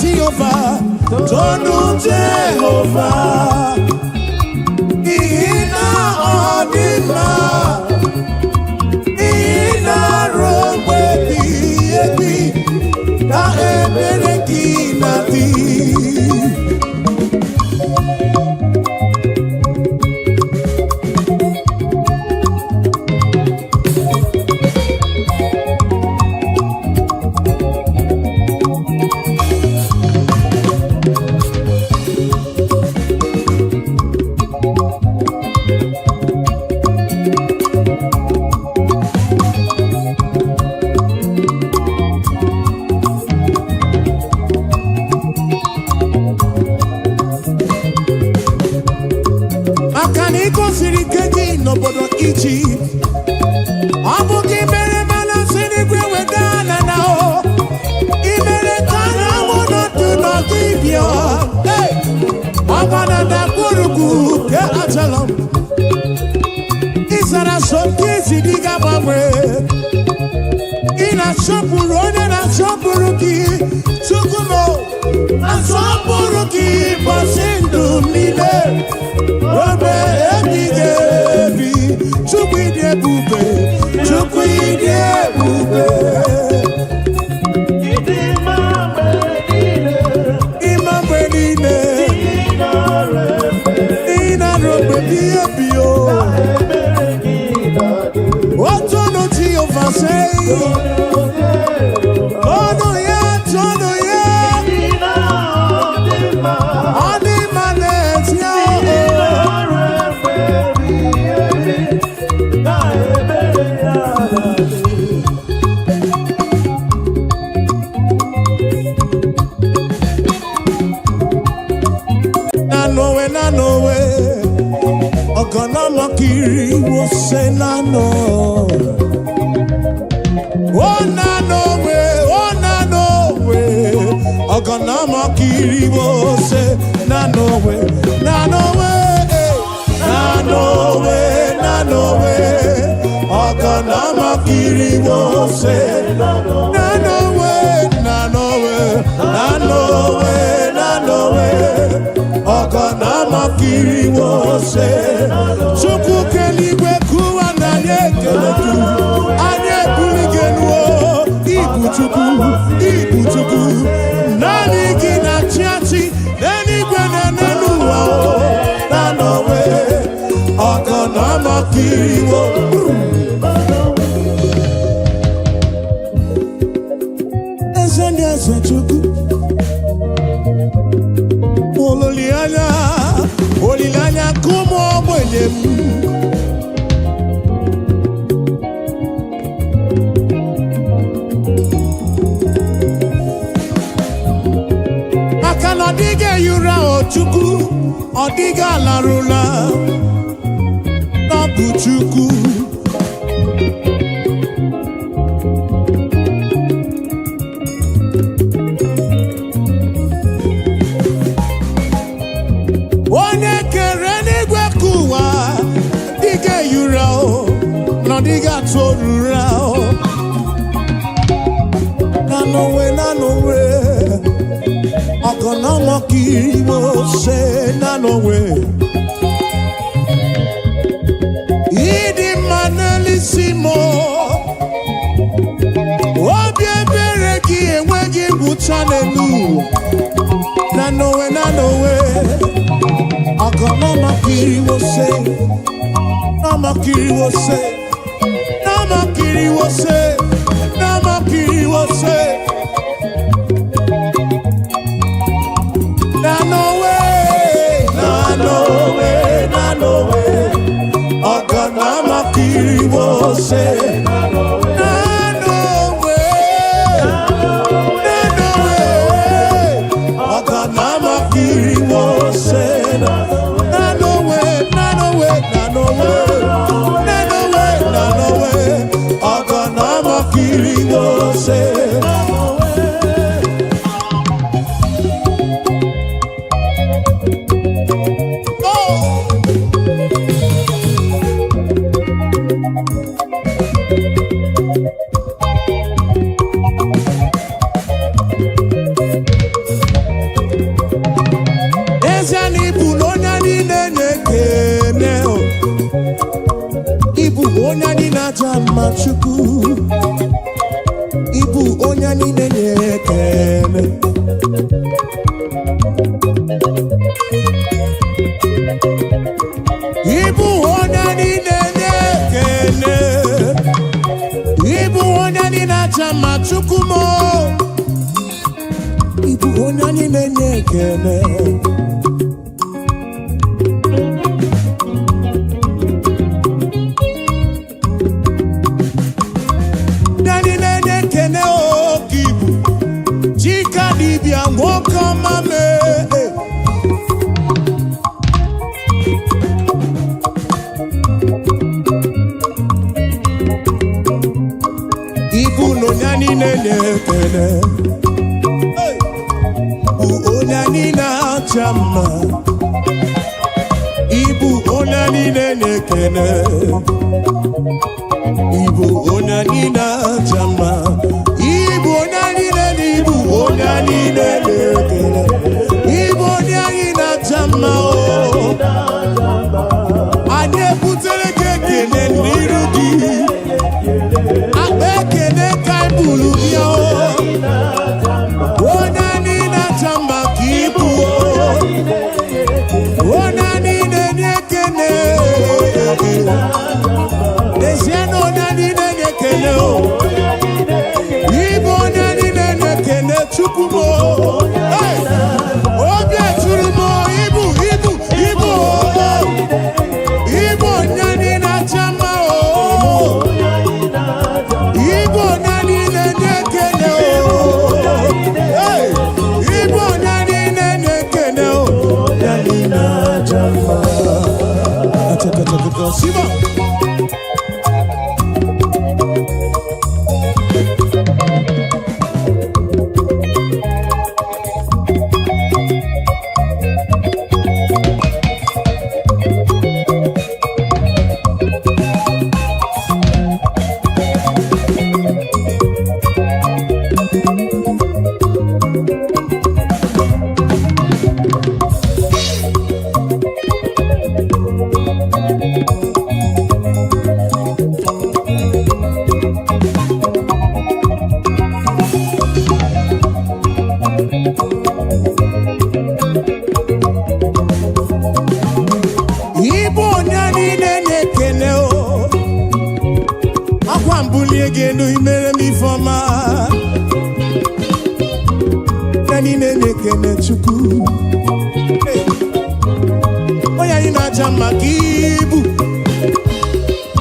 Jehovah, tonu Jehovah. Ina odima, ina romwe bi, na ebere kinati. Nobodo ichi abuki mere mana sini kwe wedana nao imere kana mono tuno kibyo hey agana da kuruku ke achalam isara soki zidiga mamwe ina shopuru one na shopuru ki sukumo na shopuru ki basindu mile robe ebige Chukwide bube, Imambenine, Ina robe biyo. Otono Jehovah say, Tono ya. Makiri will say nano. Oh nano way. Ogana makiri will say nano way. Ogana makiri will say nano way. Ogana makiri will say Chuku keligwe kuwa na yekeletu Anye buligenuo Ibu chuku Nani gina chiachi Neni gwene nenuwa Nanowe Ogana makiri wo Eze chuku Olilanya kumo mwenyem Akana dige yura ochuku Odiga larula Nabu chuku Diga torura Nanowe Ogana makiri wo say nanowe Idi manelisimo Obi ebere ki enweghị buchanelu Nanowe Ogana makiri wo say Namakiri wo say Namakiri will say Nano way Ogana makiri will say Nano way Ogana makiri will say Nano way Ogana makiri will say Onyani na jama chuku. Ibu onyani nenye kene. Ibu onyani nenye kene. Ibu onyani na jama chuku mo. Ibu onyani nenye kene. Welcome, Ibu no nyani nene kene, Onani na chama. Ibu onani nene kene, Ibu onani na chama. Ibu onani nene, Ibu onani nene kene, Ibu onani na chama o. Anye putere kene nirugi, abe kene kai bulu biya o. Onani na chama kibu o. Onani nene kene, Desiano onani nene kene o. Ibu onani nene kene chukumo. Obi churumo ibu Ibu onani na chama o. Ibu onani nene kene o. Ibu onani nene kene o. Onani na chama. Ataka Siba. Gendo imere mi foma. Nani nene kene chuku. Oya ina chama kibu.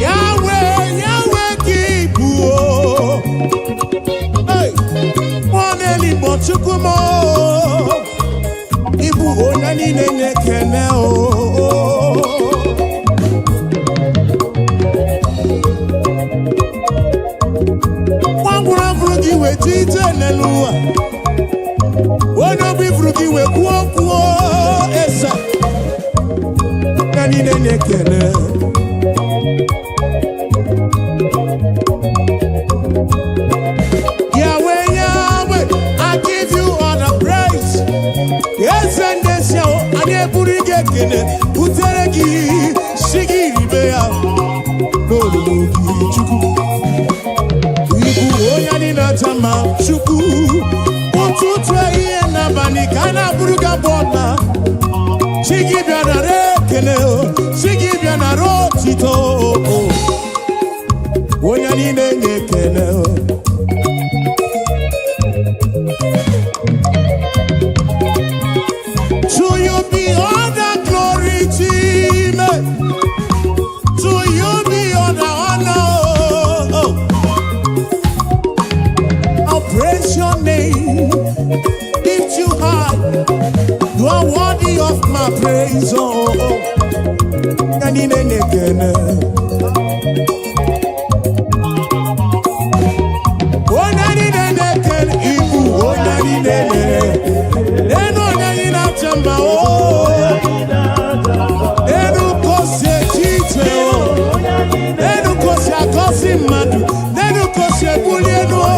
Yahweh kibu o. Hey, mwane libo chuku mo. Ibu o nani nene kene o. We tite nelua. Wono bifruki we kuo esa. Nani nene kene. Yahweh, I give you all the praise. Yes, and this yo, ane burige kene. Uteregi shigiri beya. No chuku. Onyani na chama chuku. Ututu iye na bani kana buruga bona. Shigi biana rekene o. Shigi biana rotito o. Onyani nene kene o. To you be all the glory, Jesus. To you be all the honor. Praise your name, lift you high. You are worthy of my praise. Oh, nani nene kene. Oh nani nene kene. Ibu oh nani nene. Eno nani na chamba oh. Eno kose chite oh. Eno kose akosi madu. Eno kose bulieno oh.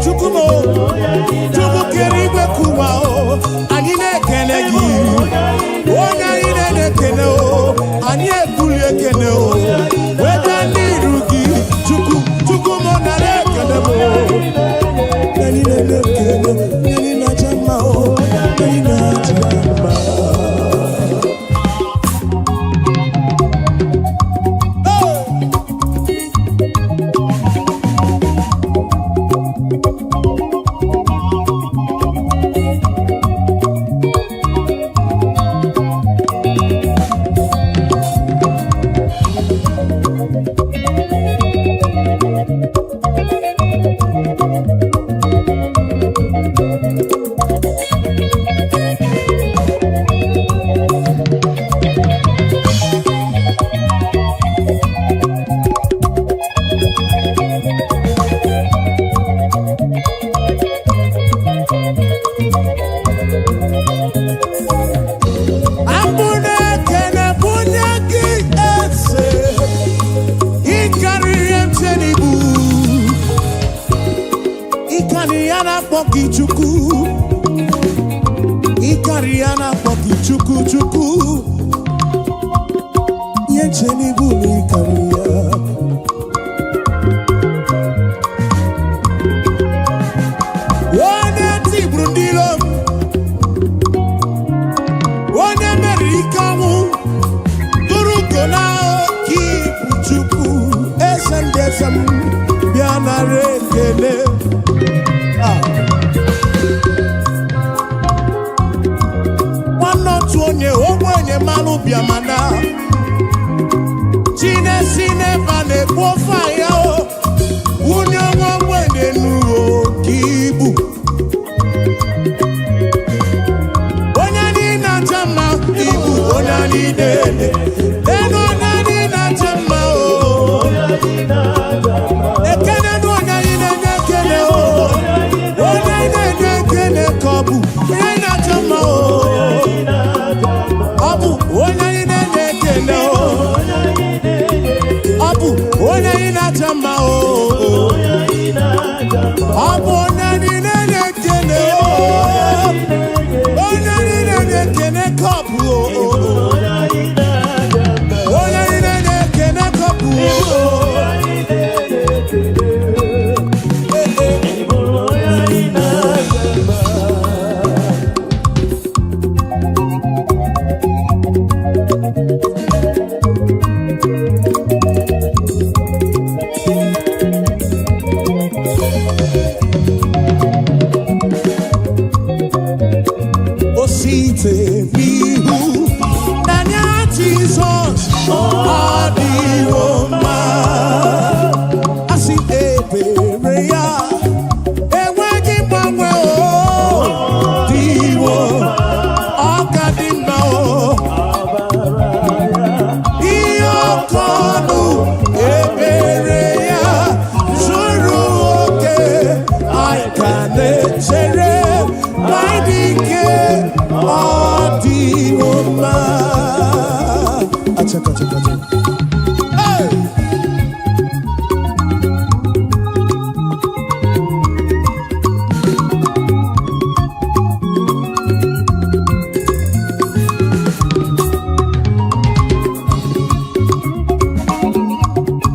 Chuku mo, chuku keribe kuwa o, anine Yana poki chuku Ikari yana poki chuku chuku Yencheni buni kariya Wane ti brundilo Wane merikamu Turukona ki chuku Esendesam Yana rekele Onye ogbenye mmanụ bịamana Chinesi neba na-ekpo faya o Onye ogbenye n'uo kibu Onye anyị na-acha mma ibu onye anyị na-ele Enu onye anyị na-acha mma o Ekene na onye anyị na-enye ekele o Onye anyị na-enye ekele ka ọ bụ onye anyị na-acha mma o Abu, onye na-ekele o. Abu, onye na-achama o. Abu, onye na-ekele o. Onye na-ekele kapu o. Onye na-ekele kapu o. Mihu Nanya Jesus Adi Roma Asi Ebereya Ewegi Mangwe O Diwo Okadimba O Iyokonu Ebereya Zuru Oke Aikane Sere Maidike Adi Roma Acha Hey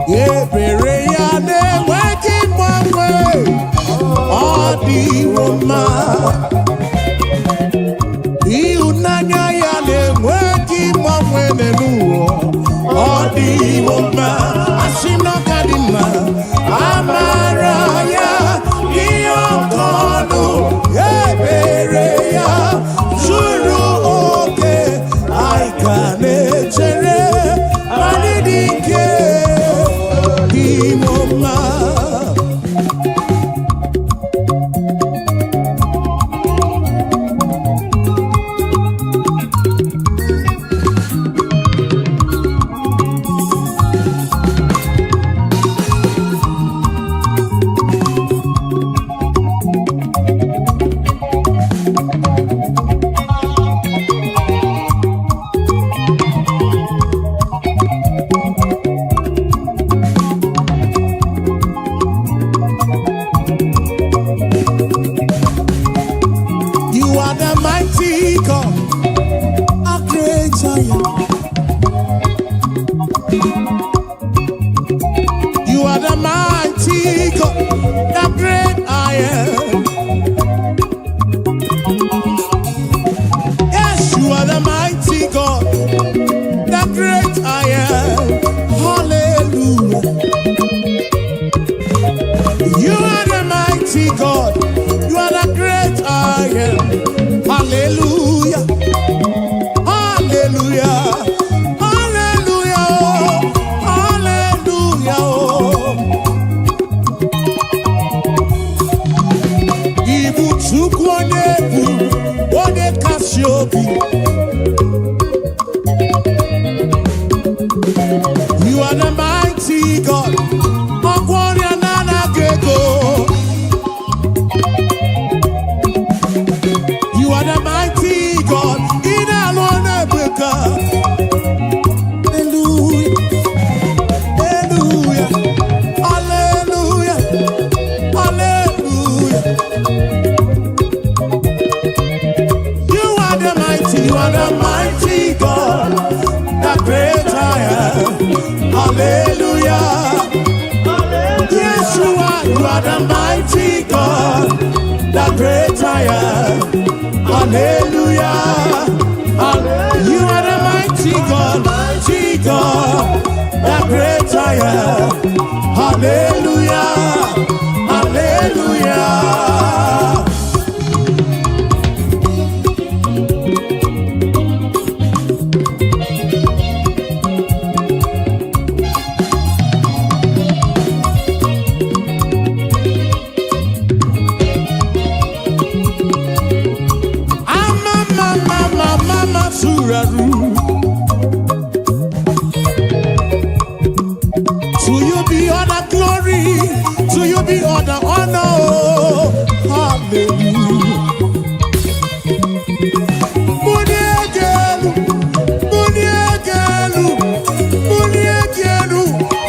Ebereya ne weki mwe Adi Roma Nanya ya ne-enweghị mgbanwe n'ụwa ọ dị mma asị na ọ ka dị mma amara ya ihe ọkọnụ ebere ya zuru oke anyị ka na-echere anyị dị ike dị mma You are the mighty God, the great I am. Yes, you are the mighty God, the great I am. Hallelujah. You are the mighty God, you are the great I am. Hallelujah. Hallelujah. You are the mighty God. are the mighty God, the great I am. Hallelujah. You are the mighty God, the great I am. Hallelujah. Hallelujah. To you be all the glory, to you be all the honor. Hallelujah.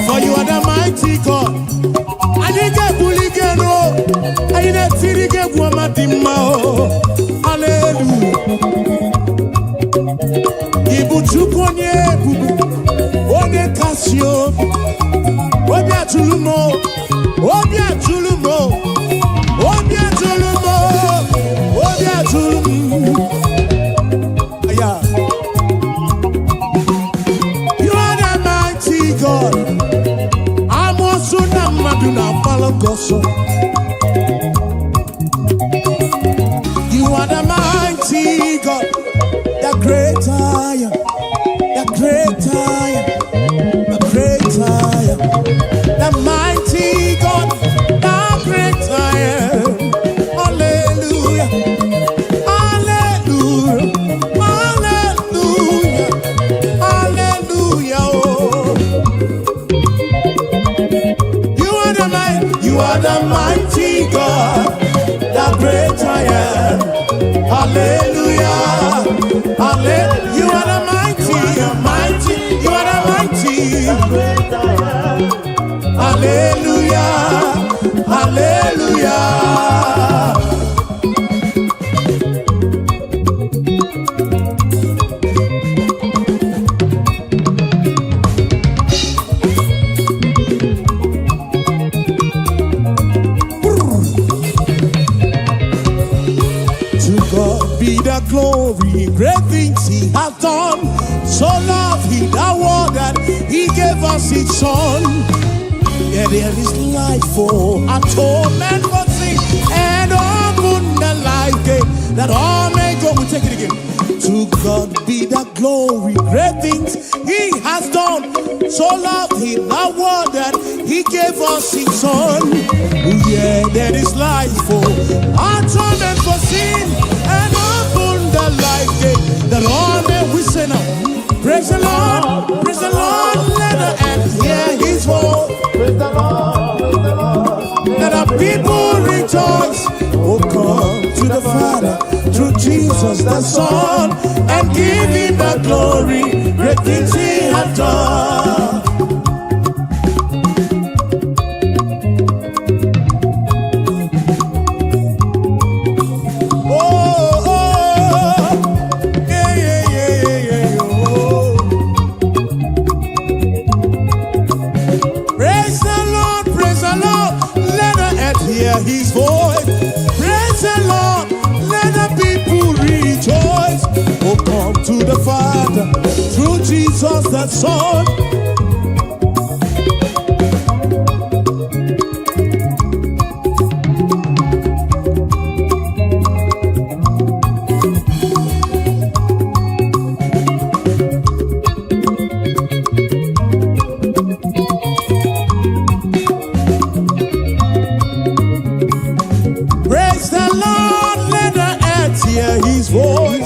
For you are the mighty God. I need a buligeno. I need a tirige guamadima. Hallelujah. Ibuchukonye bubu, one kasio, obia tulumo, obia tulumo, obia tulumo, obia tulumo. Yeah. You are the mighty God. I'm also the Maduna Palogoso. You are the mighty God. The great I am, the great I am, the great I am, the mighty God, the great I am. Hallelujah, hallelujah, hallelujah, hallelujah. Oh. You are the mighty God, the great I am. Hallelujah. Hallelujah. You are the mighty, mighty, you are the mighty. Hallelujah. Hallelujah. To God be the glory, great things he has done. So loved he the world that he gave us his son. Yeah, there is life for atonement for sin, and open the life gate that all may go. We take it again. To God be the glory, great things he has done. So loved he the world that he gave us his son. Yeah, there is life for atonement for sin, and open the life gate that all may we say now. Praise the Lord, let the earth hear his voice. Praise the Lord, Let the people rejoice. Oh, come to the Father through Jesus the Son, and give him the glory, great things he has done. His voice, praise the Lord, let the people rejoice. Oh, come to the Father through Jesus the Son. His voice,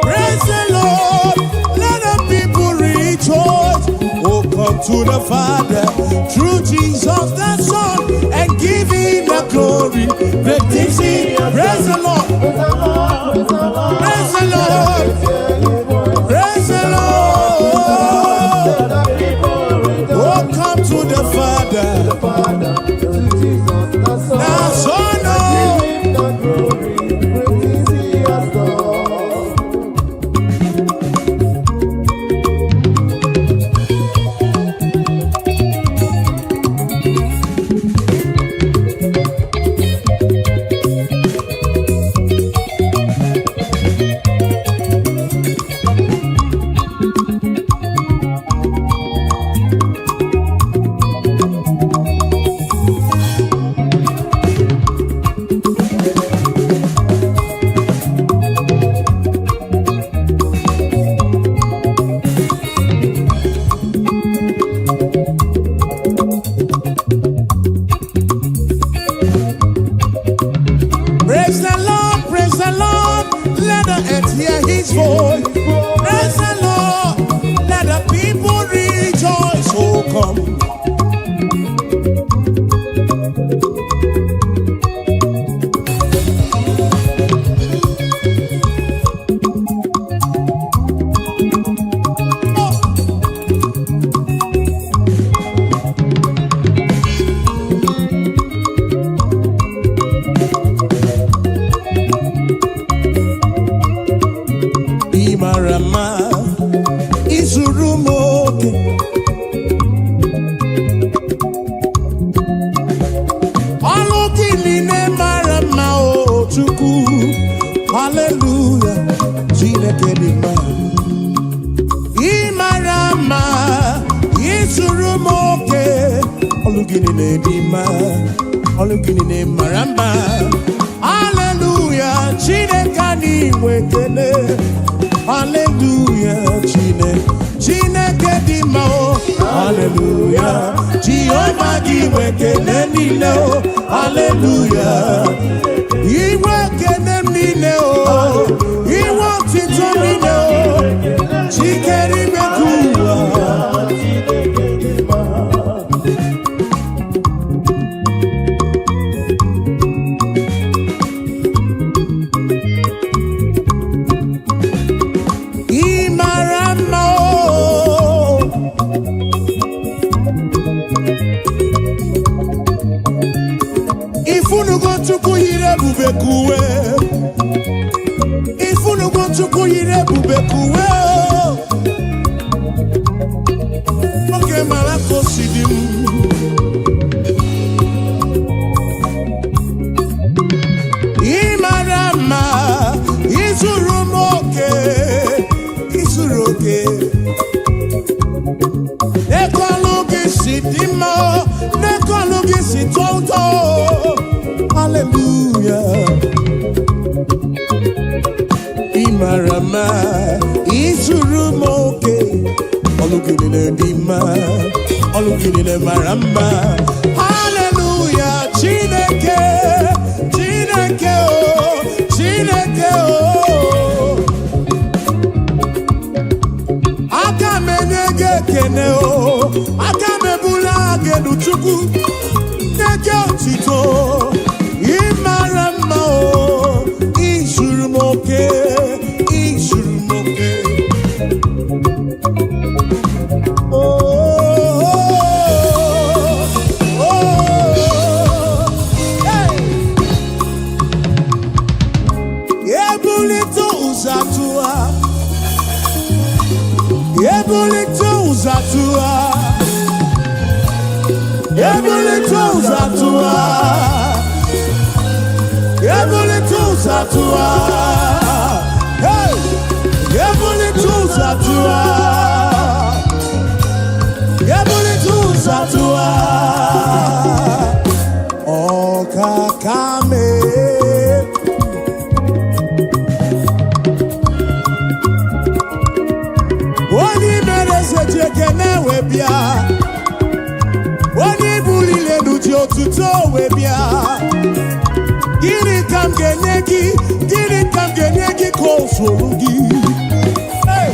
praise the Lord, let the people rejoice. Oh, come to the Father through Jesus the Son, and give him the glory. Great things he, praise the Lord, praise the Lord, praise the Lord. Oh, come to the Father, the Son, oh. Hallelujah, Chineke dị mma. Ị mara mma, ị zuru m oke. Ọlụ gịnị na-edi mma, ọlụ gịnị na-emara mma. Hallelujah, Chineke anyị nwe ekele. Hallelujah, Chineke dị mma o. Hallelujah, Jehova gị nwe ekele niile o. Hallelujah, iwe ekele niile o. Iwe otito niile o. Chikere ime ka ụwa. Ifunugo Chukwu yiri ebube kuwe. Oke mara ka o si dị m. Ị mara mma, ị zuru m oke, ị zuru oke. N'ego ọlụ gị si dị mma, n'ego ọlụ gị si tọ ụtọ. Hallelujah. Imarama, izuru moke. Olugine di ma, olugine maramba. Hallelujah, Chineke, Chineke oh, Chineke oh. Akamenege kene oh, akamebula genu chuku. Nege otito. Imarama oh, izuru moke, izuru moke. Oh, oh, oh, hey. Ebulito uzatua, ebulito uzatua, ebulito uzatua. Zatua, hey, Zatua, Zatua, oh kakame, wani merese jekene webia, wani bulile nuji otuto webia. Gini kam genyegi konsurugi. Hey,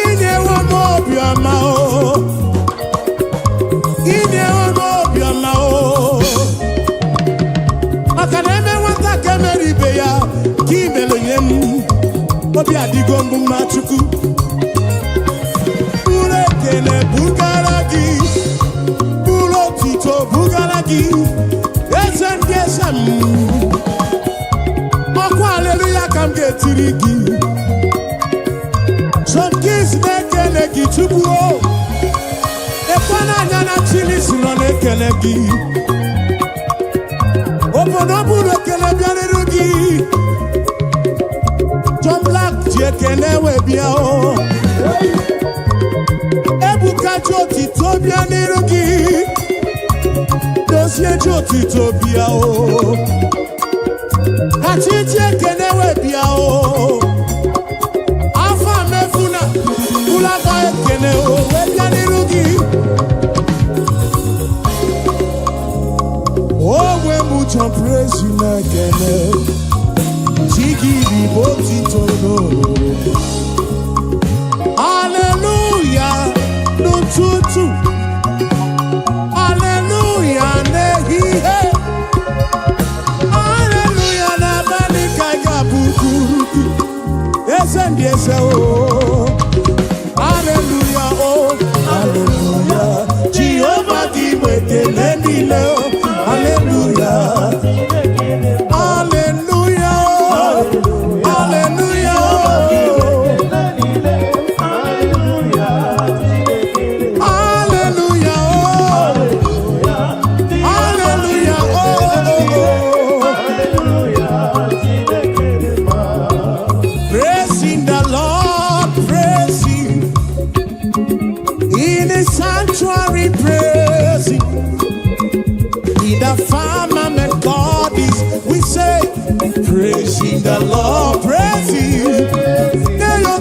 ine wa mobiama o, ine wa mobiama o. Akaneme wata kemeribe ya, kimelo yem, obi adigombu machuku. Ure kele bugaragi, bulo tito bugaragi. Esem, Moko hallelujah kam getirigi. Some kids nekele gi chubuo. Ekwana nyana chili sino nekele gi. Oponobu nekele bianerugi. John Black jekele webia o. Ebuka joti to bianerugi. Dosie joti to bia o. Achije kenewe bia o. Afa mefuna ulaga kene o webia nirugi. Oh we mucho praise you na kene. Chigi di boti tono. Hallelujah no tutu. Hallelujah nehi he. Yes, oh, hallelujah, oh, hallelujah. Jehovah, give me the land, hallelujah, hallelujah, hallelujah, hallelujah, hallelujah, hallelujah, sanctuary praising. In the firmament God is, we say, praising the Lord, praising. In the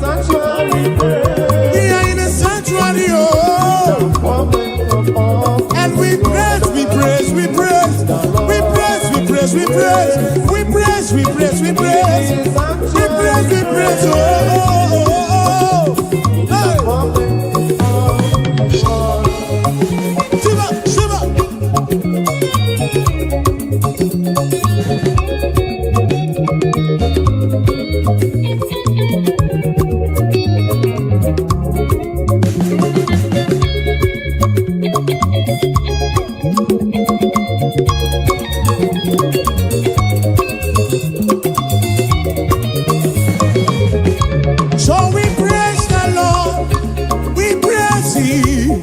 sanctuary praise. Yeah, in the sanctuary, oh. And we praise, we praise, we praise, we praise, we praise, we praise, we praise, we praise, we praise, we praise, we praise, oh. Shiva, Shiva. So we praise the Lord, we praise Him,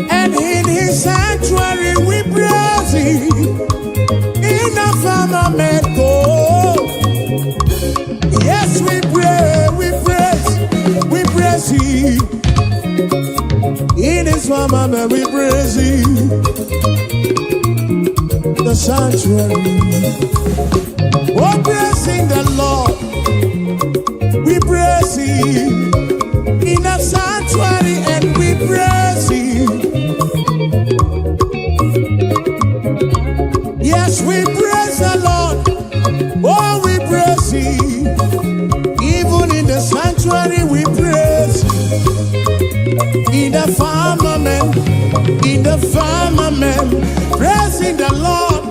and in His sanctuary we praise Him. In the firmament God, yes we pray, we praise Him. In His firmament we praise Him. The sanctuary, oh praising the Lord. We praise Him in the sanctuary, and we praise Him. Yes, we praise the Lord. Oh, we praise Him. Even in the sanctuary, we praise Him. In the firmament, praising the Lord,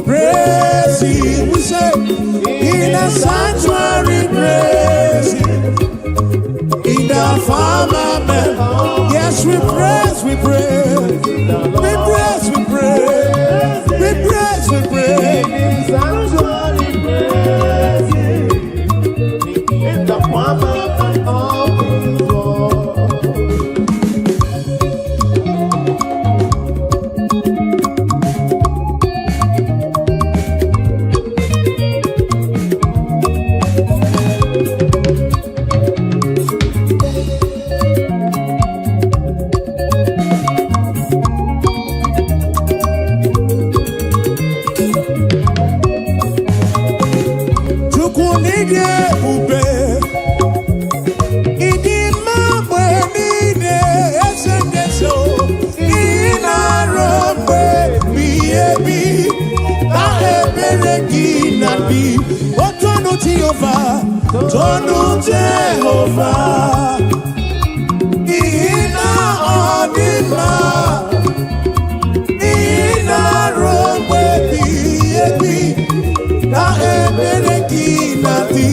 praise Him. We say, in the sanctuary, praise Him. In the firmament, yes, we praise, we praise, we praise, we praise, we praise, we praise. In the sanctuary praise. In the firmament of His word. Jehovah, Ina Odima, Ina Robe Biebi, Na Ebereki Nabi.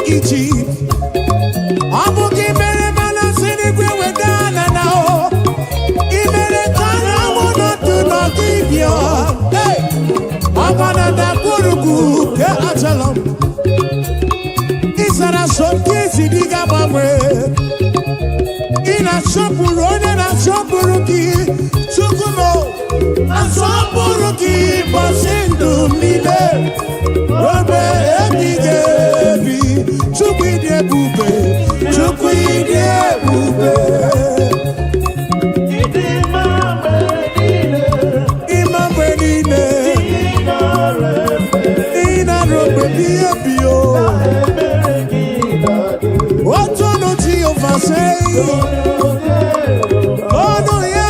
Egypt, Abuja mere mana sini gwe wedana nao. Imere kana wono tu no kibyo. Hey, abana da kuruku ke achalam. Isara soki sidiga mamwe. Ina shopuro na shopuruki. Chukumo, na shopuruki basindu mile. Robe ebigebi. Chukwide bube, Chukwide bube. Imambe nine, Ina robe biyo. Otono ti oversay. Tono ya.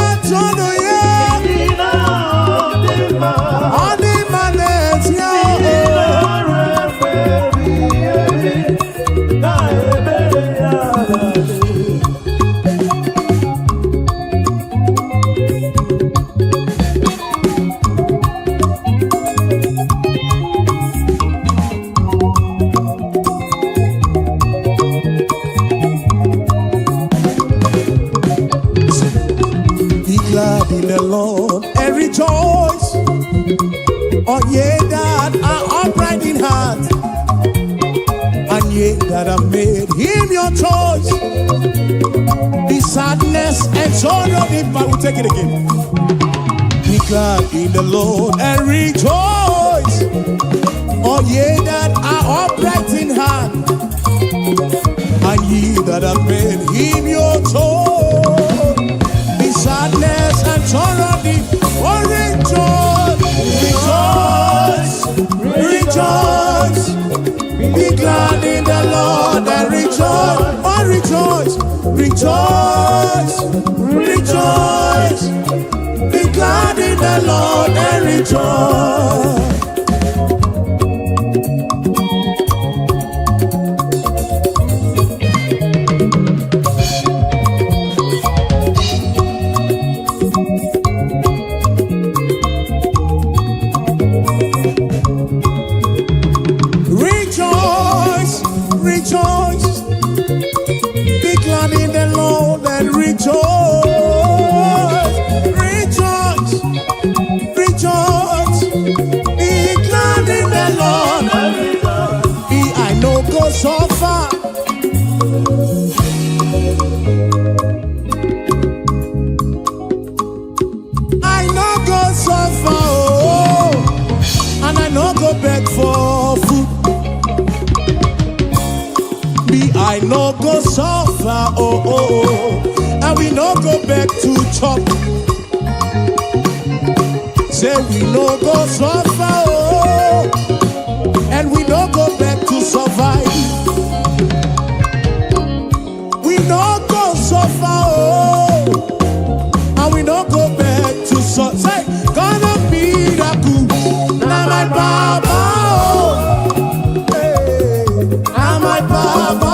rejoice. Oh, ye that are upright in heart, and ye that have made him your choice. The sadness and sorrow, if I will take it again. Be glad in the Lord and rejoice. Oh, ye that are upright in heart, and ye that have made him your choice. The sadness and sorrow, oh, rejoice, rejoice, be glad in the Lord and rejoice. Oh, rejoice, rejoice, rejoice, be glad in the Lord and rejoice. Rejoice, be glad in the Lord and rejoice. Rejoice, rejoice, be glad in the Lord. I know go so far. I know go so far, oh, and I know go beg for food. I no go suffer, oh, oh, oh, and we no go back to chop. Say we no go suffer, oh, and we no go back to survive. We no go suffer, oh, and we no go back to survive. Say, gonna be the good, now my Baba, oh, hey, now my Baba.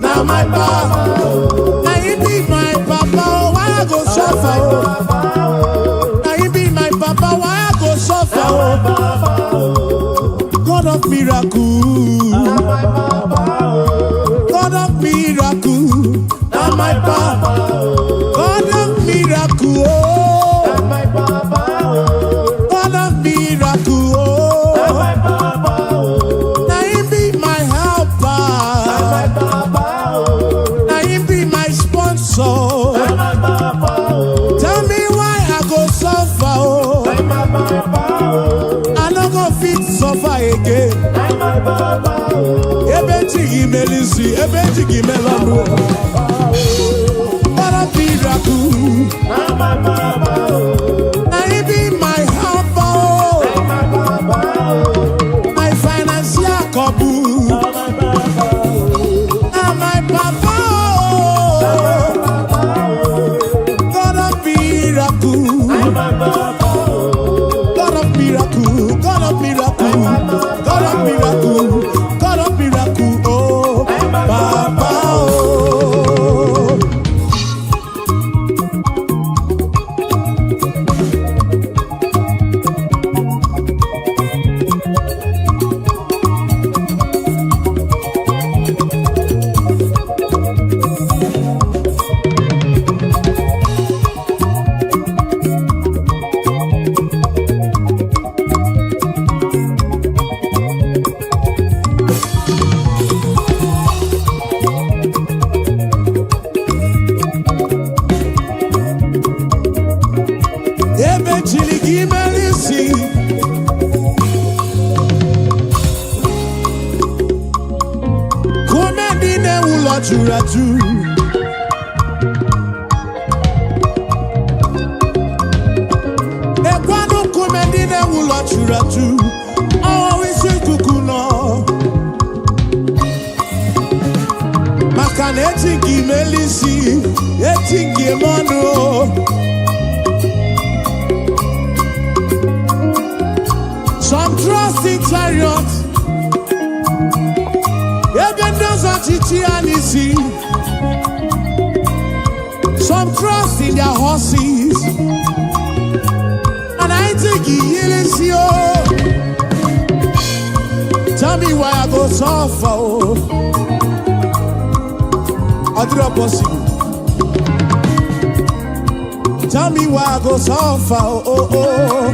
Now my Papa, now you be my Papa, why I go suffer? Now you be my Papa, why I go suffer? God of miracle, God of miracle, now my Papa, God of miracle, God of miracle, now you be my helper. So, tell me why I go suffer, oh. I no go fit suffer again. Ebeti gimelisi, ebeti gimelano. What a miracle. Now you be my helper, oh. My financial couple. Now my Papa. God of miracle, God of miracle, God of miracle, God of miracle, God of miracle, oh, Papa, oh. Raju. Ekwano kumendine wula churaju. Awa wisi kukuno. Makane etingi melisi, etingi mono. Some trust in chariots. Some trust in their horses, and I think he is you. Tell me why I go suffer. Adra possible. Tell me why I go so far, oh, oh.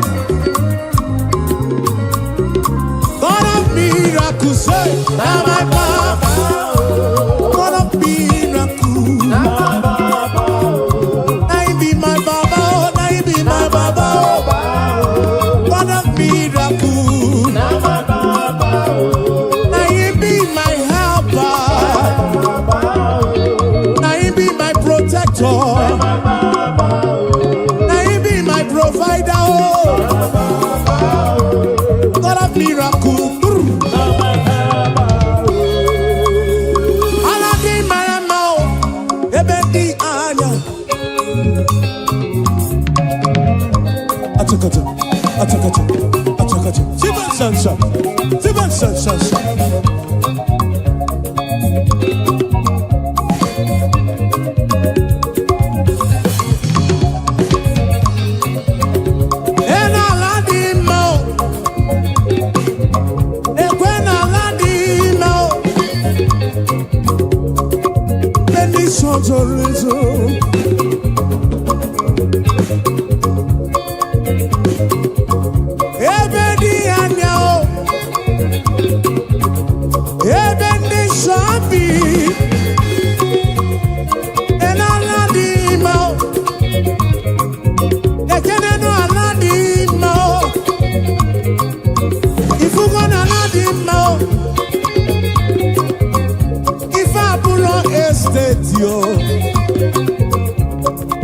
God of miracles, say, now my Baba. God of miracles, now my Baba. Now he be my Baba, now he be my Baba. God of miracles, now my Baba. Now he be my helper, now he be my protector. Provider, oh, God of miracle. Aladi maramao, ebedi anya. Atakato, atakato, atakato. Siban sansa, siban sansa.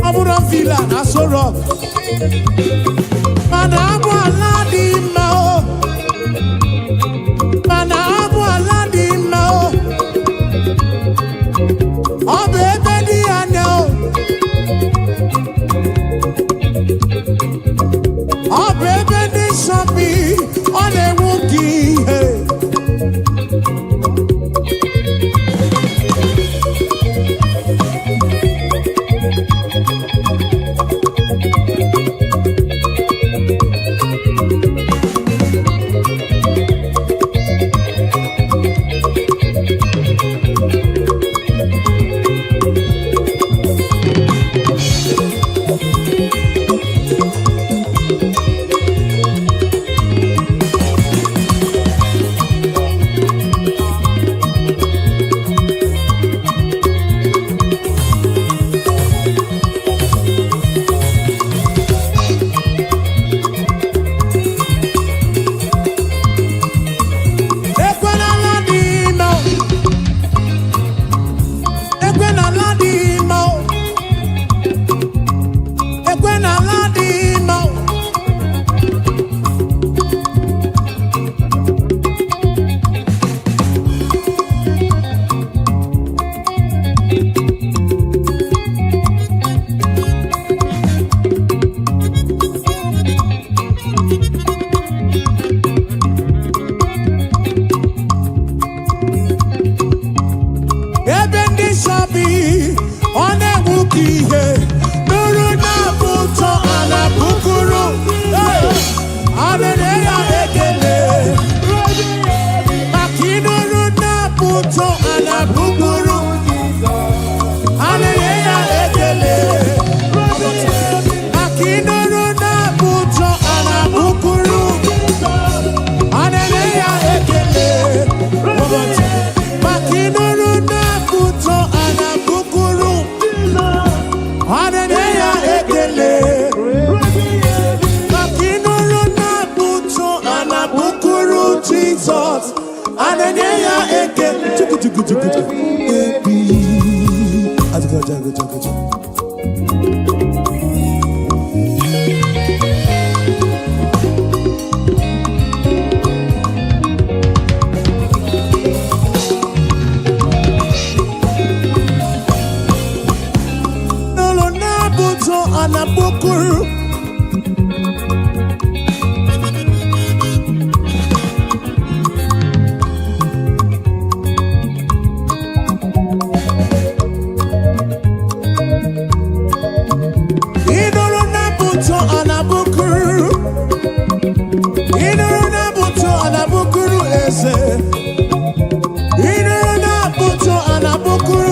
Abuja villa na so rock. Mana abu aladi mao. Mana abu aladi mao. Obebe di anya. Obebe di shopi. Ole wuki.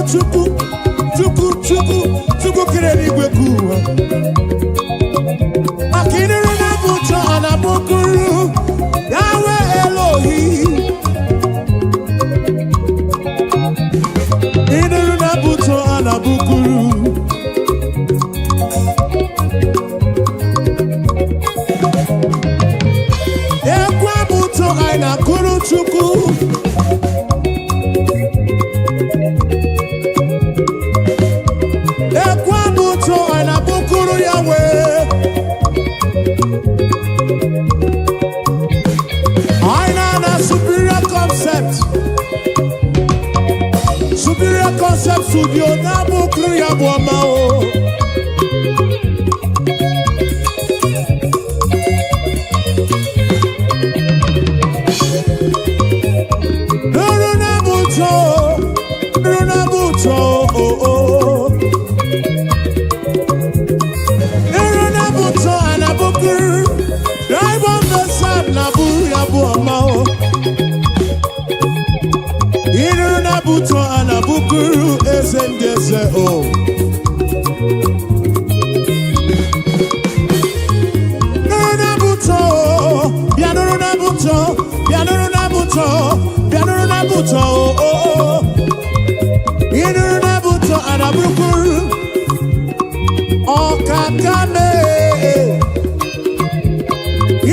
Chukwu I know superior concept. Superior concept studio na bukuru ya boma o. Buto anabukuru esendese o. Nuruna buto, bianuruna buto, bianuruna buto, bianuruna buto o. Inuruna buto anabukuru o kakame.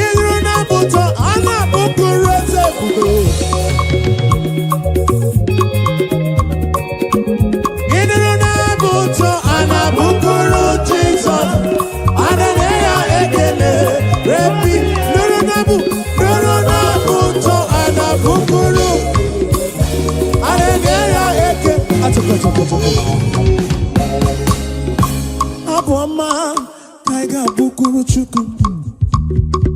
Inuruna buto anabukuru esefudo. Aboma kaiga bukuru chuku.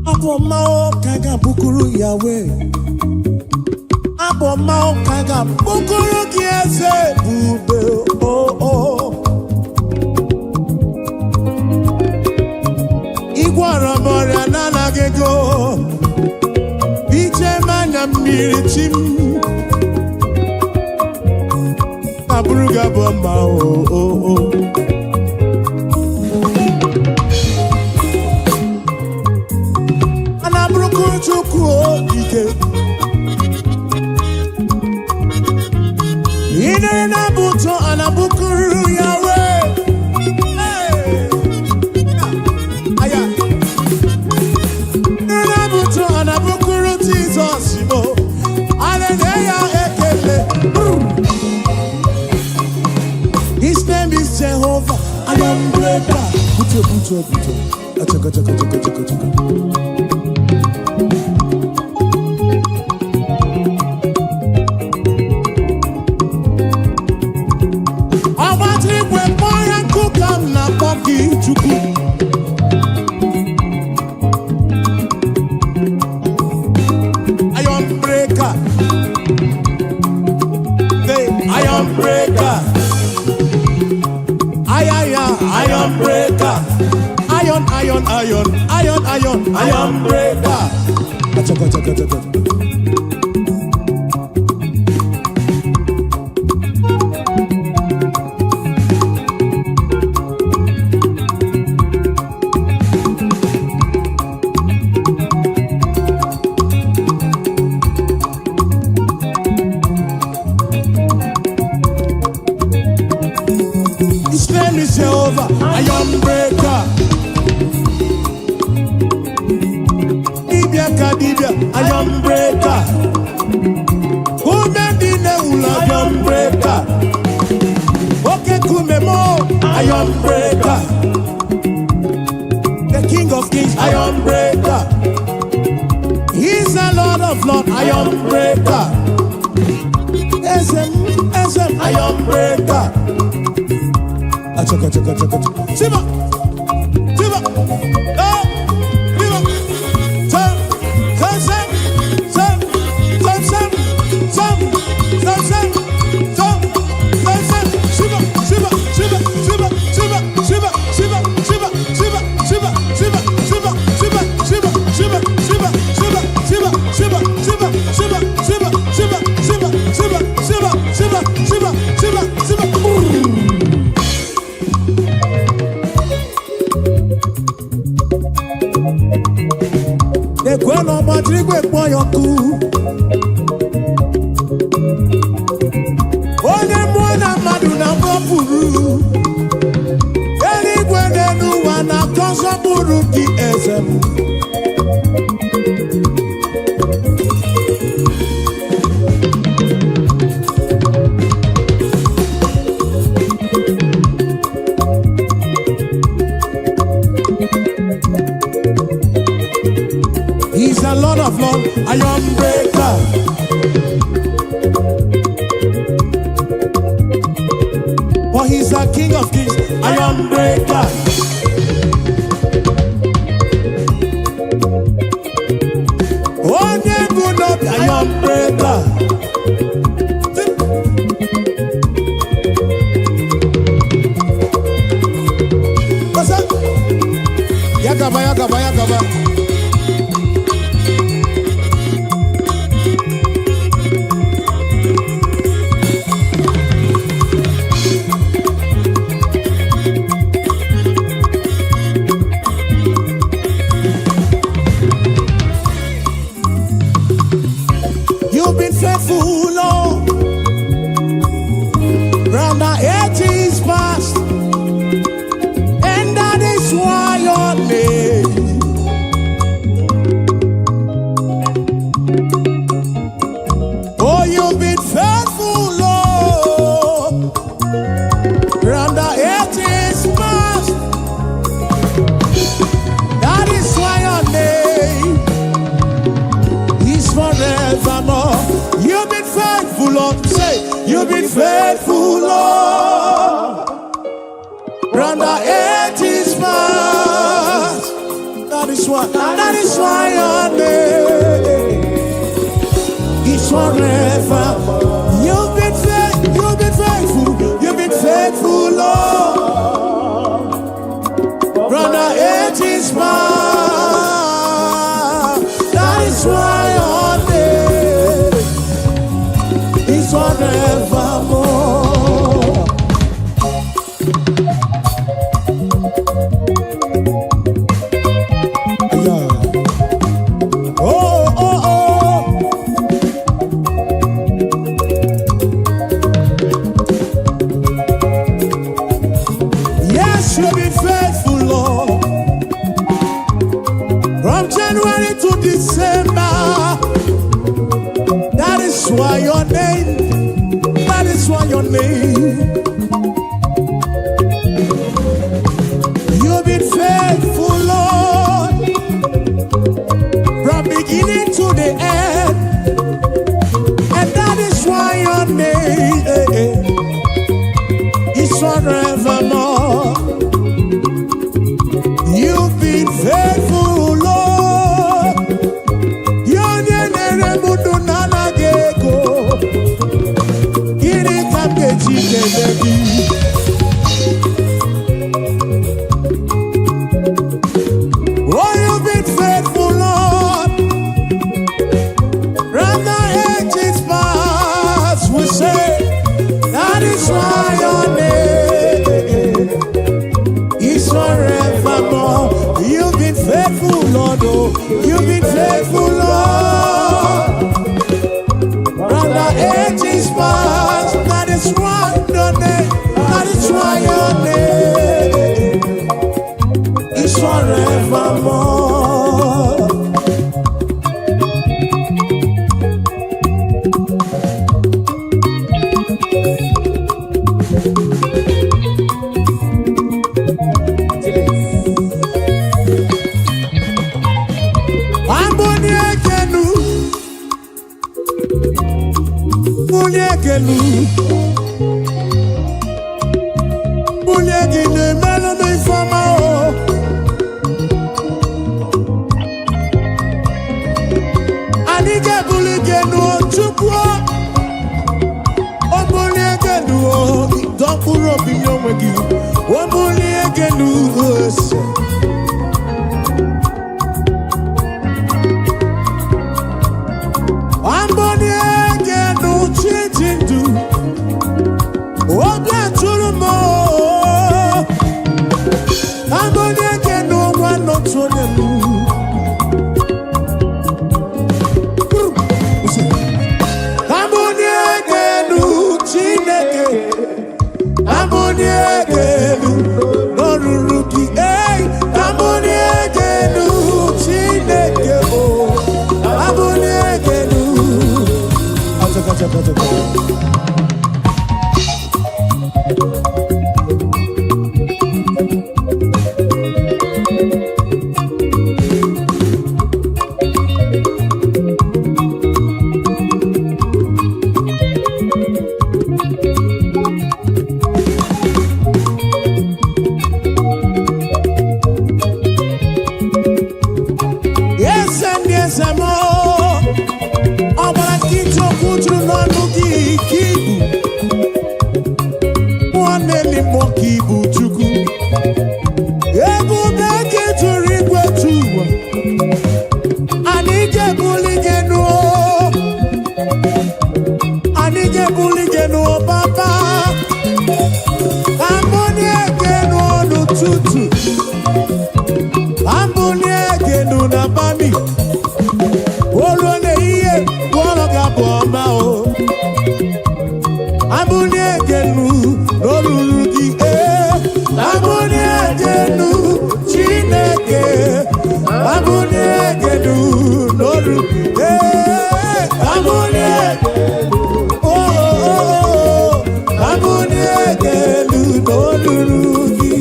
Aboma kaiga bukuru Yahweh. Aboma kaiga bukuru kiese bube oh. Igwara moria nana gego. Iche manya mirichim. Abuja bomba oh. Anabruku chuku ike. Ine na buto anabukuru Yahweh. Hey. Aya. Ine buto anabukuru Jesus mo. Hallelujah ekele. His name is Jehovah. I am breaker. Buto. Achaka. I want to when boy and cook am na poki chuku. I am breaker. I am breaker. Iron breaker. Iron breaker. Achaka. His name is Jehovah. Iron breaker. Iron breaker. Who made the name Iron breaker? Okay, Kumemo, Iron breaker. The King of Kings, Iron breaker. He's the Lord of Lords, Iron breaker. SM, Iron breaker. Achaka. Siba. Kweno matrigwe kwa yoku. Onye mwana madu na mwapuru. Eli kwenenu wana konsa buru ki ezemu. of lords, iron breaker. For he's the King of kings, iron breaker. Oh, never not iron breaker. What's up? Yakaba, yakaba, yakaba. You've been faithful, Lord. Round the ages past, and that is why your name. Oh, you've been faithful, Lord. Round the ages past, that is why your name is forevermore. You've been faithful, Lord. Say, you've been faithful, Lord. Round the ages past. That is why your name is forever. You've been faithful, Lord. Round the ages past. That is why your name is forevermore. Yeah. Oh, oh, oh. Yes, you've been faithful, Lord. From January to December. That is why your name, that is why your name. You've been faithful, Lord, from beginning to the end. And that is why your name is forevermore. You've been faithful, Lord. Your name oh, you've been faithful, Lord. From the ages past, we say, that is why your name is forevermore. You've been faithful, Lord. Oh, you've been faithful, Lord. From the ages past, that is why your name, that is why your name is forevermore. tụrụ n'ọnụ gị ka ibu nwanne n'ime ka ibu Chukwu ebube gị tụrụ igwe tụwa anyị ga-ebuli gị nụọ anyị ga-ebuli gị nụọ papa ambụni ege nụọ n'ụtụtụ ambụni ege nụ n'abalị olu na-ihe gwọrọ gị abụ ọma o ambụni ege nụ n'olulu gị ambụni ege nụ Chineke ambụni ege nụ n'olulu ambụni ege ambụni ege nụ n'olulu gị.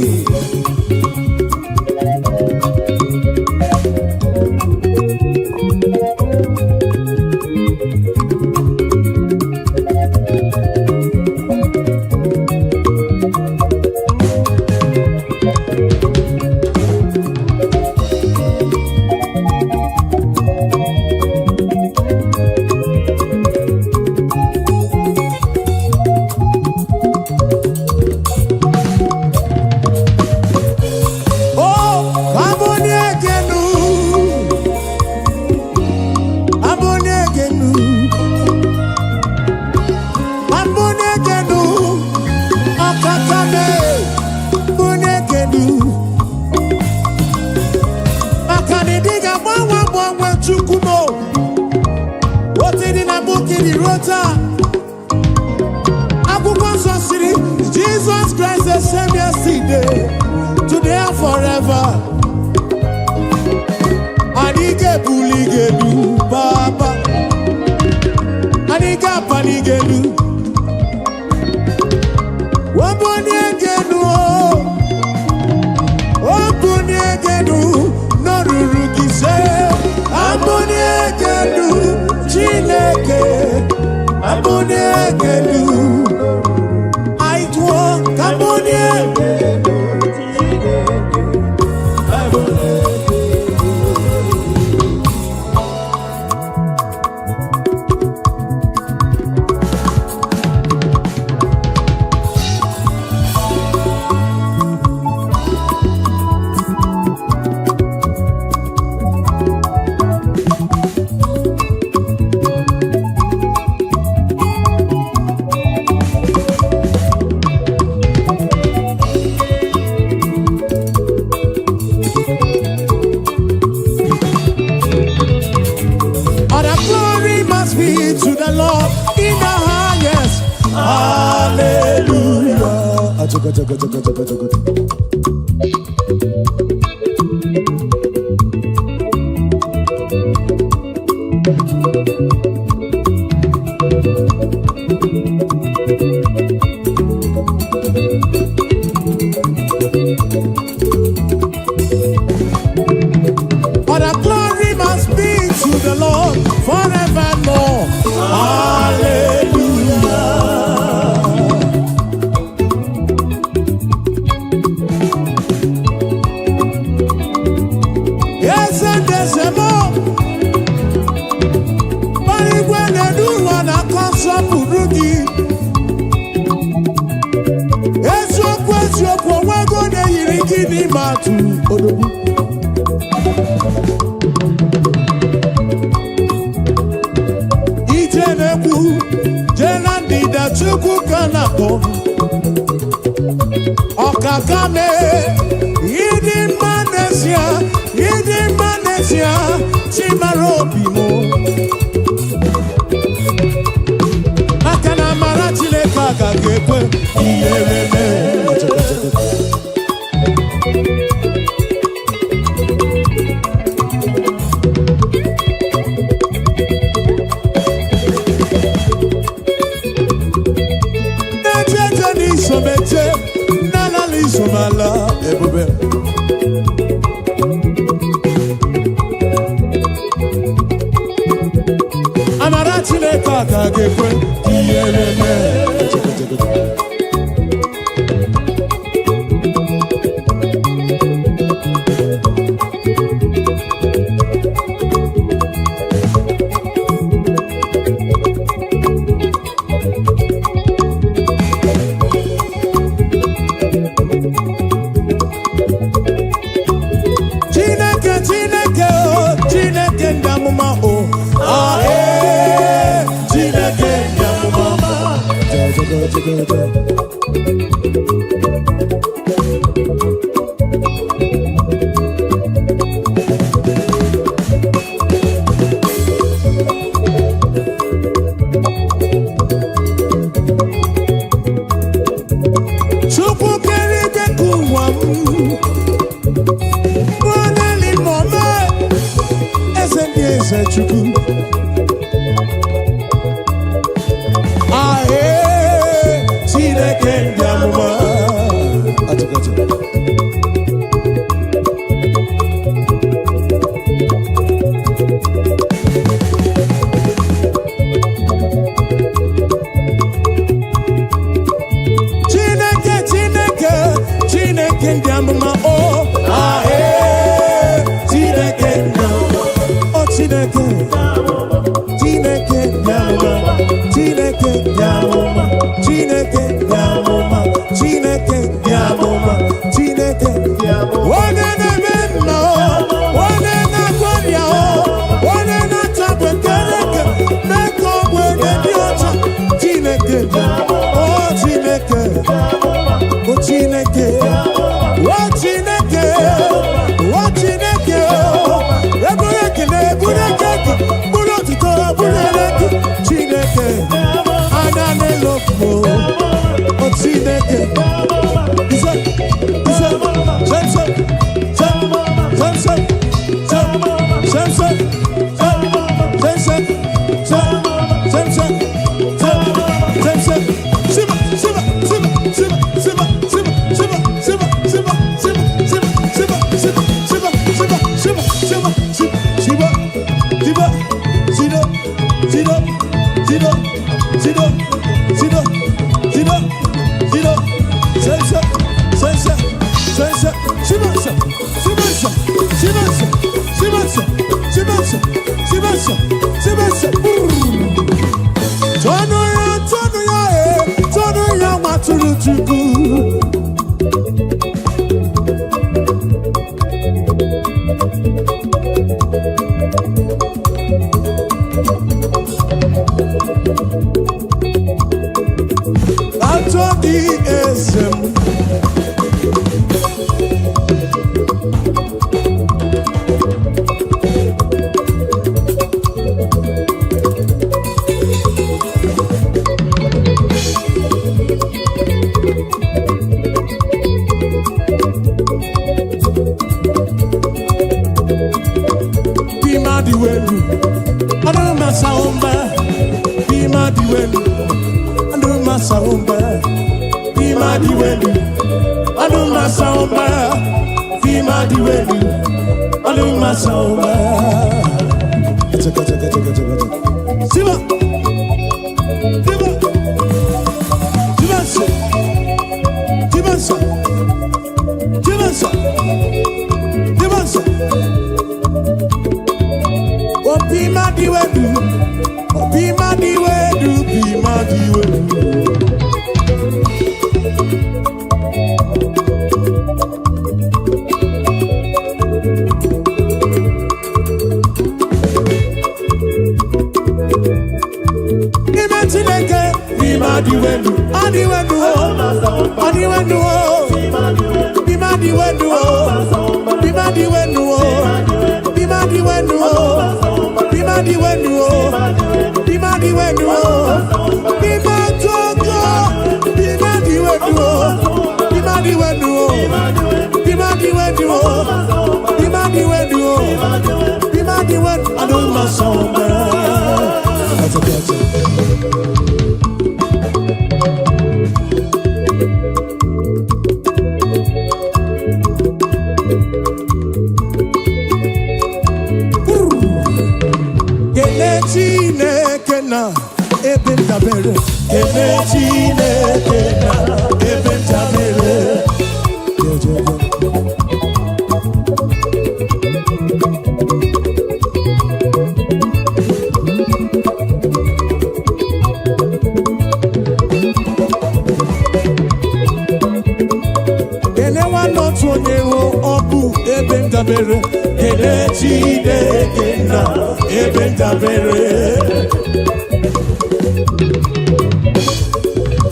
Jesus Christ the same yesterday, today and forever. Anike buligelu Baba, Anika panigelu, Waboniegenu, Waboniegenu, Norurugise, Aboniegenu, Chineke, Aboniegenu. Okakame, Yidi Manesia, Chimarobimo. Akana Marachile Kaka Gekwe, Iyereme. Somala, ebube. Amarachi le kaka gekwe, kiyeleme.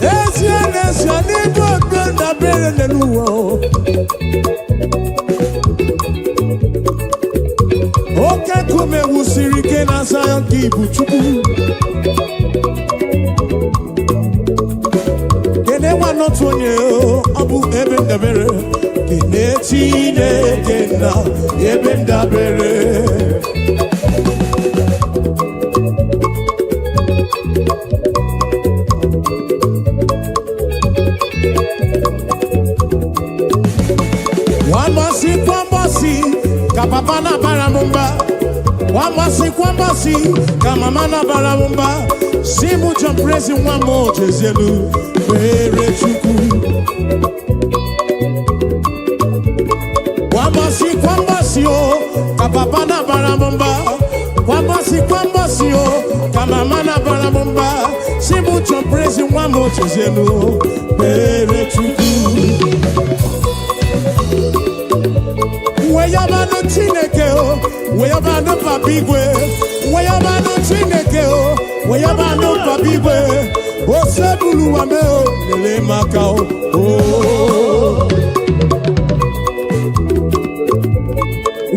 Ezi Oke kume wusiri ke na Zion kibu chukwu. Kene wanotu onye obu ebe ndabere. Kene Chineke na ebe ndabere. Wambasi, kapapa na baramumba. Wambasi, kamama na baramumba. Simu jamprezi wamo jezelu, pere chuku. Wambasi, oh, kapapa na baramumba. Wambasi, oh, kamama na baramumba. Simu jamprezi wamo jezelu, pere chuku. Weyabano Chineke o, weyabano papigwe, weyabano Chineke o, weyabano papigwe, osebulu wame o, lele makao o.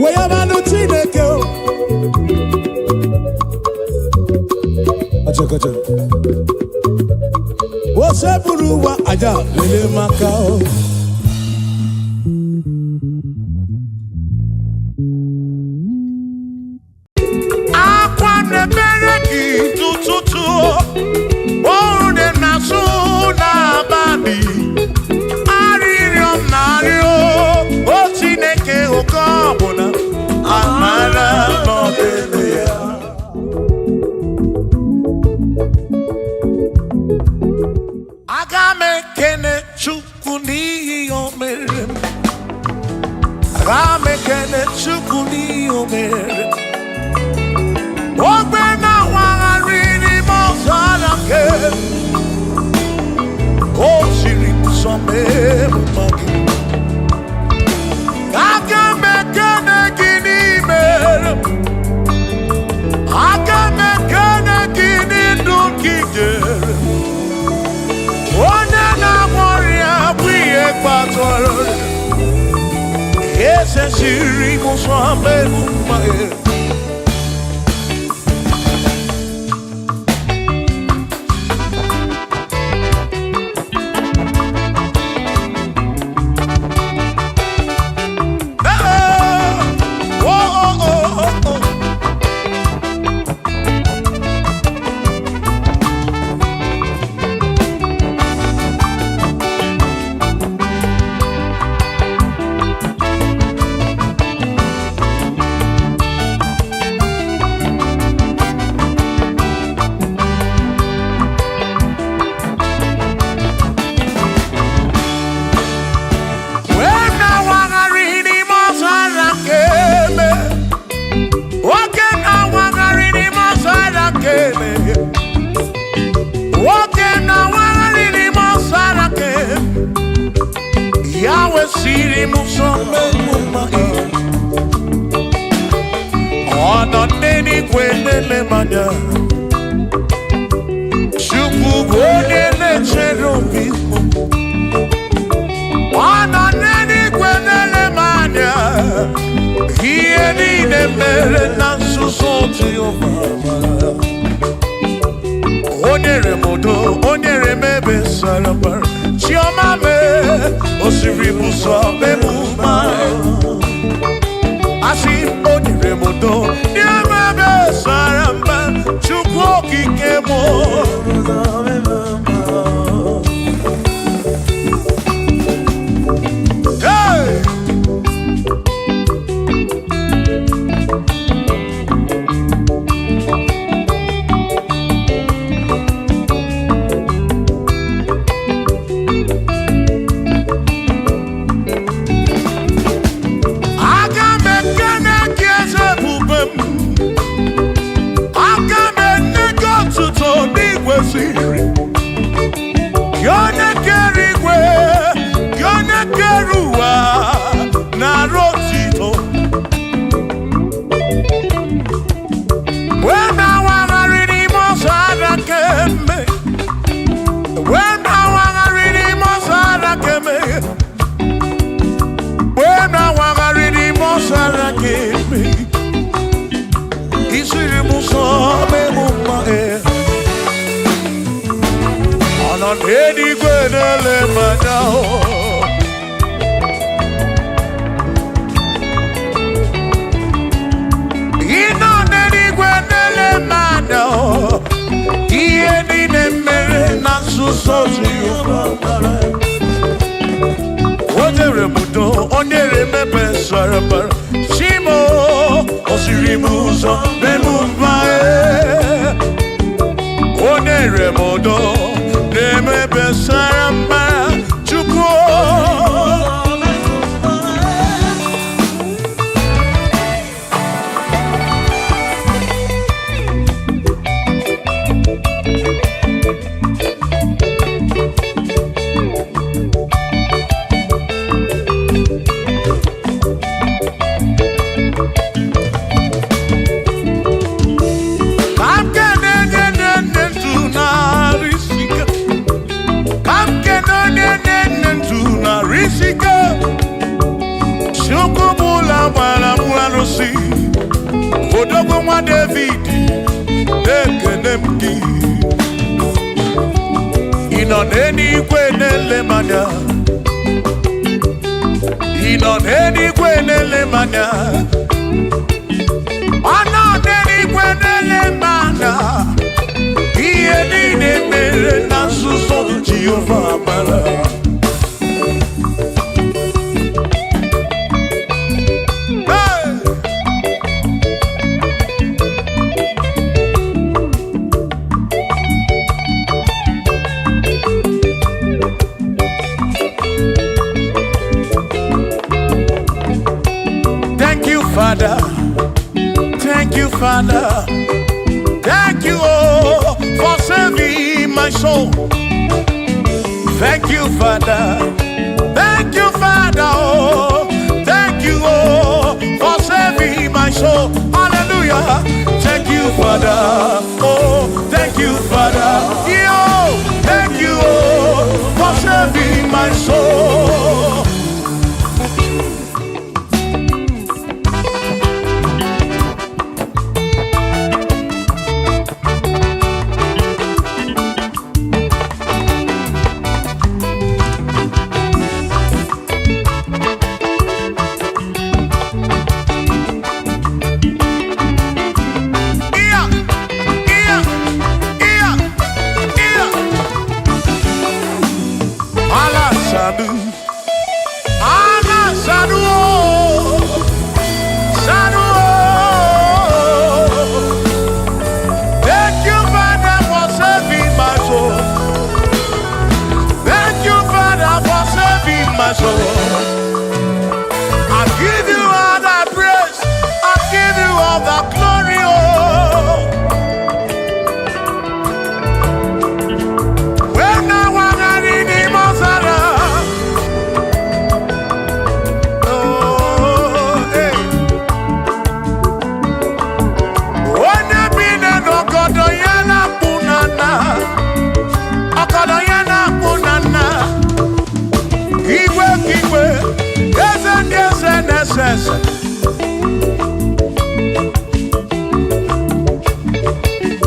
Weyabano Chineke o, acha, osebulu wa aja, lele makao. Edi gwenele manao. Ino nedi gwenele manao. Iedi ne mere na susozi yubara. Odere mudo, onere mepe sarabara. Shimo, osirimuzo, bemuvae. Onere mudo, nemepe sarabara. Chuko. Odogwa David, Ekenemdi. Inoneni kwenele manya. Inoneni kwenele manya. Anoneni kwenele manya. Ieni ne mere na suso Jehovah mala. Father, thank you, Father, thank you, oh, for saving my soul. Thank you, Father, oh, thank you, oh, for saving my soul. Hallelujah. Thank you, Father, oh, thank you, Father, yo, thank you, oh, for saving my soul.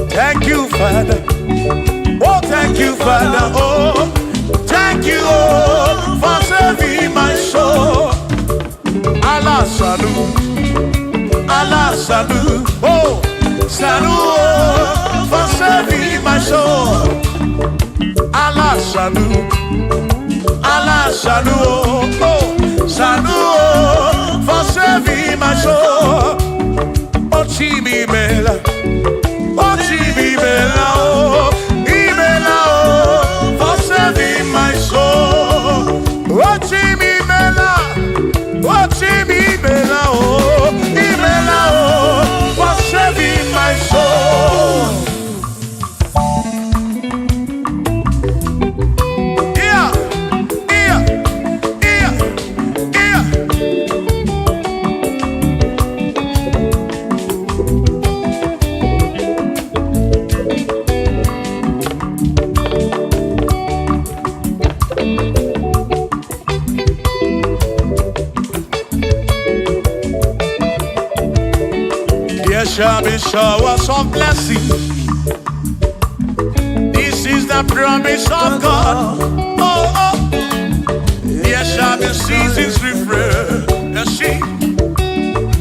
Thank you, Father. Oh, thank you, Father. Oh, thank you, oh, for saving my soul. Allah salut, oh, salut, oh, for saving my soul. Allah salut, oh, salut, oh, for saving my soul. Oh, Chimi Mela. Oh, Chibibela, oh, Ibela, oh, for saving my soul. Oh, Chibibela, oh, Chibibela, oh, Ibela, oh, for saving my soul. Yeah, yeah, yeah, yeah. There shall be showers of blessing. This This is the promise of God. Oh, oh. There shall be seasons refreshed. The sheep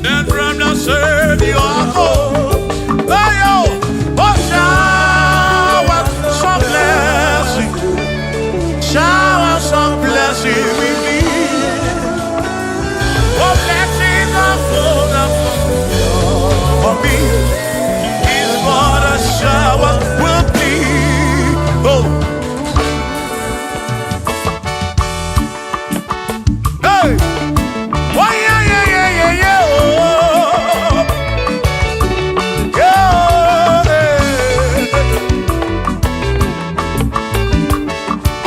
that from the serve you are home. Oh, yo. Oh, shower some blessing. Shower some blessing with me. Oh, blessings are full for me. Is what a shower will be. Oh. Hey. Oh, yeah, yeah, yeah, yeah, yeah. Oh. Yeah.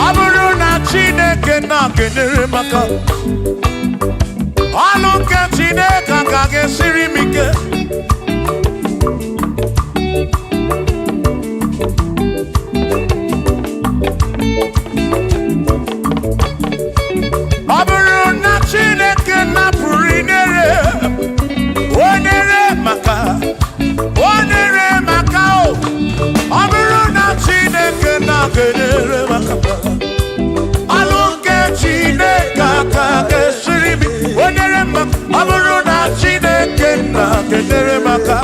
Aburu na Chineke na kenere maka. Alu ke Chineke ka gesiri mike. Aburu na Chineke na purinere. Onere maka. Onere maka o. Aburu na Chineke na kenere maka. Alu ke Chineke ka gesiri mike. Onere maka. Aburu na Chineke na kenere maka.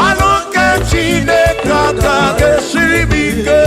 Alu ke Chineke ka gesiri mike.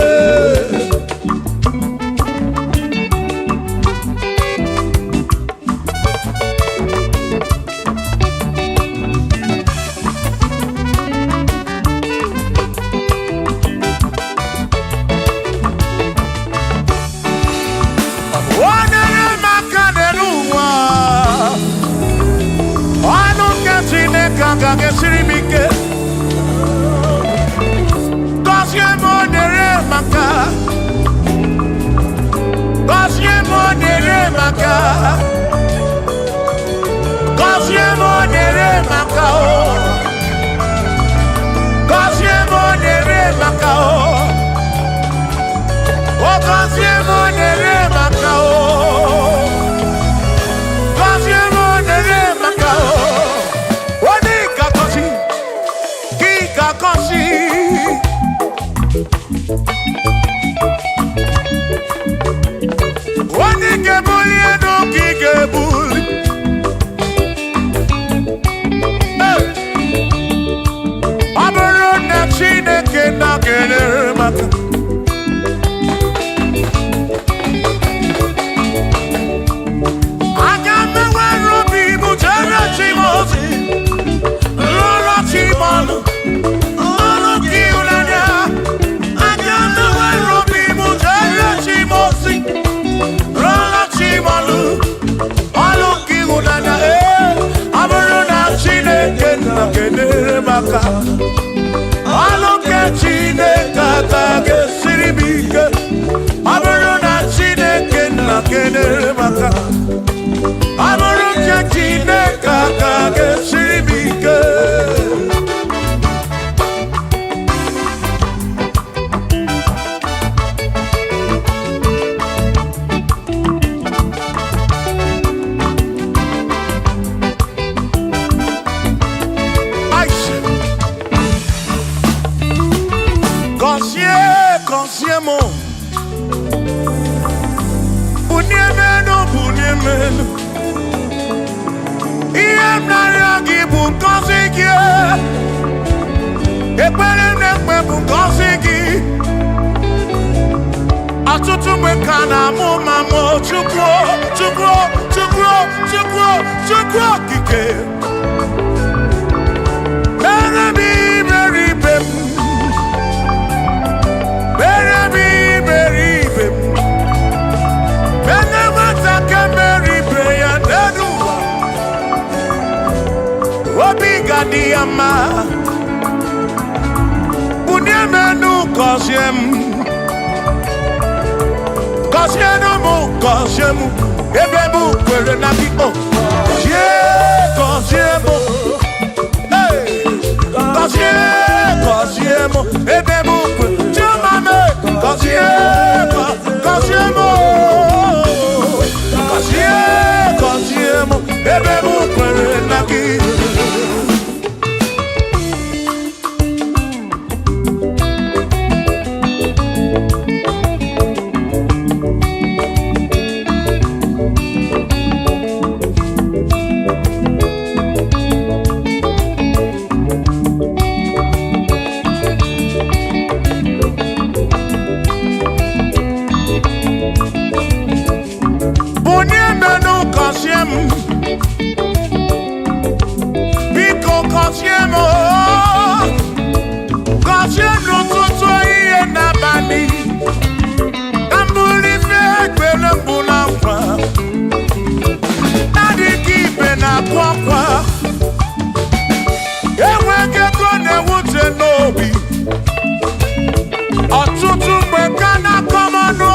ọtụtụ mgbe ka na-akọmọnụ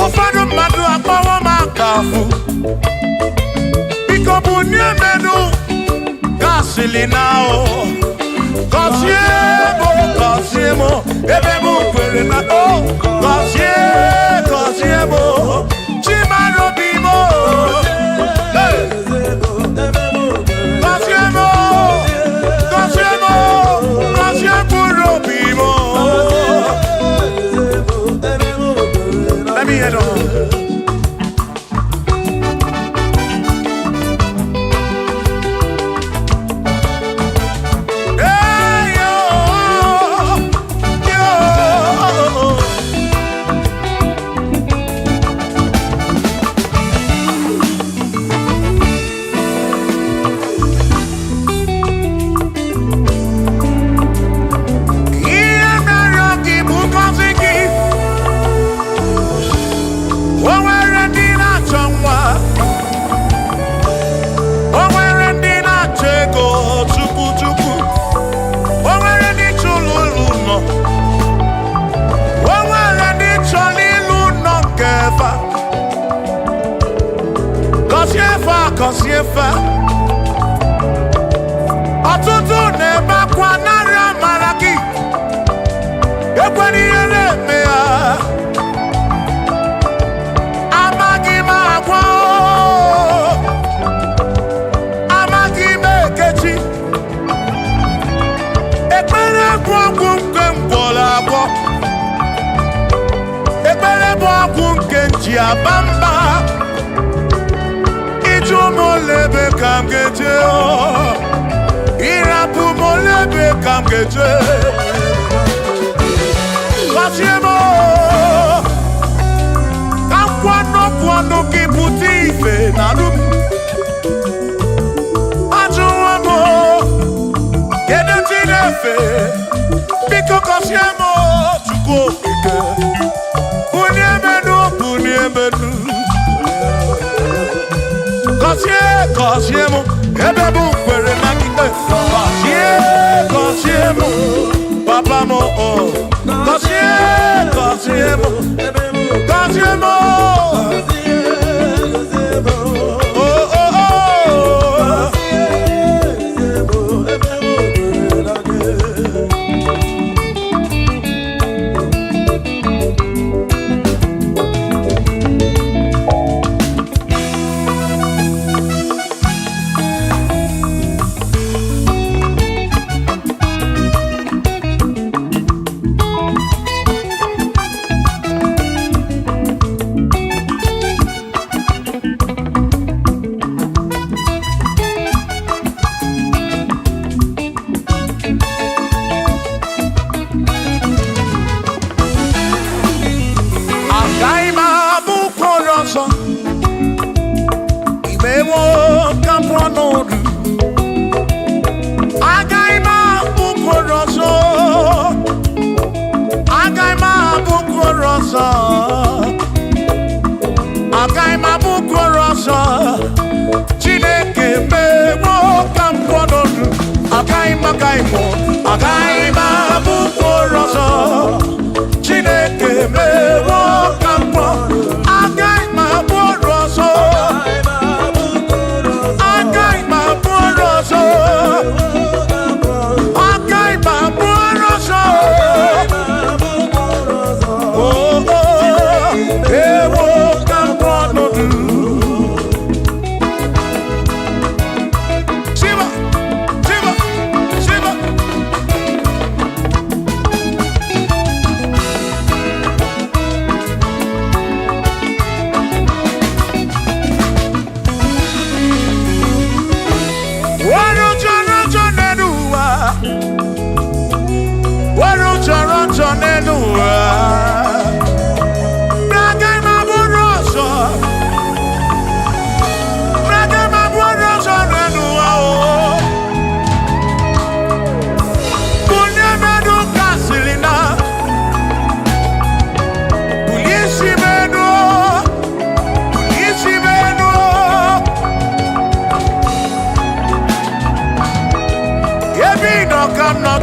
ụfọdụ mmadụ akpọwọ m akafụ biko bụ n'emenu gasịlị na o gọzie m ebe m kwere na o gọzie m chimarobi m let me head on. Kosiefa ọtụtụ na-ebe akwa narị amara gị ekwere ihe na-eme ya amaghị m agwa amaghị m ekechi ekpere bụ ọgwụ nke mgbọrọ agwọ ekpere bụ ọgwụ nke nji aba mba molebe kam geje irapu molebe kam geje kasiemo kam kwano kiputi ife narum ajuwamo kede tinefe biko kasiemo chuko ike uniemenu Kosye mo, ebe bu kwere na kite. Kosye mo, papa mo oh. Kosye mo, oh oh oh.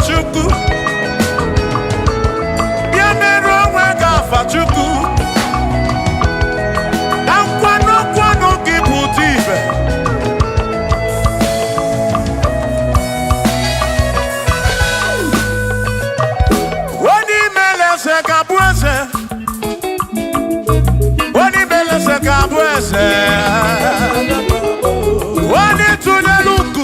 Chukwu. Bịa mere onwe gị afa Chukwu. Na nkwanụ gị bụ ụdị ibe. Onye imele eze ga-abụ eze. Onye imele eze ga-abụ eze. Onye tụnyere ukwu.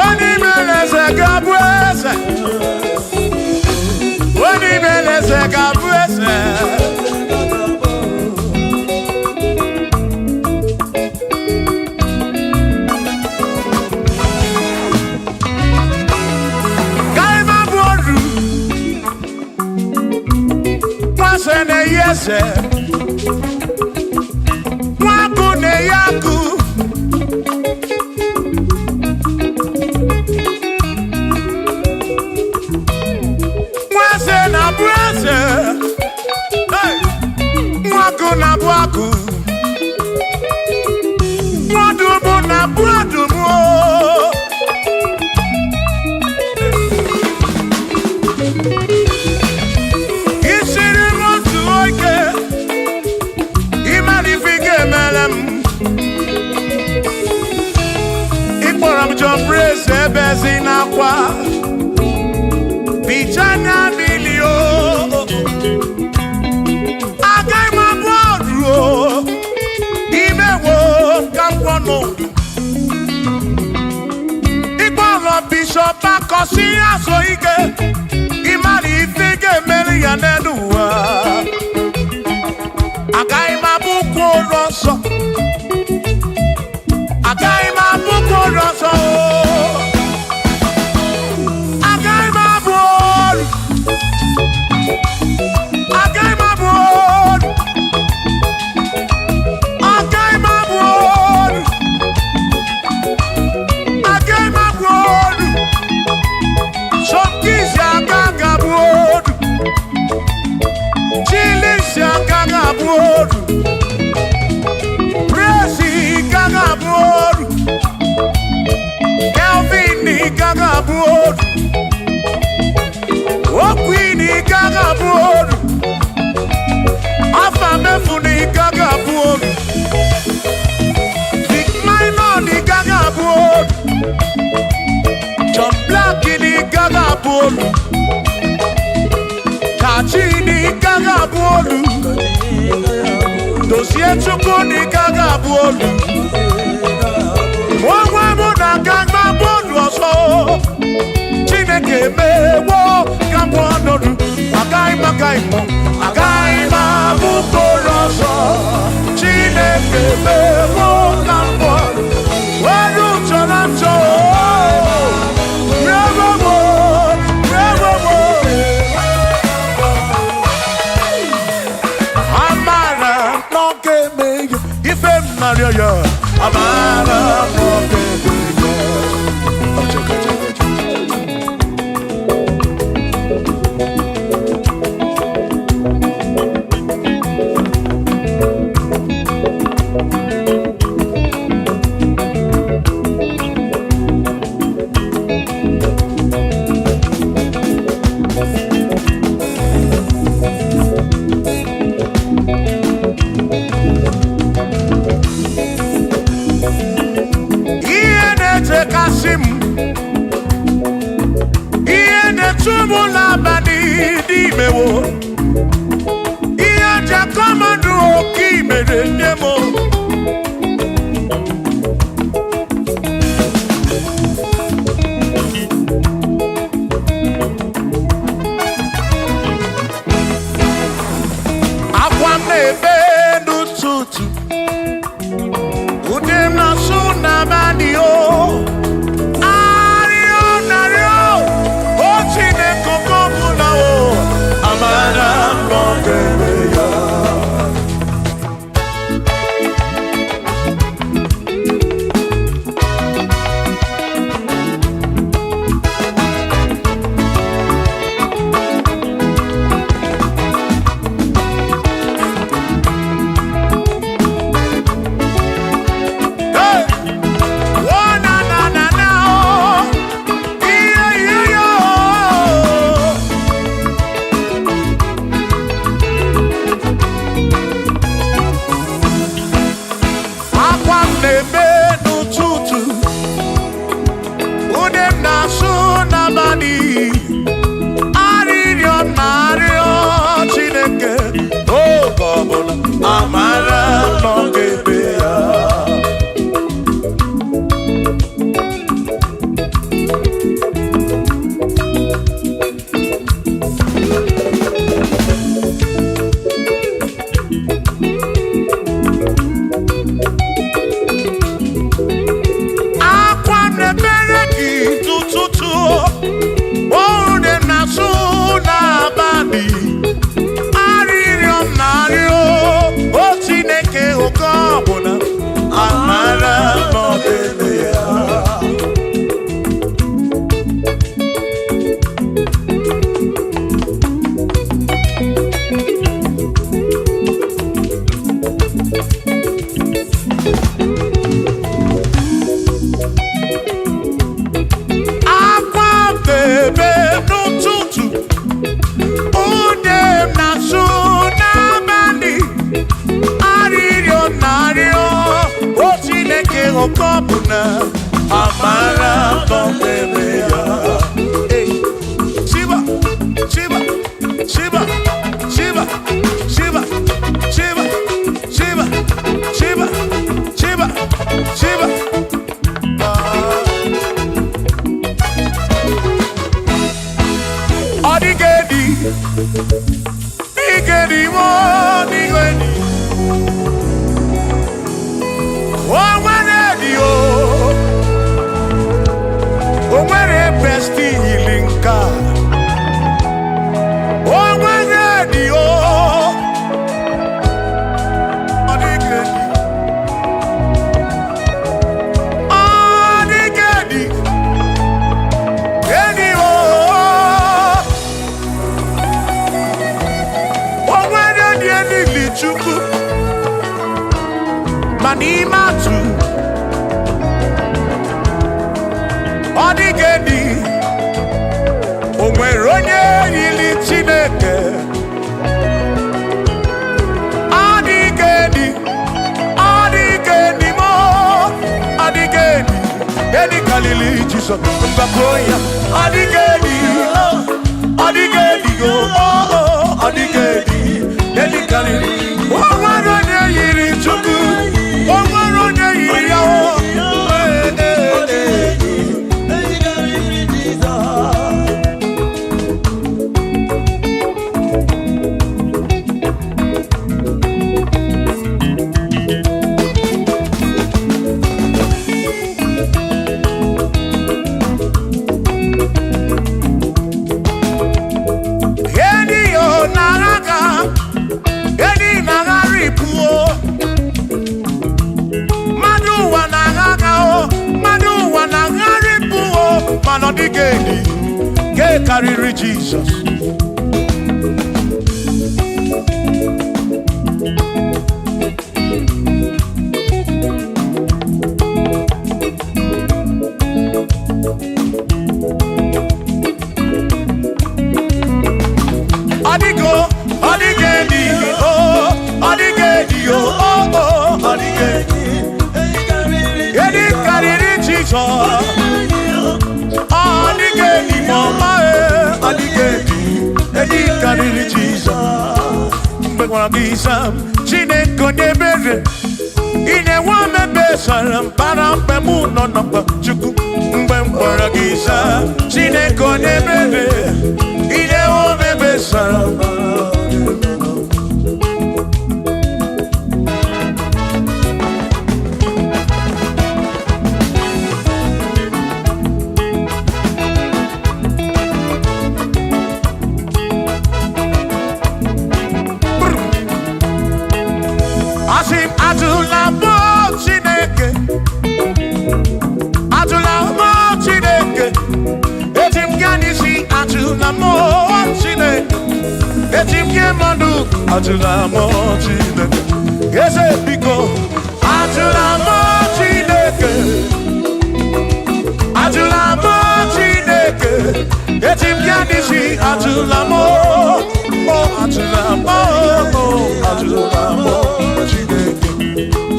Onye imele eze ga-abụ eze. Onye imele eze ga-abụ eze. Yese Mwaku ne yaku Mwase na bwase Hey Mwaku na bwaku Mwadumu na bwadumu Praise ebezina kwa Bichana milio Agai mabodro Imewo kampono Ikwalo bishop akosi aso ike Imali ifige meli ya neduwa Agai mabuko roso Agai mabuko roso Kachini gaga bolu Dosie chukuni gaga bolu Mwa muna ganga bolu oso Chineke mewo gambonodu Agai magaimo Agai mabukoroso Chineke mewo gambonodu Wadu chonacho Maria, Amara, okopuna amara bombeya. Hey, Shiva, Shiva, Shiva, Shiva, Shiva, Shiva, Shiva, Shiva, Shiva, Shiva. Odigedi, Igedi, Odigedi. Oh, when a bestie healing car. Oh, when ready, oh, Manimatu Odigedi Onweronye yili Chineke Odigedi Odigedi mo Odigedi Edi kalili Jesus Mbakoya Odigedi Odigedi go Odigedi Edi kalili Onweronye yili Chukwu Onweronye yili Yawo Odigedi, get carry Jesus. Odigo, Odigedi, oh, Odigedi, oh, Odigedi, get carry Jesus. Odigedi mama Odigedi Edi kariri Jesus Mbekwana kisam Chineke nebere Ine wame besaram Parampe muno napa Chuku Mbekwana kisam Chineke nebere Ine wame besaram Atula mo Chineke, yes biko. Atula mo Chineke, atula mo Chineke. Etim yanisi atula mo, oh atula mo, oh atula mo Chineke.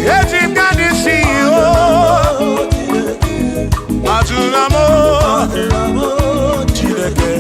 Etim yanisi oh, atula mo Chineke.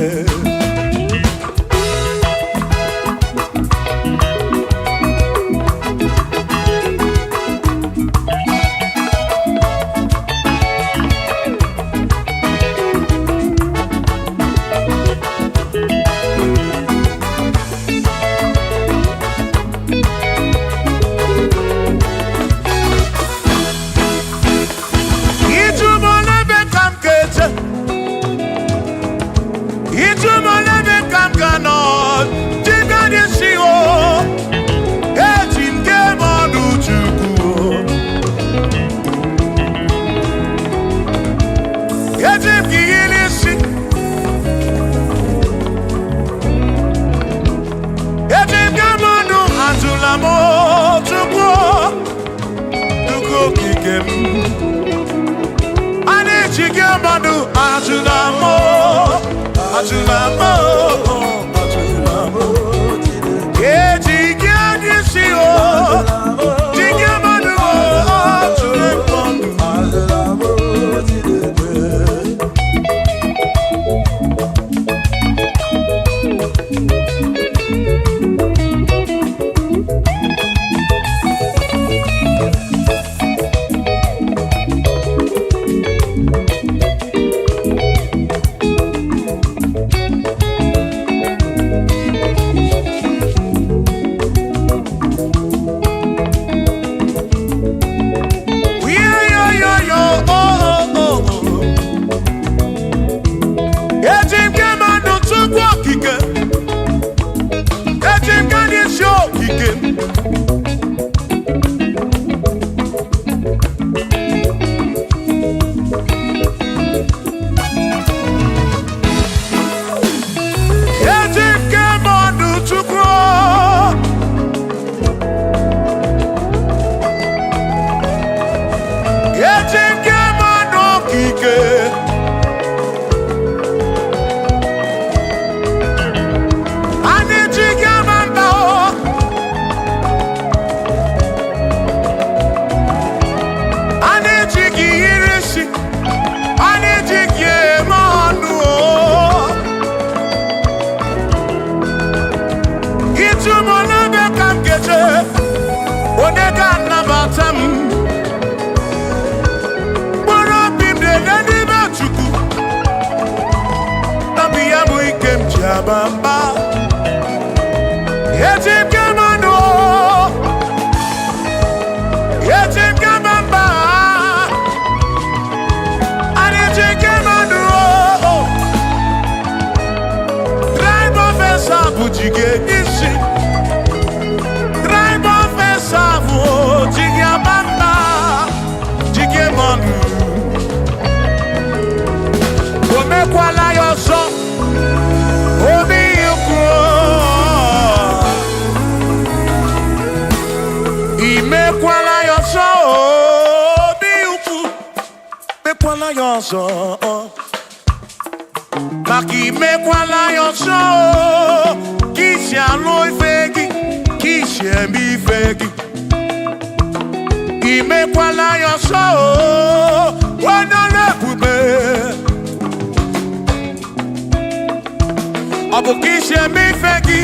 Bamba, Yetim Gamano, Yetim Gamamba, and Yetim Gamano, Drive of a Sabu Jigge, Drive of a Sabu Jigabamba, Jigamanu, Omekwala your song. Imekwala yoso, biuku, mekwala yoso. Maki mekwala yoso, kishi aloi fegi, kishi embi fegi. Imekwala yoso, wana lepube. Abu kishi embi fegi,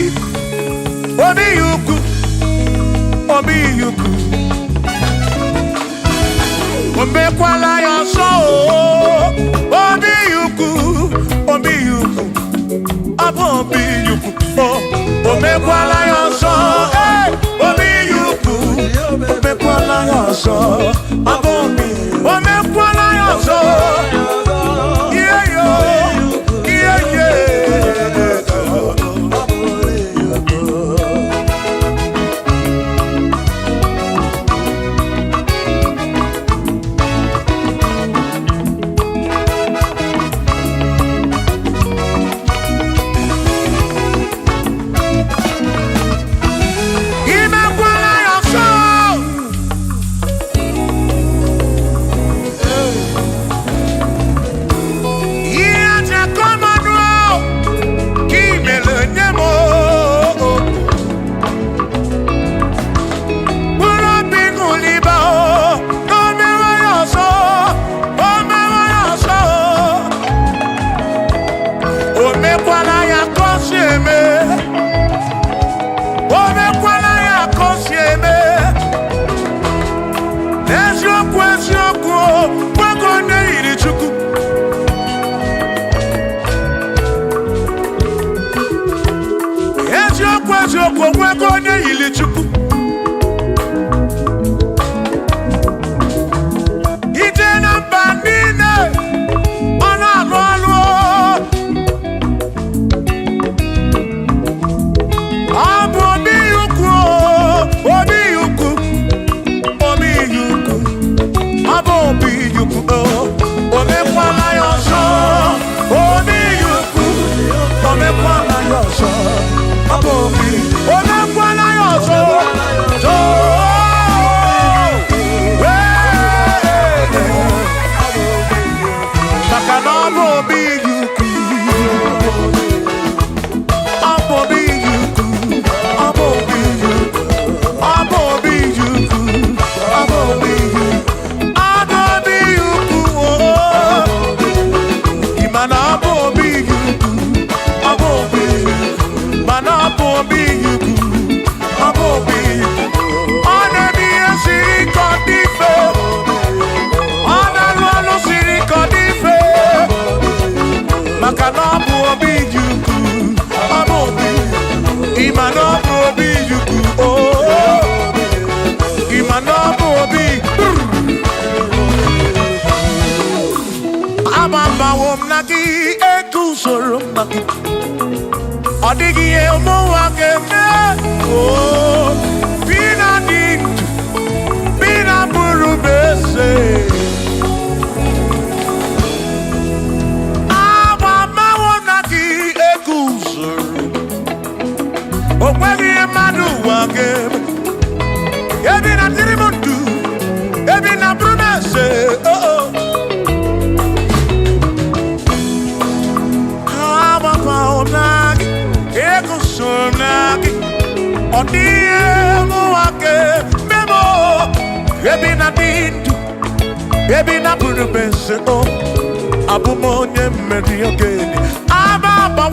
obi yuku. Obi yuku, omekwala yoso. Obi yuku, abo obi yuku. Omekwala yoso, obi yuku. Omekwala yoso, abo obi. Omekwala yoso, yeah yo, yeah yeah. Odigi e mo wa ke me, oh. Odie muake memo ebi na dindu ebi na burubese o abumonye mmeri ogeni ababa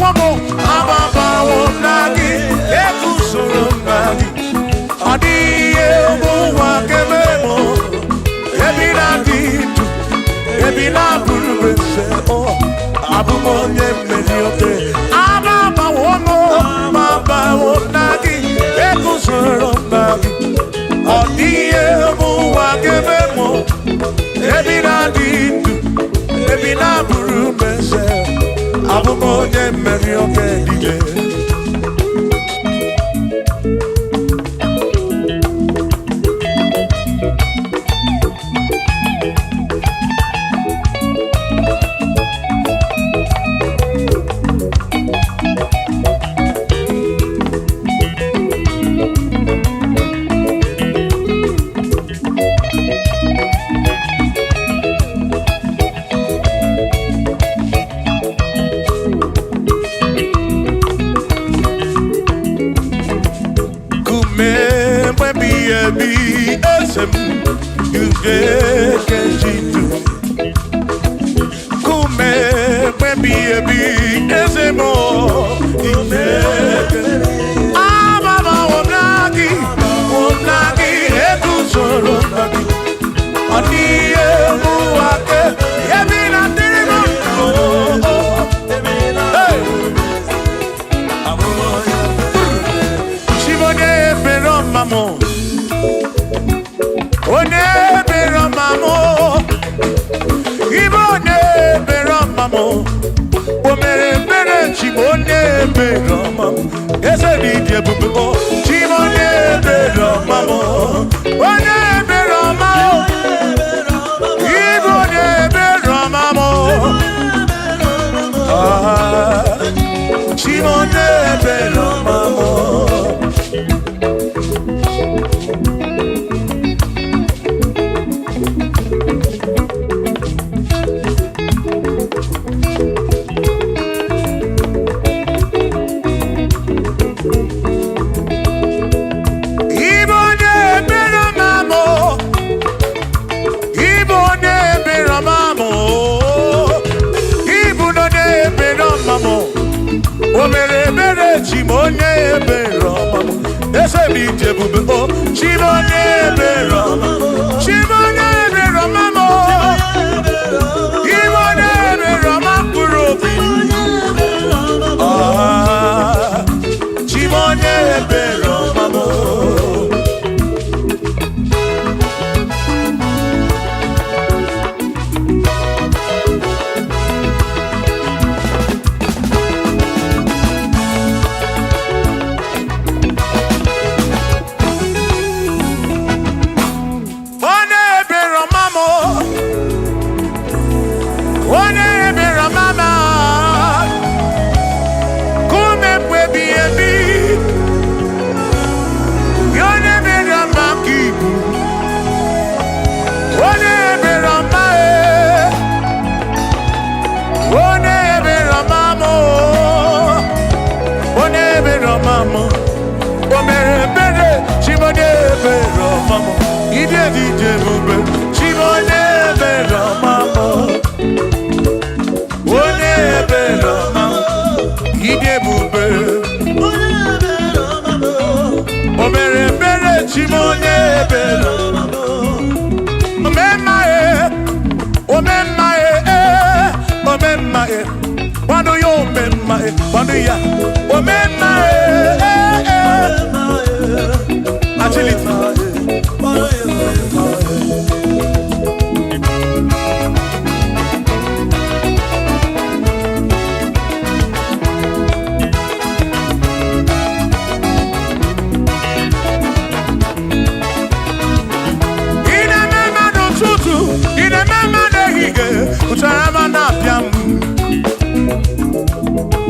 wo nagi ekusoro nagi Odie muake memo ebi na dindu ebi na burubese o abumonye mmeri ogeni ababa wo nagi ekusoro nagi Odie muake memo ebi na dindu ebi na burubese abumonye mmeri ogeni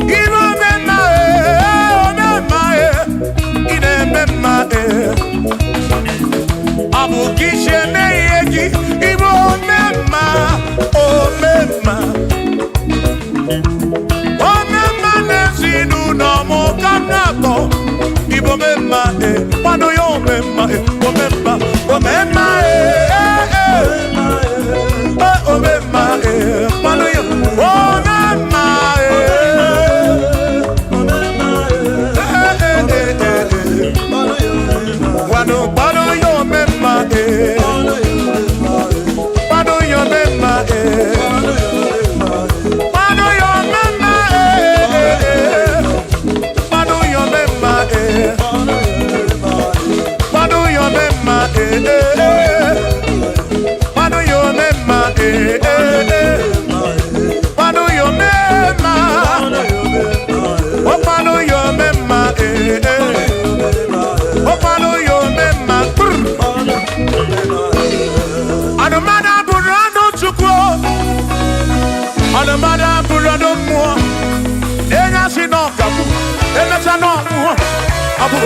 Ibo mema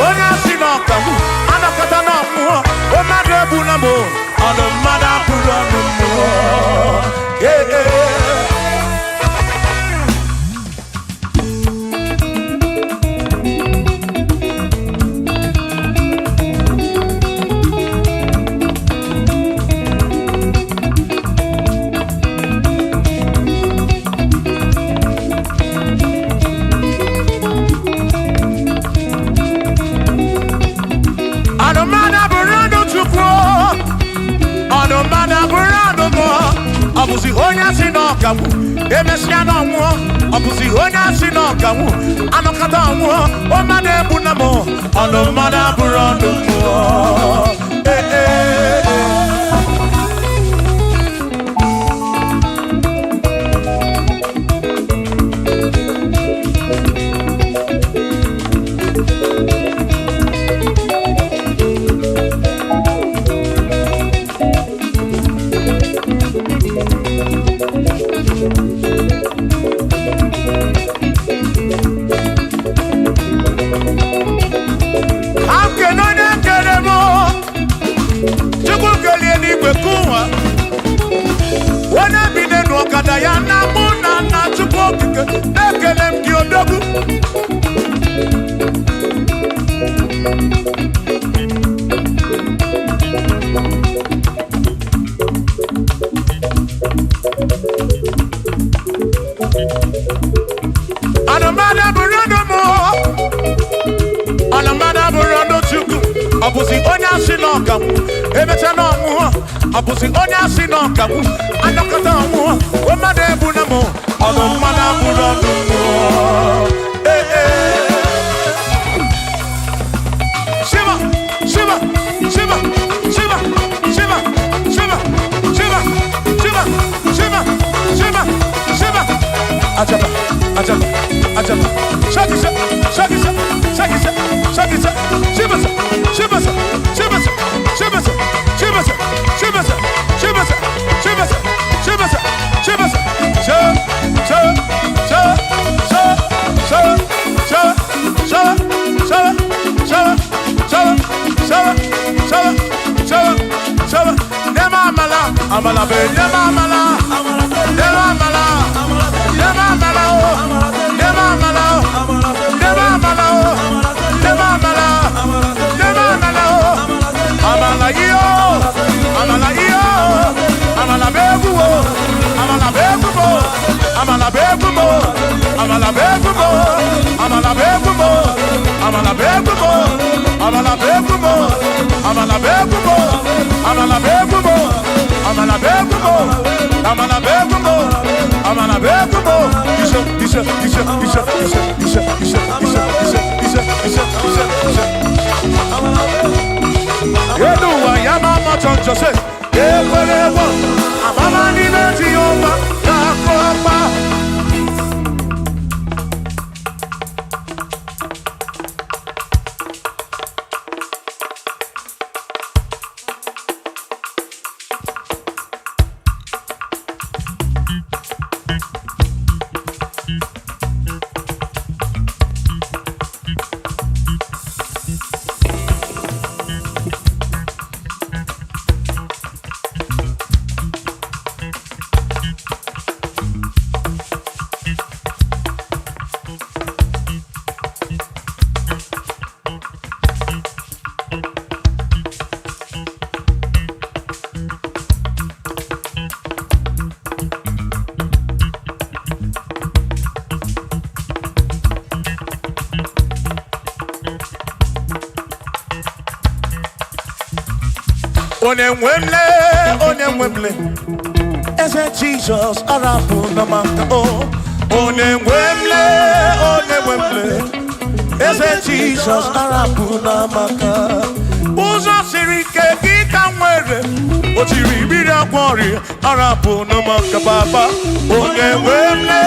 onye asị n'ọkamu anakọta n'ọmụọ o mmadụ ebuna m ọnụ mmadụ abụrụ ọnụ mmụọ ọbụzi onye asị n'ọkamu emesịa n'ọnwụọ ọbụzi onye asị n'ọkamu anọkọta ọnwụọ o mmadụ ebuna m ọnụ mmadụ abụrụ ọnụ mmụọ ya na mụ na nna Chukwu okike na-ekele m gị odogwu anụmada bụrụ ọnụ mụ anụmada bụrụ ọnụ Chukwu ọbụzi onye asị n'ọkamu emecha n'ọnwụọ ọbụzi onye asị n'ọkamu anọkọta ọnwụọ o mmadụ ebuna m ọnụ mmadụ abụrụ ọnụ mmụọ Shiva Shiva Shiva Shiva Shiva Shiva Shiva Shiva Shiva Shiva Shiva Ajaba Ajaba Ajaba Shakisa Shakisa Shakisa Shakisa Shiva Shiva Shiva Shiva Shiva Shiva Shiva Amala be nema amala nema amala nema amala nema amala nema amala nema amala nema amala amala iyo amala iyo amala begumo amala begumo amala begumo amala begumo amala begumo amala begumo amala begumo amala begumo amala begumo amala begumo amala begumo amala begumo Yeduwa ya mama choncho se ekwerewo amama ni meti yoma yakopa Onemwemle, ese Jesus arapu na maka o. Onemwemle, ese Jesus arapu na maka. Uzo sirike kita mwere, otiri bira kwori arapu na maka baba. Onemwemle,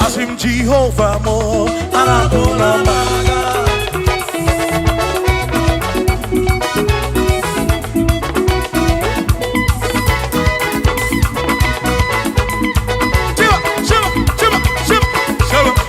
asim Jehovah mo arapu na maka. Shiva,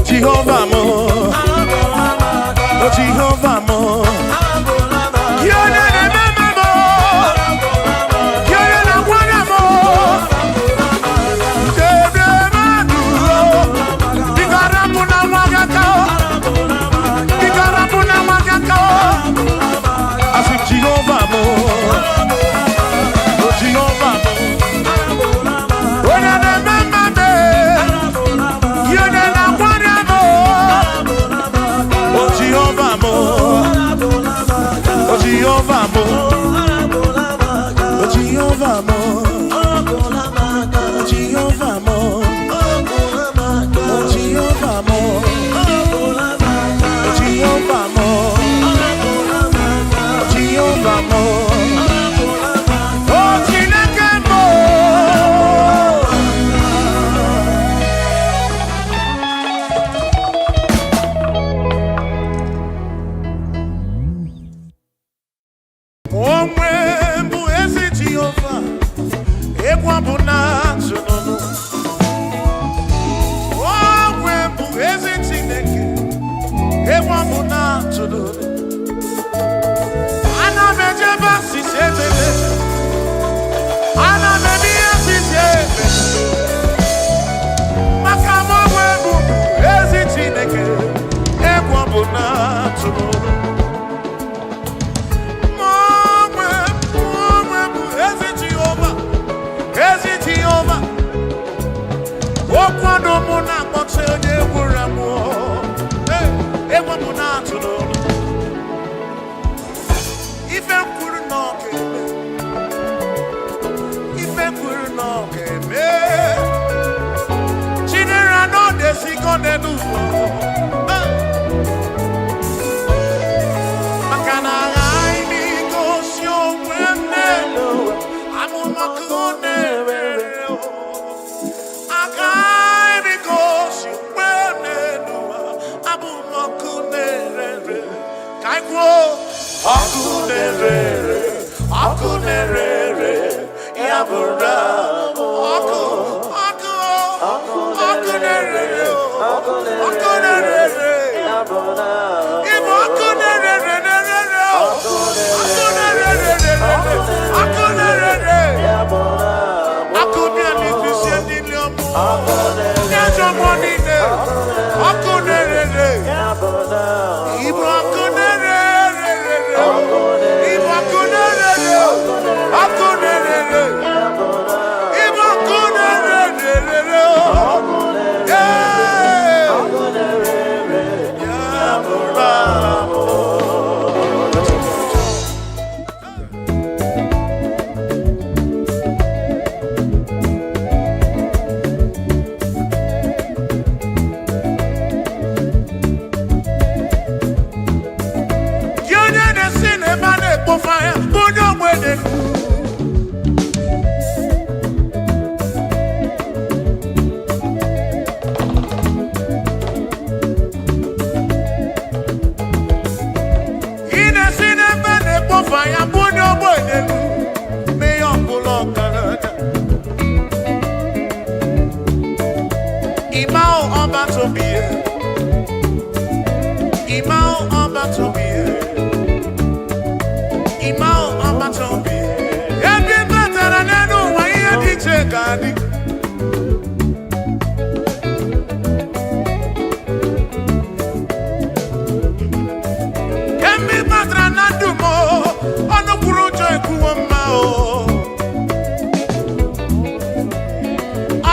Jehovah mo, oh Jehovah mo, yone ne mama mo, yone na wana mo, kebe maduro, bigarabu na wagakao, asu Jehovah mo, oh Jehovah mo, yone ne mama me, yone na wana mo. Jehovah mo, oh Jehovah mo, oh Jehovah mo, oh Jehovah mo, oh Jehovah mo, oh Jehovah mo, oh Jehovah mo, oh Chineke mo.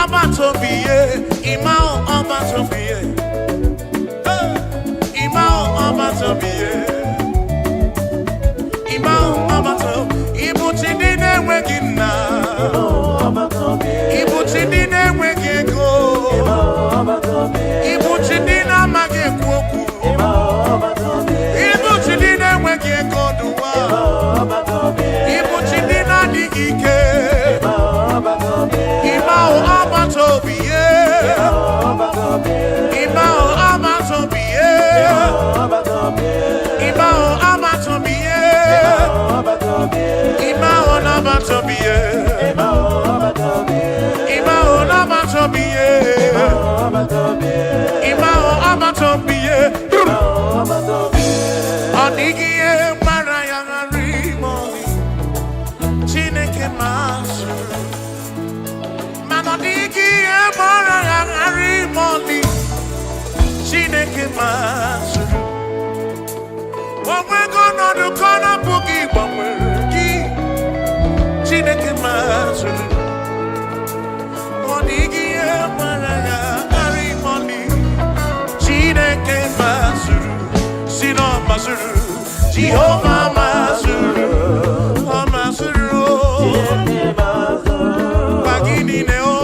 Obatobiye, Imao Obatobiye, Imao Obatobiye, Imao Obato, Ibuchidine Wegina, Ibuchidine Wegego, Ibuchidina Magekwoku, Ibuchidine Wegego Dua, Ibuchidina Digike. Imao Abatobiye, Imao Abatobiye, Imao Abatobiye, Imao Abatobiye, Imao Abatobiye, Imao Abatobiye, Onigiye Marayangari Moni, Chineke Masu. Manodiki emora yangari moni Chineke masuru Wamwego no dukona bugi wamwegi Chineke masuru Manodiki emora yangari moni Chineke masuru Sino masuru Jehovah masuru Masuru Chineke masuru Bagini neo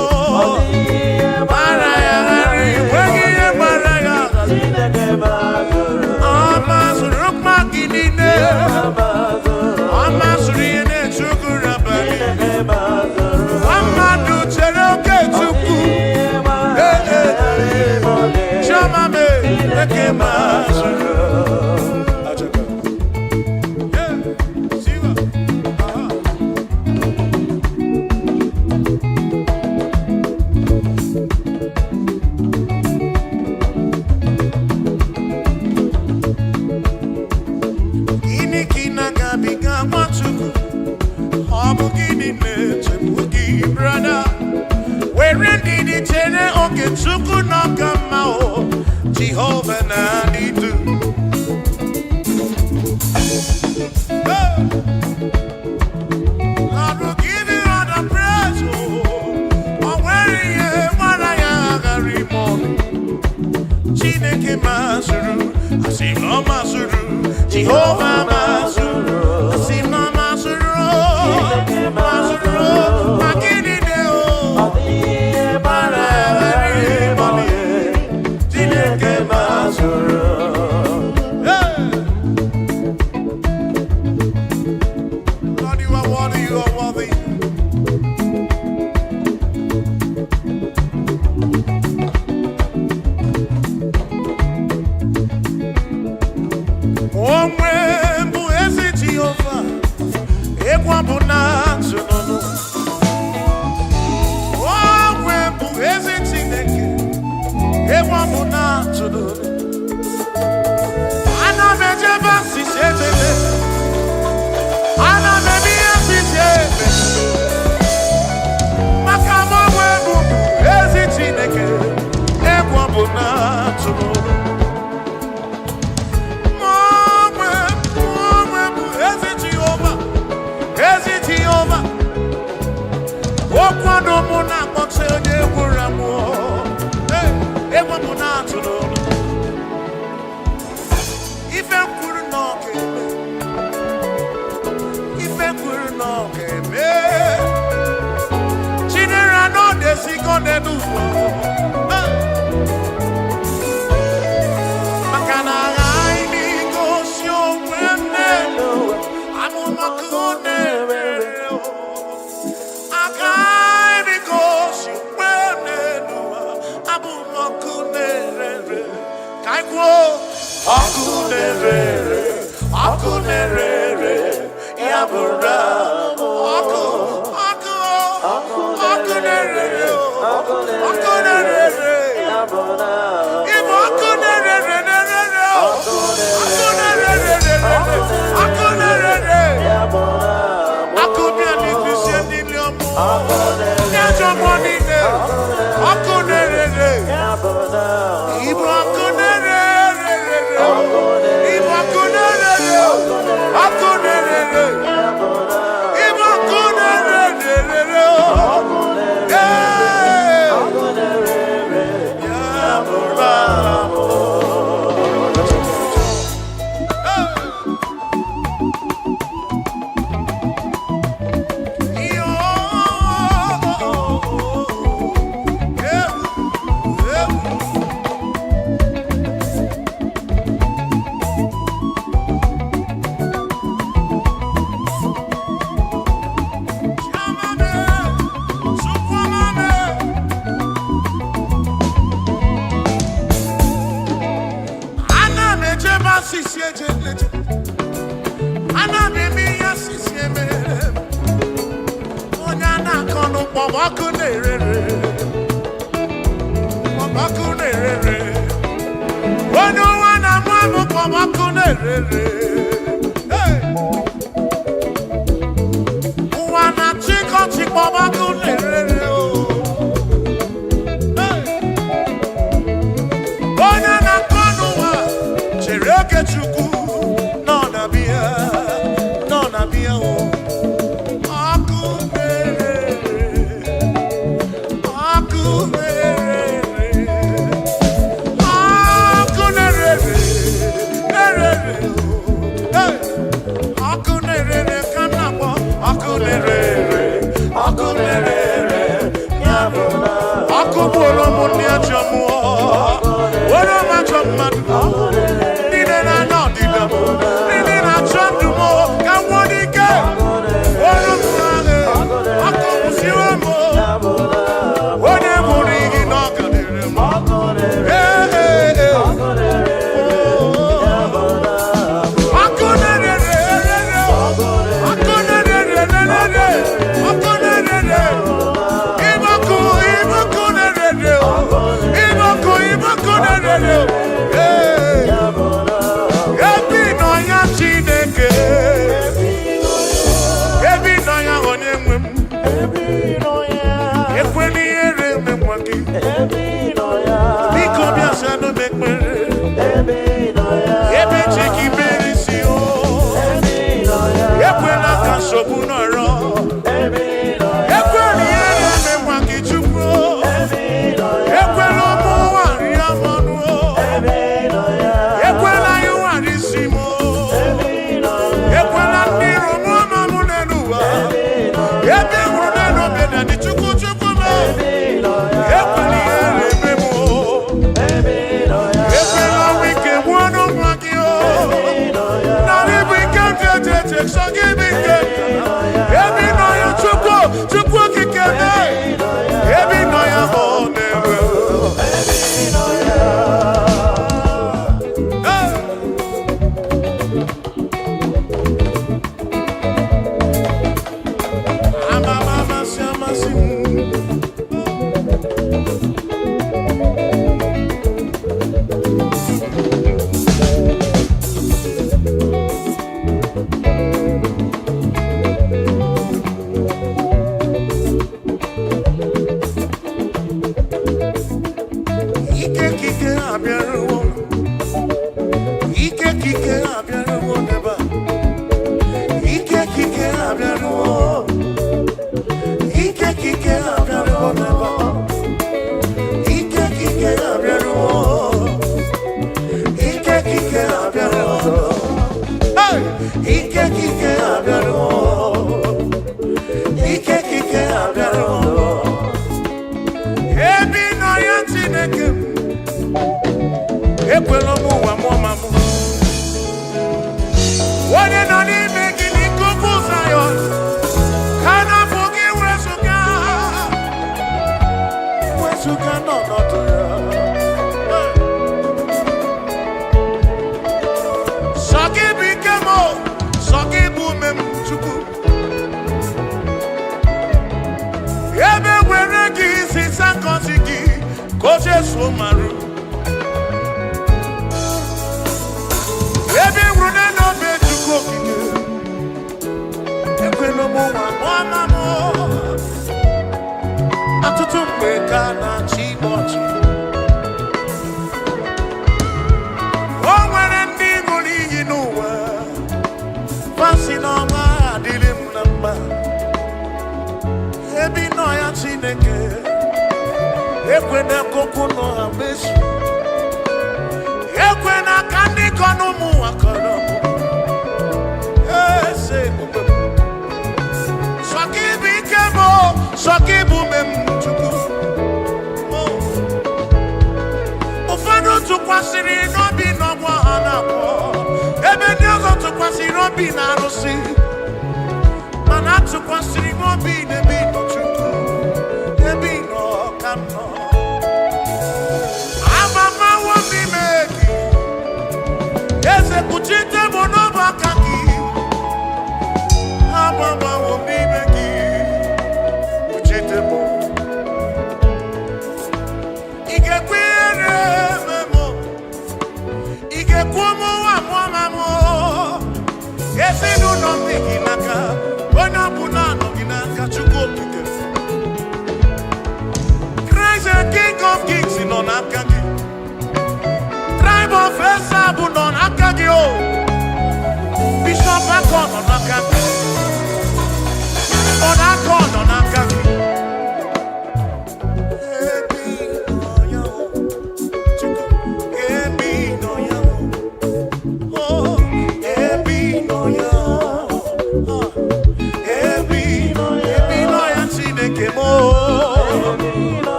Jehovah Nadidu. Lord will give you all the praise. Oh, where you are, I am Chineke Masuru, I see no Masuru, Jehovah Masuru, I see no Masuru, Masuru, Makini Deo, Lord, you are worthy, you are worthy. Omwembu ezi Jehovah, ekwambuna tsunono. Omwembu ezi Chineke, ekwambuna tsunono. Ana mejeba sishetebe, ana mebiya sishetebe. Makama omwembu ezi Chineke, ekwambuna tsunono. Okwado muna kpọkse onye gwuru amụ egwu mụ na-atụ n'ụlọ ife kwuru n'ọka eme ife kwuru n'ọka eme Chinere anọdesigo n'enufu maka na agha anyị gosi onwe m n'elu amụmaka ọ na-emere Akunerere, yabura, akunerere, yabura, ibo akunerere, akunerere, yabura, akunerere, kusyendi lyomu, nyajo monine, akunerere, yabura, ibo akunerere.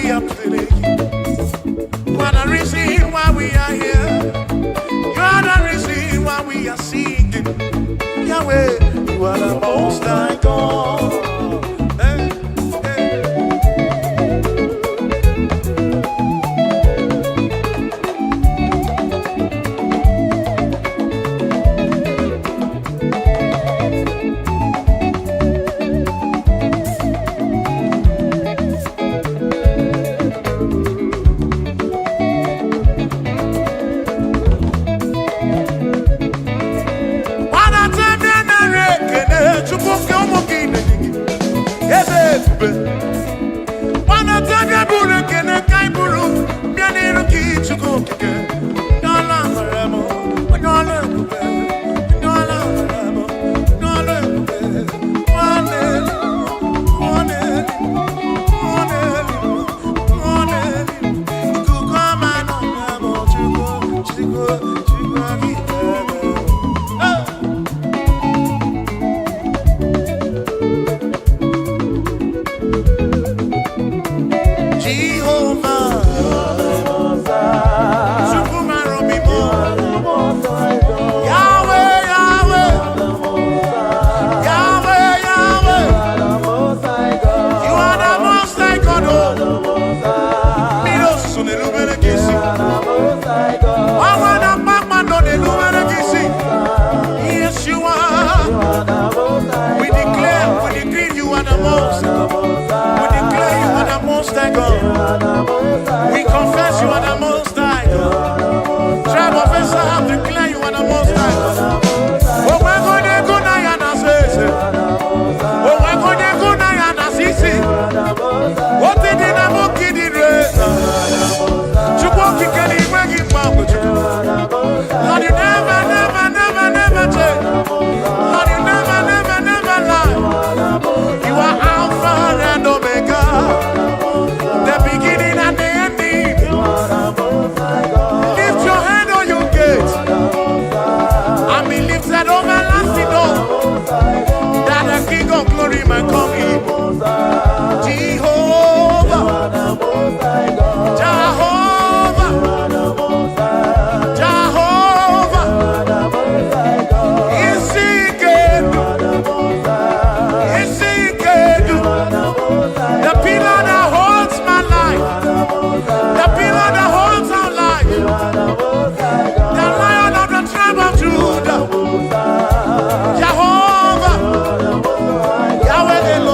we are pleading. What a reason why we are here. Yahweh, you are the most high God. Hey, hey. We confess you are the most high God. Tribe of Esau, declare you are the most high God. Oh, we're going to go now and say, oh, we're going to go now and see. What did the Namo kid in race? To walk in Kelly, where you found with you. Lord, you never, never, never, never change. Lord, you never, never, never lie. You are Alpha and Omega. The beginning and the ending. Lift your hand on your gate and be lifted over lasting door, that the King of glory may come in. Jehovah, Jehovah, Jehovah, is he good? Is he good? The pillar that holds my life, the pillar that holds our life, the Lion of the tribe of Judah, Jehovah, Yahweh.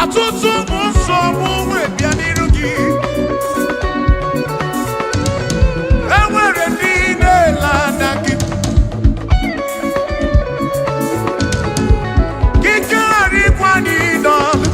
ọtụtụ bụ nsogbu wee bịa n'iru gị. Enwere ndị na-ele anya gị. Gị karịkwa n'ịnọdụ.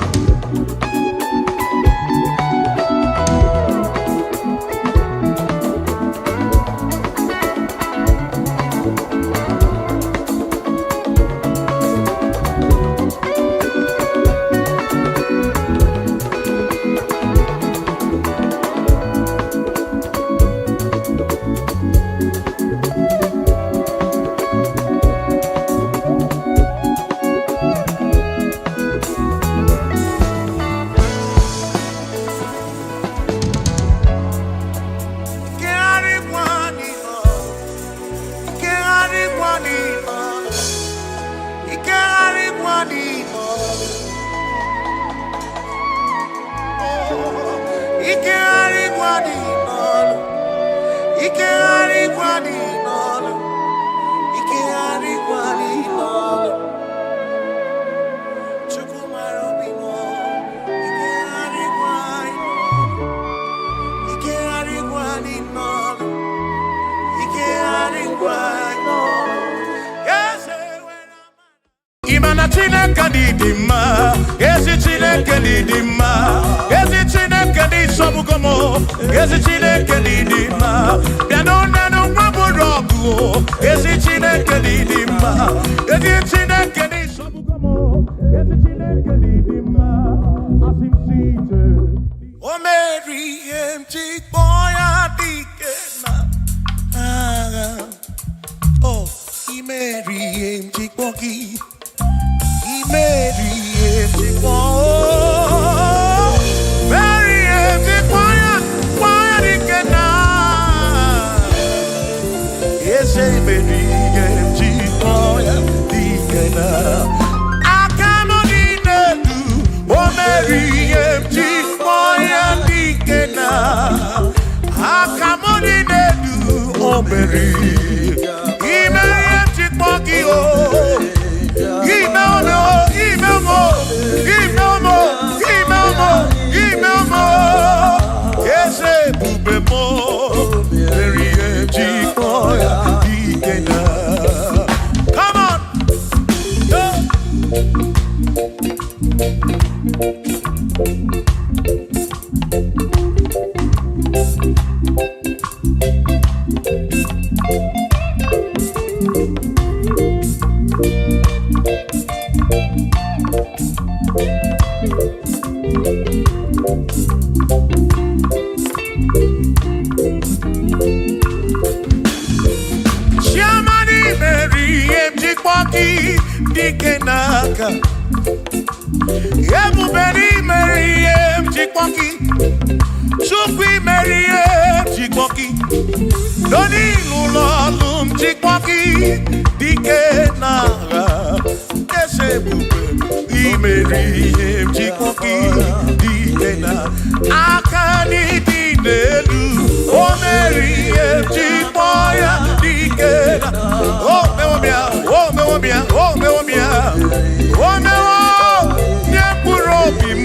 Imana Chineke dị mma, ezi Chineke dị mma, ezi Chineke dị Obugomo, ezi Chineke dị mma, bịanụ nanụ nwa bụrụ ọgụ, ezi Chineke dị mma, ezi Chineke dị Obugomo, ezi Chineke dị mma, asị m si ije. O meri ihe m ji kpọọ ya dike na agha. Oh, I meri ihe m ji kpọọ gị. Mary empty choir, Mary empty choir, choir ikena. Yes, Mary empty choir ikena. Akamoninedu, oh Mary empty choir ikena. Akamoninedu, oh Mary, Mary empty choir, oh. Email more. Yes, bube mo. Very empty boy. Come on. Dikenaka Ebuberi Meriem Chikpoki Chukwi Meriem Chikpoki Doni Lulolum Chikpoki Dikenaka Esebuberi Meriem Chikpoki Dikenaka Akani Dinelu O Meriem Chikpoya Dikenaka Oh Meomia Oh Meomia Oh Meomia Oh Meomia Nyepurobim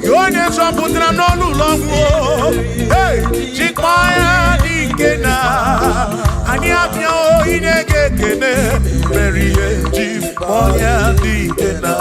Yonye Soputra Nolu Longo Hey Chikpoya Dikena Anyapnya O Inege Kene Merie Chikpoya Dikena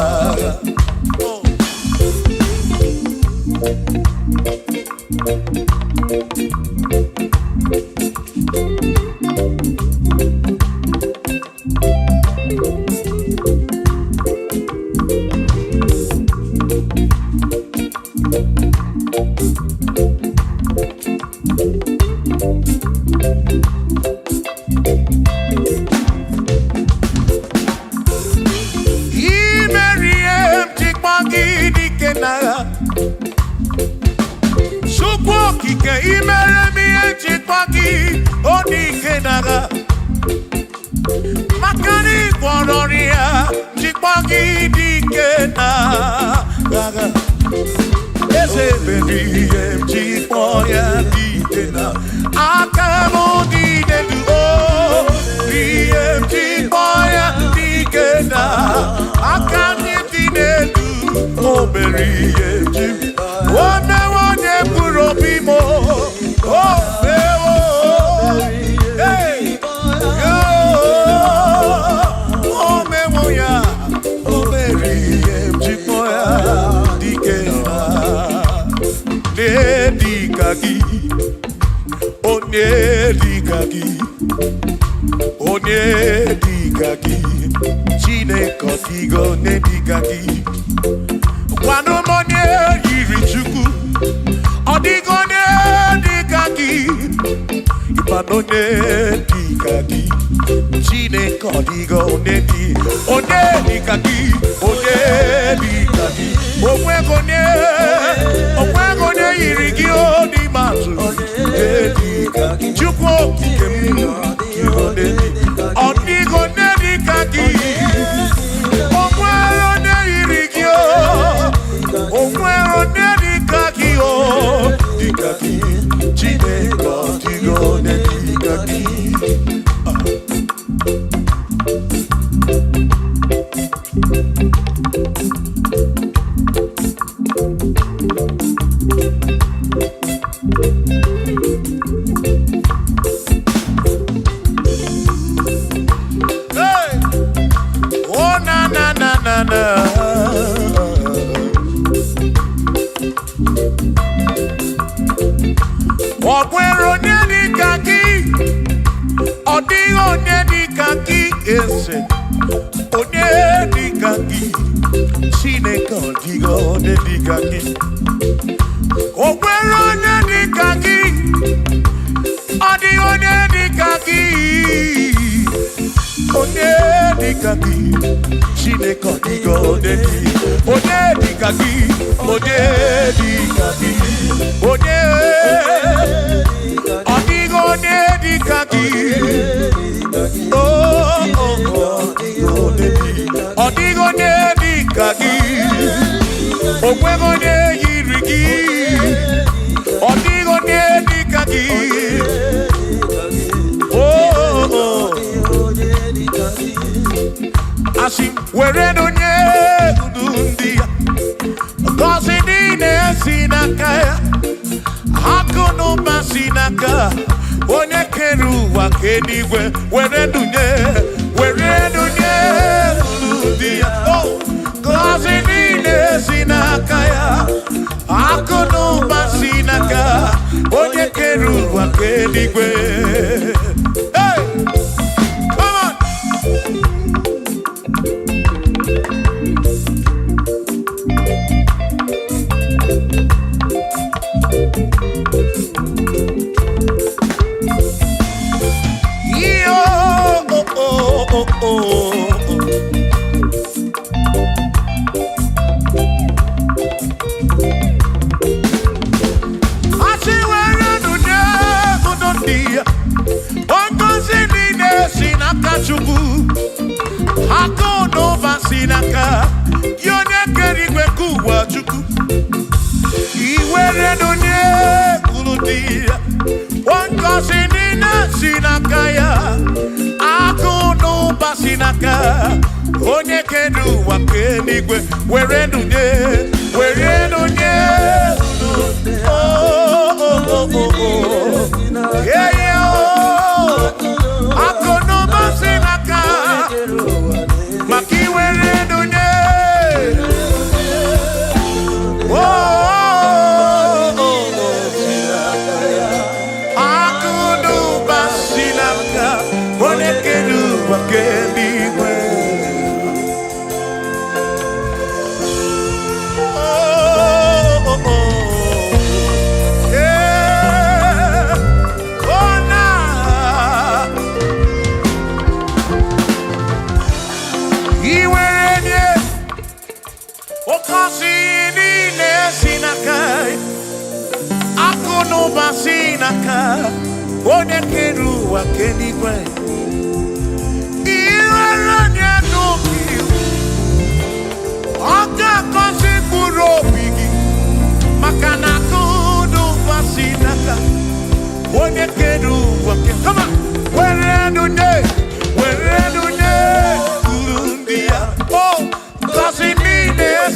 Oh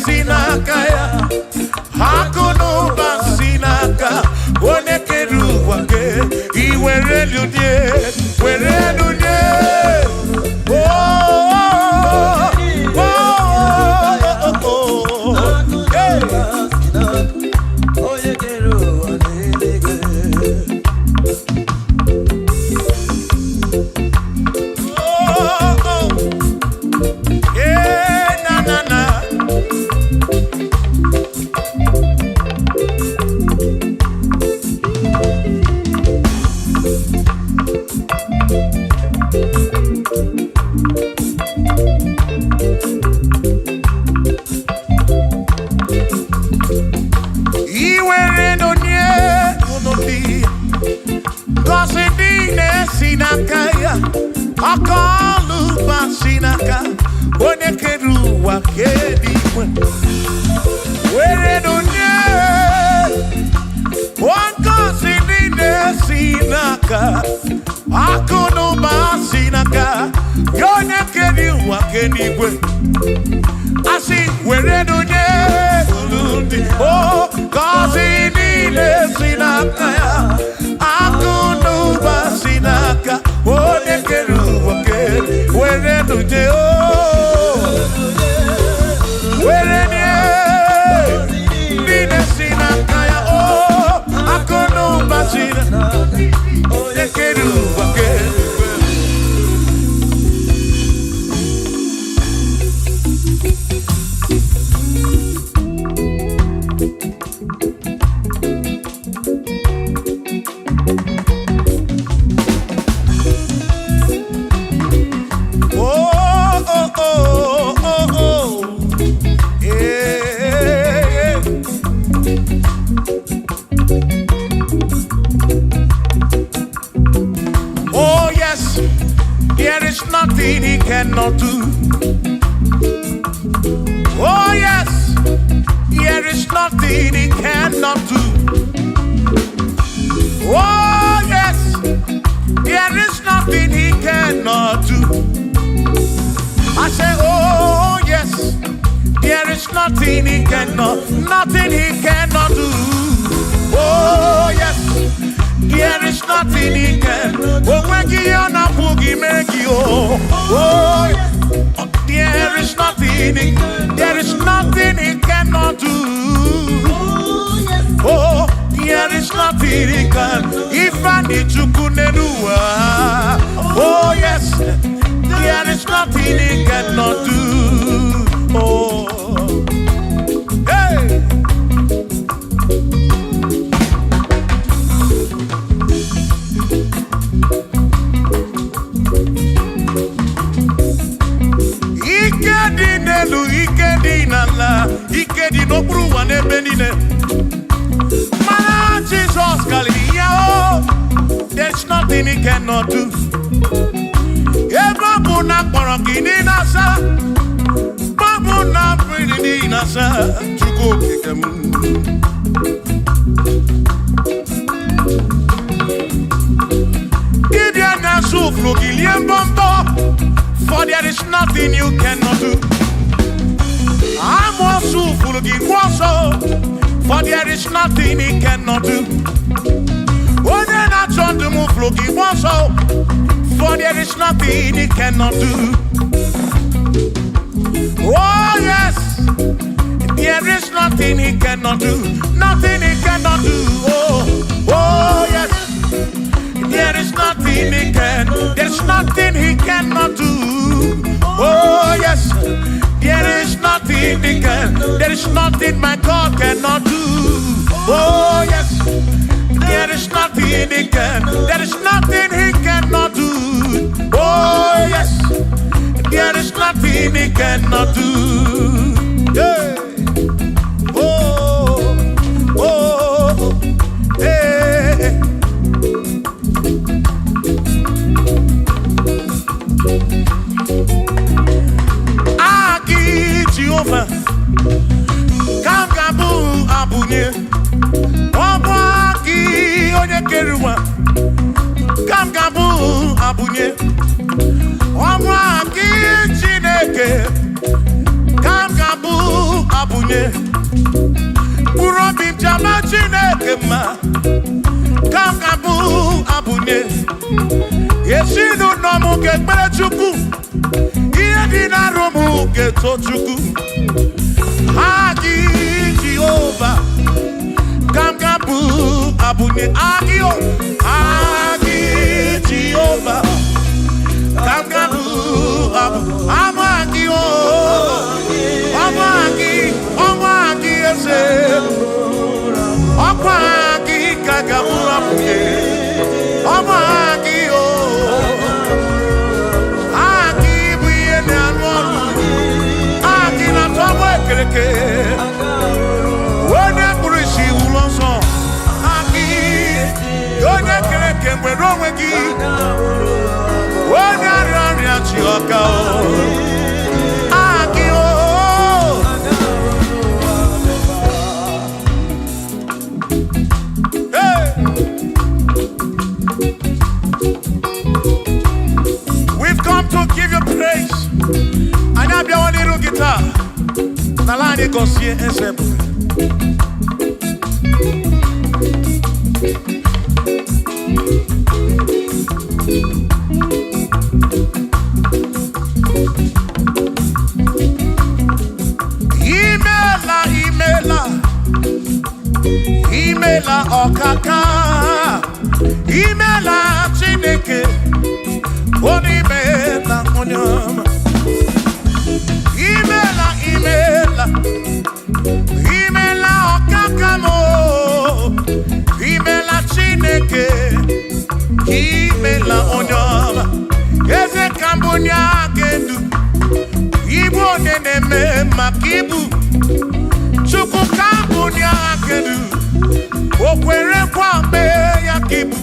Sinakaya Hakono basinaka, one keru wake, iwere lunye, were lunye. For there is nothing you cannot do. I'm also full of for there is nothing he cannot do. Oh, then I turn to move, for there is nothing he cannot do. Oh, yes, there is nothing he cannot do. Nothing he cannot do. Oh, yes, there is nothing he can. There's nothing he cannot do. Oh, yes, there is nothing he can. There is nothing my God cannot do. Oh, yes, there is nothing he can. There is nothing he cannot do. Oh, yes, there is nothing he cannot do. Hey. Oh, oh, hey. Aki Jehovah, Kamgabu Abunye, Obaki Onyekeruwa, Kamgabu Abunye, Obaki Chineke, Kamgabu Abunye, mema Kangabu abune Yeshinu nomu ke chuku Iye dina romu ke tochuku Agi Jehovah Kangabu abune Agio Agi Jehovah Kangabu abu Amagio Amagi ese Amagi Kangabu abune Amagi o Agi buye ne anwonu Agi na tomo ekereke Wone kurishi ulonso Agi Yone kereke mwero wegi Wone arari achioka o Agi o Hey We've come to give you praise. And I be one little guitar. Nalani gosie ensemble. Imela okaka. Imela chineke. Onimela onyama. Imela okakamo. Imela chineke. Imela onyama. Eze kambunya gendu. Ibu oneneme makibu. Chuku kambunya gendu. Okwere kwame yakibu.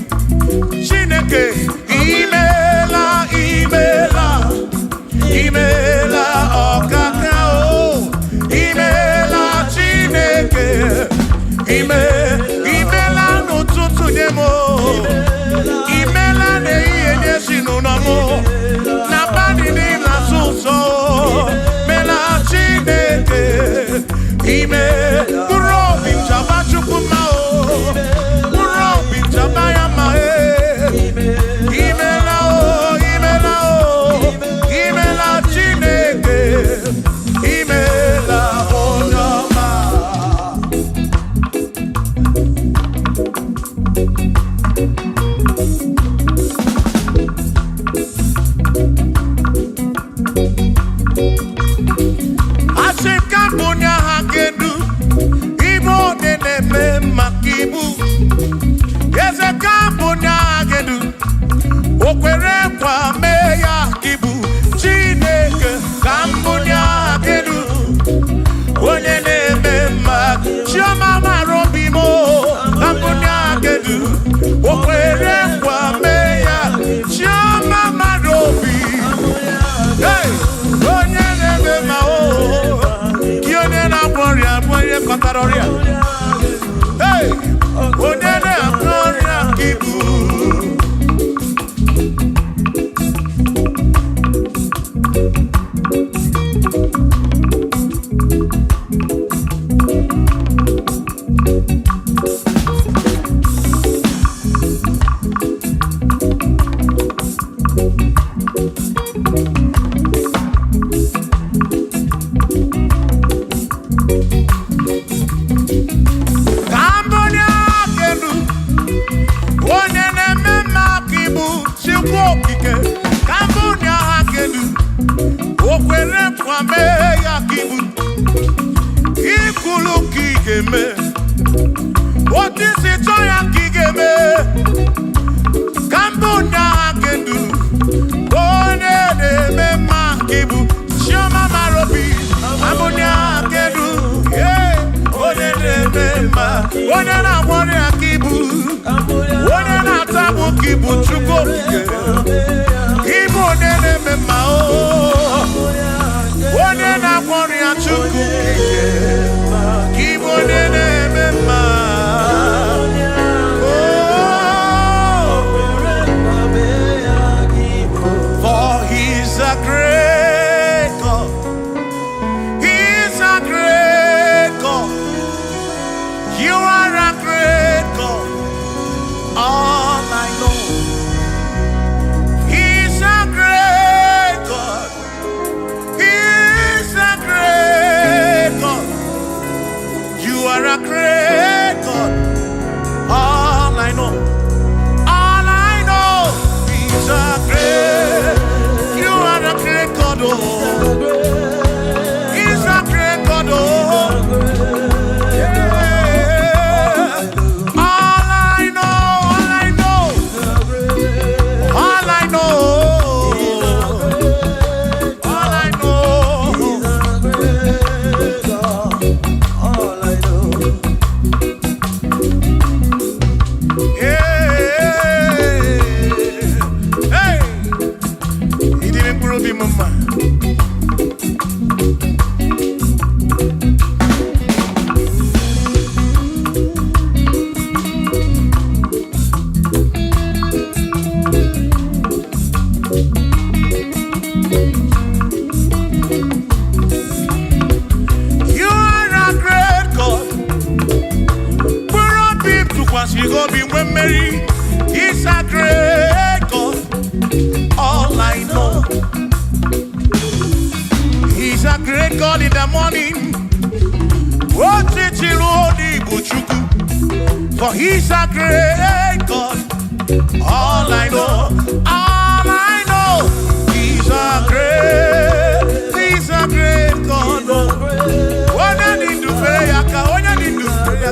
Chineke. Imela okakao. Imela chineke. Imela n'ụtụtụ nye mo. Imela n'ihe nye si n'ụlọmụ. Na bani n'ịla sụsọ. Mela chineke. Mkpụrụ obi nchaba chukwu ma o. Mkpụrụ obi nchaba ya ma e. Imela o. Imela chineke. Imela onyama. Asikambunya hakedu. Ibo neneme makibu. Yeze kambunya hakedu. Okwere kwa meya kibu. Chineke kambunya hakedu. Onye neme mak. Chioma marobimo. Kambunya hakedu. Okwere kwa meya. Chioma marobi. Hey! Onye neme ma o. Kiyone na gloria. Mwenye kataroria. Hey! Onye na gloria kibu. What is it? You are a great God. Mary, He's a great God. All I know, He's a great God in the morning. For He's a great God. All I know, He's a great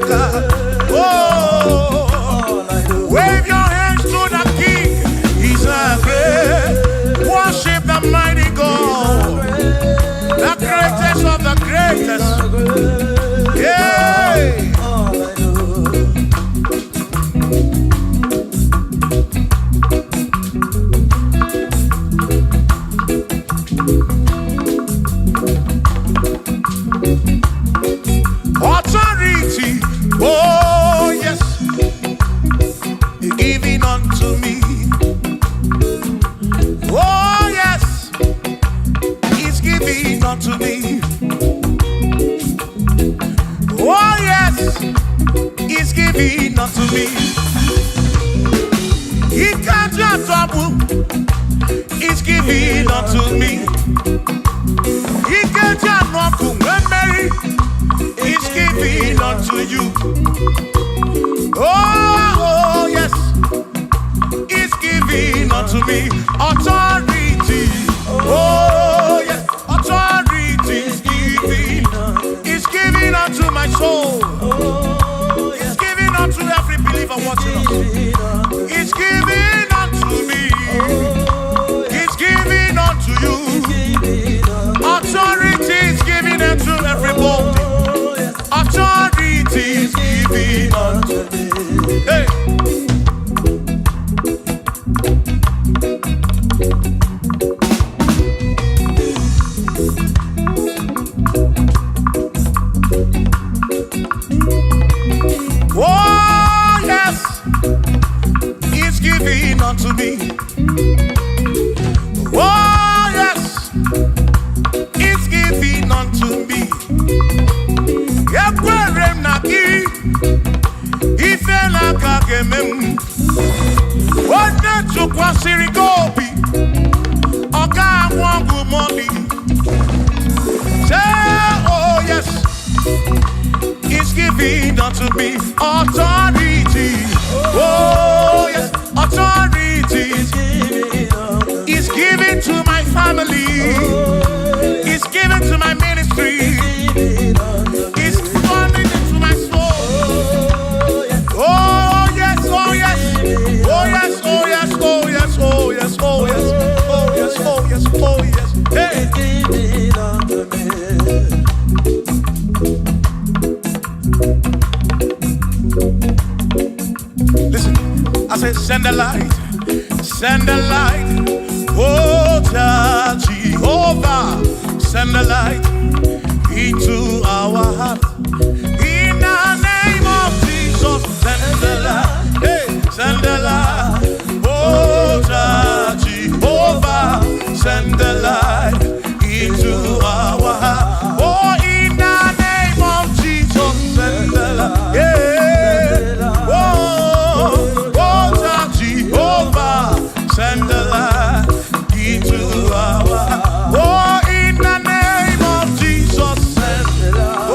God. Oh, wave your hands to the King. He's a great. Worship the mighty God, the greatest of the greatest. Yeah. Authority, oh yes, giving unto me. Oh yes, He's giving unto me. Oh yes, He's giving unto me. He can't just trouble. He's giving unto me. He can't just trouble. Mary, He's giving unto you. Oh yes, He's giving unto me. Authority. Oh yes, authority is giving. He's giving unto my soul. He's giving unto every believer watching us. He's giving unto me. He's giving unto you. Authority is giving unto everybody. Authority is giving unto me. Hey. Oh yes, He's giving unto me. Oh yes, He's giving unto me. Ifela kagemem. What the chukwa sirigobi. Oka wangu moli. Say, oh yes, He's giving unto me authority. Oh yes, authority. He's giving to my family. He's giving to my ministry. He's coming into my soul. Oh yes, oh yes, oh yes, oh yes, oh yes, oh yes, oh yes, oh yes, oh yes, oh yes. Hey. Listen, I said send the light, send the light. Oh Jehovah, send the light into our heart. In the name of Jesus, send the light. Hey, send the light. Oh Jehovah, send the light into our heart. Oh, in the name of Jesus, send the light. Yeah. Oh Jehovah, send the light into our heart. Oh, in the name of Jesus, send the light.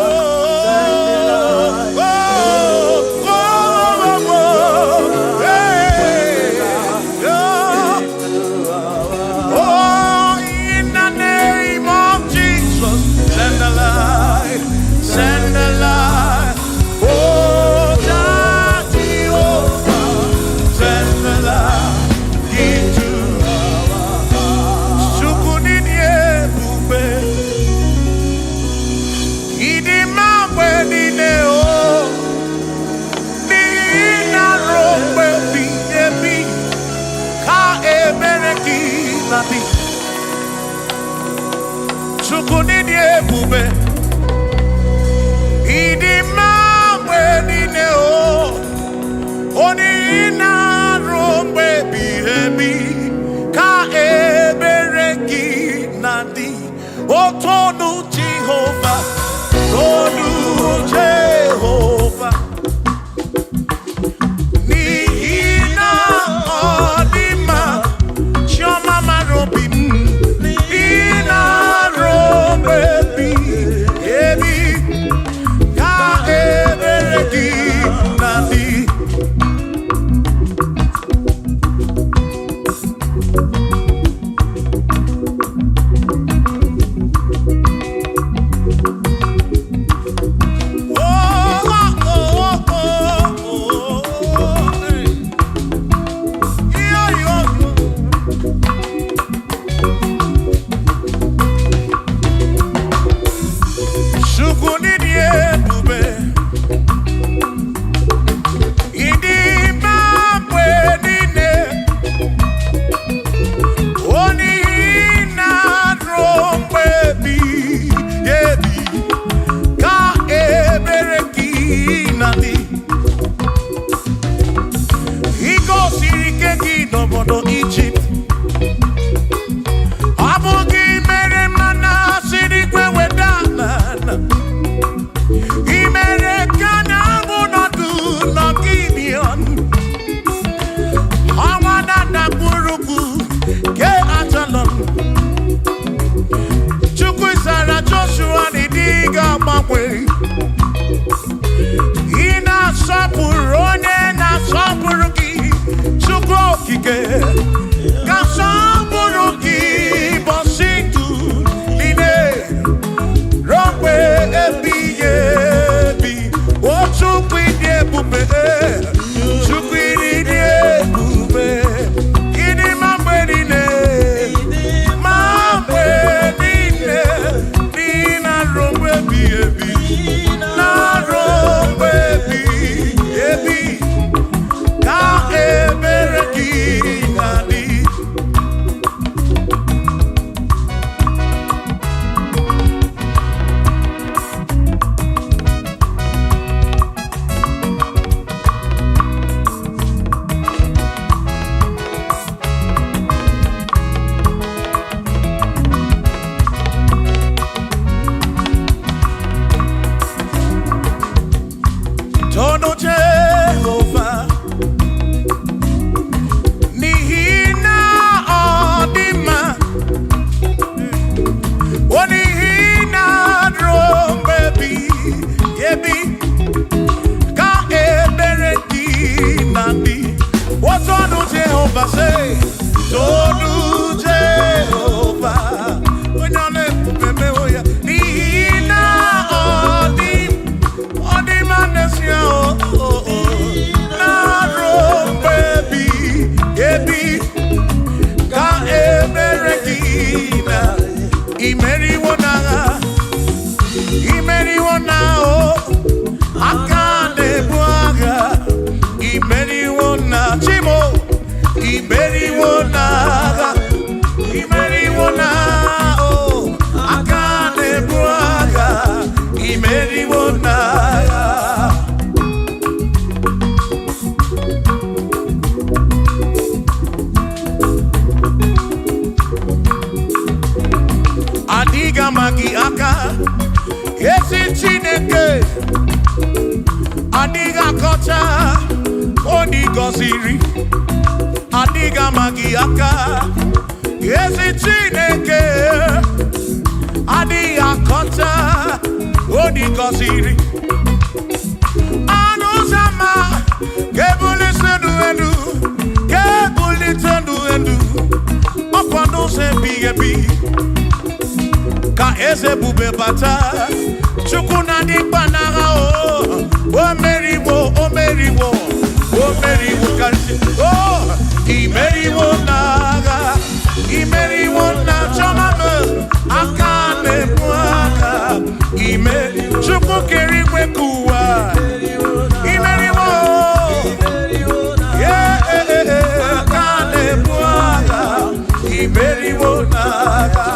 Oh, in the name of Jesus, send the light, send the light. Oh, Jehovah, send the light into Jehovah, Jehovah, Chukike. Kasamburuki Bositu Line Rompe Ebi Ebi Ochukwide Bube Chukwide Bube Kini Mambedine Mambedine Nina Rompe Ebi Na Rompe Ebi Ka Ebereki Nadi Tono Jehovah Nihina Odima Onihina Drombebi Yebi Ka Ebereki Nandi What Tono Jehovah say? Tono Jehovah Nihina Odima Imeriwona o akane buaga Imeriwona chimo Imeriwona o akane buaga Imeriwona Adiga magi aka Esi Chineke Adiga kocha Onigo siri Adiga magi aka Esi Chineke Adiga kocha Onigo siri Anusama Kebuli sendu endu Kebuli tendu endu Opano se bigebi Ka eze bube bata Chukuna di banara o meriwo kansi imeriwo na chomame akane mwaka Chukwu keri kwekuwa imeriwo akane mwaka imeriwo naga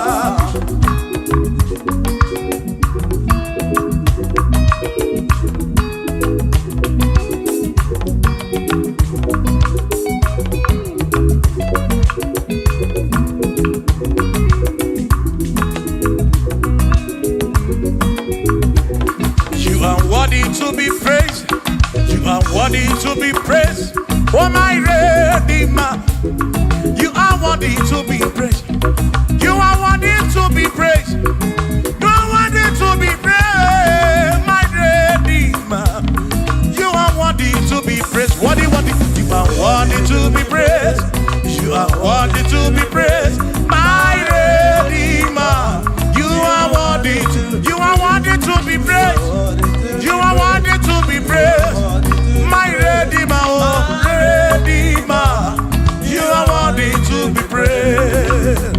To be praised, you are worthy to be praised. Oh my Redeemer, you are worthy to be praised. You are worthy to be praised. You are worthy to be praised, my Redeemer. You are worthy to be praised. Worthy. You are worthy to be praised. You are worthy to be praised, my Redeemer. You are worthy to be praised. You are worthy to be praised, my Redeemer, oh Redeemer. You are worthy to be praised.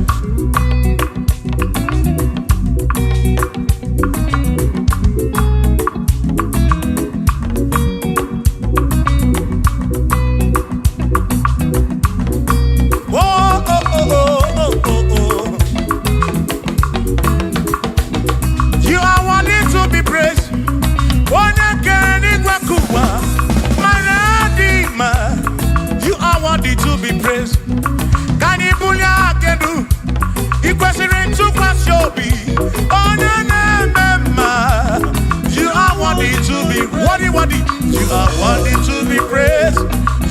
You are worthy to be praised. You are worthy to be praised. Can you believe I can do? You question to Kwasiobi. Oh, no. You are worthy to be worthy. You are worthy to be praised.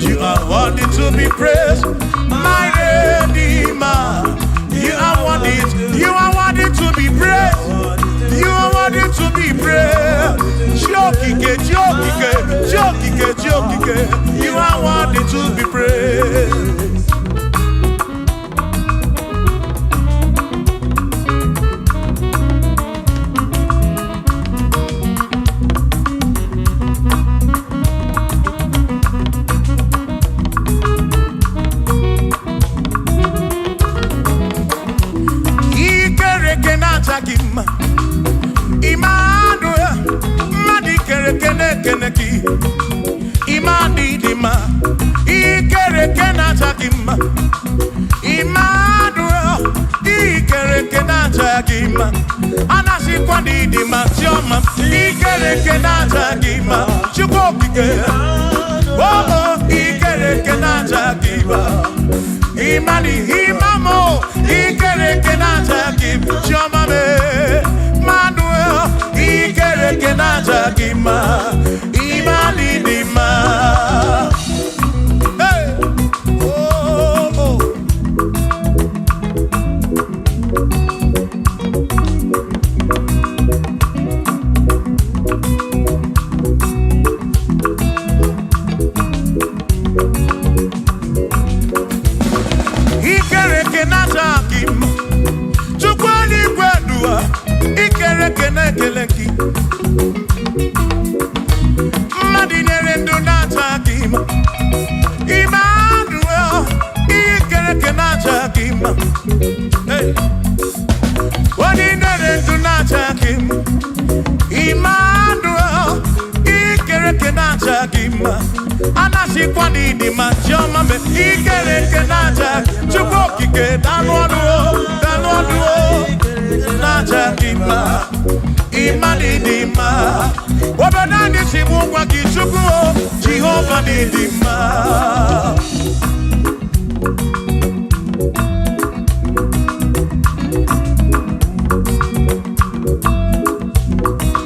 You are worthy to be praised, my Redeemer. You are worthy to be praised. You are worthy to be praised. Jokike. You are worthy to be praised. ikereke na chakima Emmanuel ikereke na chakima anasi kwa didima chioma ikereke na chakima chukokike oh ikereke na chakima imani imamo ikereke na chakima chioma me Emmanuel ikereke na chakima imani dima Keleki Madinere ndo natakima Emmanuel ikereke natakima Hey Madinere ndo natakima Emmanuel ikereke natakima Anasi kwa nini machoma me ikereke natakima Chukokike danwaduo natakima Imani dima Wabanani simunga kichukuo Jehova ni dima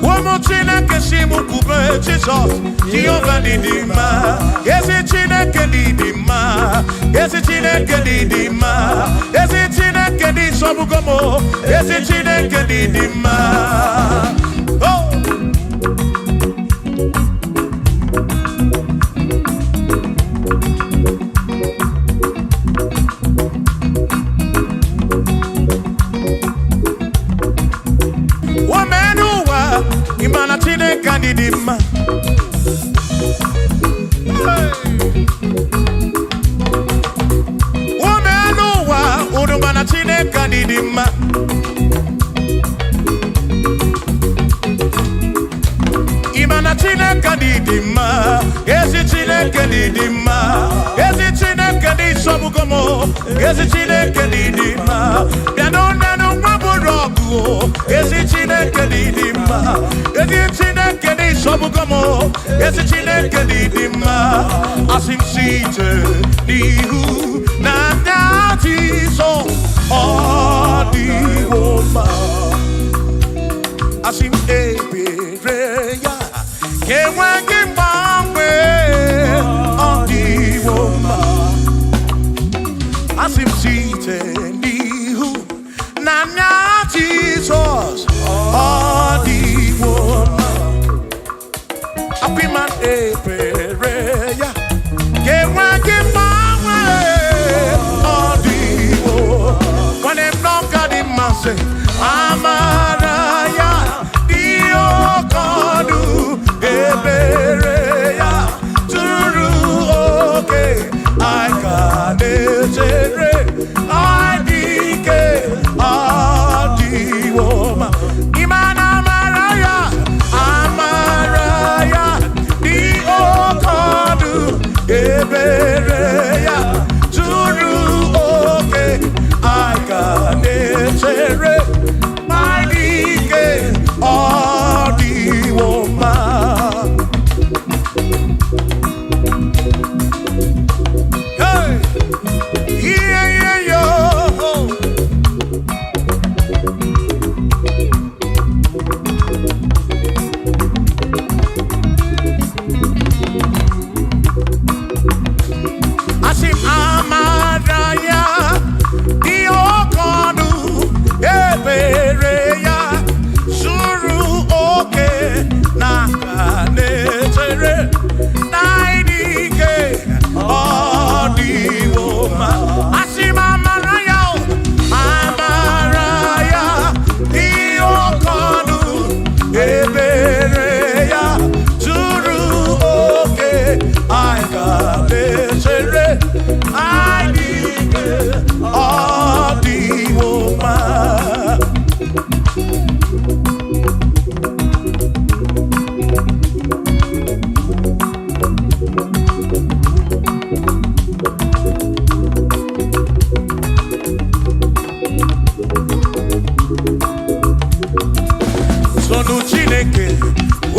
Wamochina kesimu kube Jesus Jehova ni dima Yesi chineke ni dima Yesi chineke ni dima Yesi chineke ni sobugomo Yesi chineke ni dima Oh Wamenuwa Imana chineke ni dima Udumana chineke ni dima Imana chineke ni dima Yesi chineke ni dima Yesi chineke ni sobugomo Yesi chineke ni dima Bianona no waburogu Yesi chineke ni dima Yesi chineke ni sobugomo Yesi chineke ni dima Asim site nihu na so all the woman Asim ebereya Kewangi mangwe all the woman Asim site nihu na Jesus all the woman Apiman ebereya Kewangi mangwe when them knock at him and say, Amaraya, Dio Kodu, Ebereya, Turu, okay, I can't I dike, Adi Woma, Imana Amaraya, Dio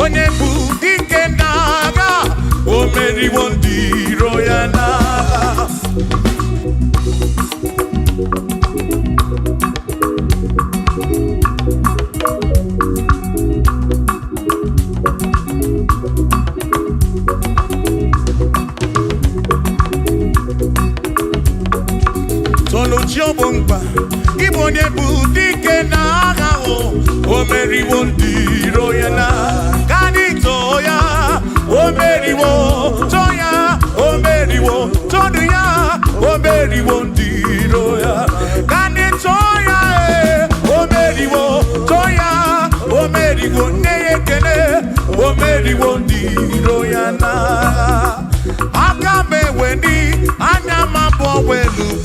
onye bụ dike n'agha, o meriwo ndị iro ya n'agha. Chiobomba, ibo onye bụ dike n'agha, o meriwo ndị iro ya na gani toya, o meriwo toya, o meriwo todu ya, o meriwo ndị iro ya gani toya, o meriwo toya, o meriwo neyekene, o meriwo ndị iro ya na aka meweni anya mabọ welugu.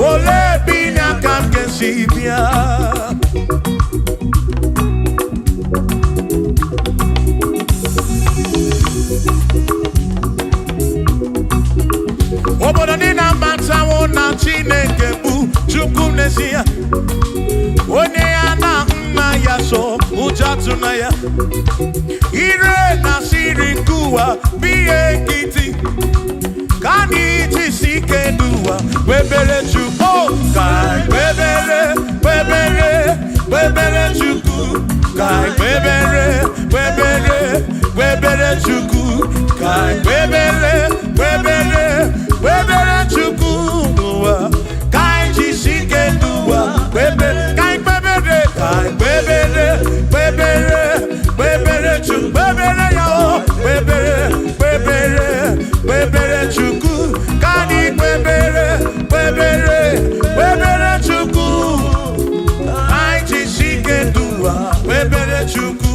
Ole binya kam kesibia obodo dị na mbantawo na Chineke bụ Chukwu n'ezie, onye ya na nna ya so ụjọ tụna ya, ire na siri nkuwa biye nkịtị ka anyị jisi ike n'ụwa webere Chukwu, ka webere Chukwu, ka webere Chukwu, ka webere Chukwu n'ụwa, ka anyị jisi ike n'ụwa webere, ka webere Chukwu, webere ya o, webere Chukwu, ka anyị webere Chukwu, anyị jisi ike n'ụwa webere Chukwu.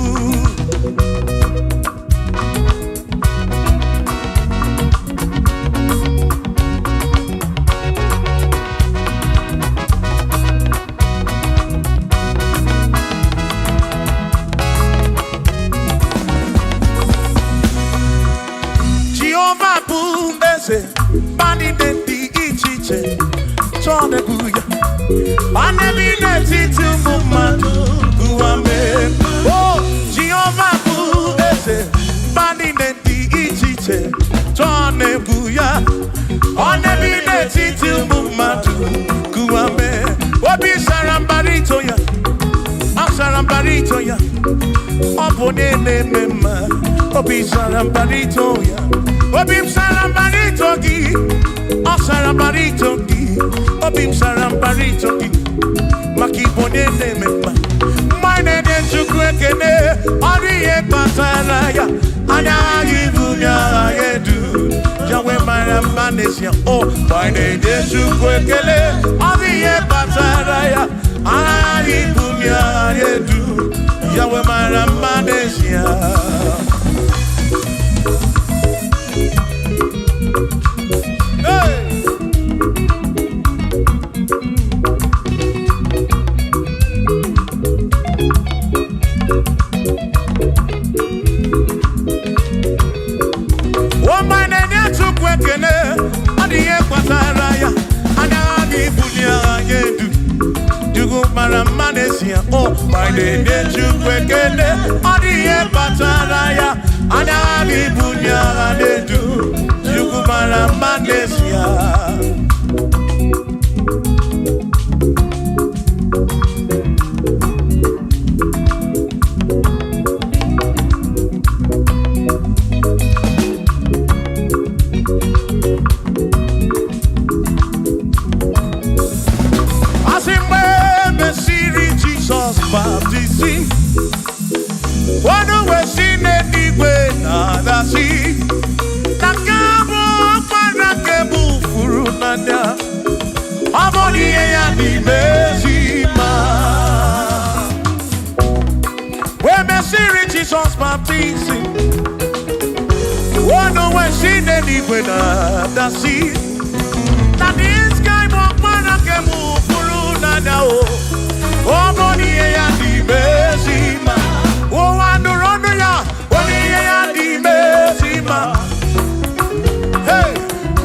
Bani denti ichiche chone kuya bane bine titu mumadu kuame. Oh Jehovah kuese bani denti ichiche chone kuya bane bine titu mumadu kuame. Obi sarambarito ya, sarambarito ya, opone ne mema. Obi sarambarito ya, Obi sarambarito ki, o sarambarito ki, Obi sarambarito ki, makibone ne mema. Mine de chukwekene, oriye pataraya, anya yibunya yedu, jawe maramanesia. Oh, mine de chukwekele, oriye pataraya, anya yibunya yedu, jawe maramanesia. Oh, my name is Chukwekene, Odiye Pataraya, Anabi Bunya Anedu, Chukumara Manesia. Jesus baptizing. Oh no, when she didn't when the sea. That this guy walk man I can move through now. Oh Monie Point MFB. Oh I do run ya. Monie Point MFB. Hey,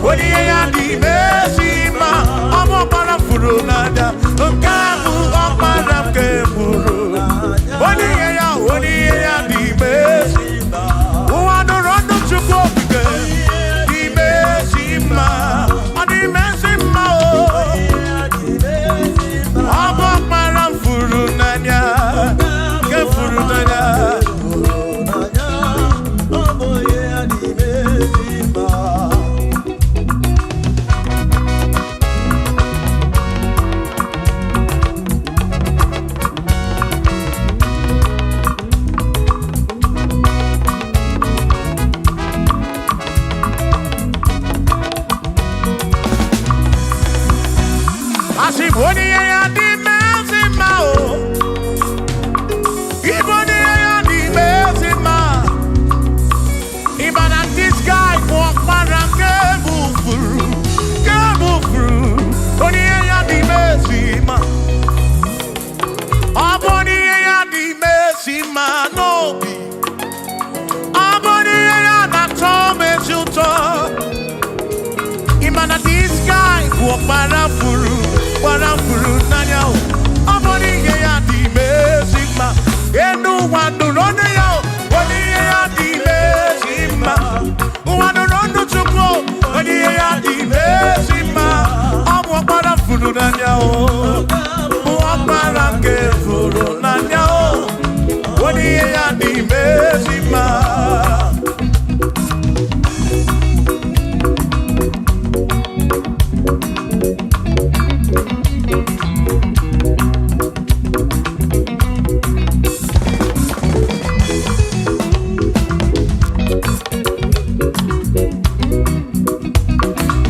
Monie Point MFB. I'm up on a furu nada. Kamu up on a keburu. Monie Parafuru Nanya, Amoni Yadi Mesima, Enu Wandurono, Wadi Yadi Mesima, Wandurono Chuko, Wadi Yadi Mesima, Amwa Parafuru Nanya, Waparanke Furu Nanya, Wadi Yadi Mesima.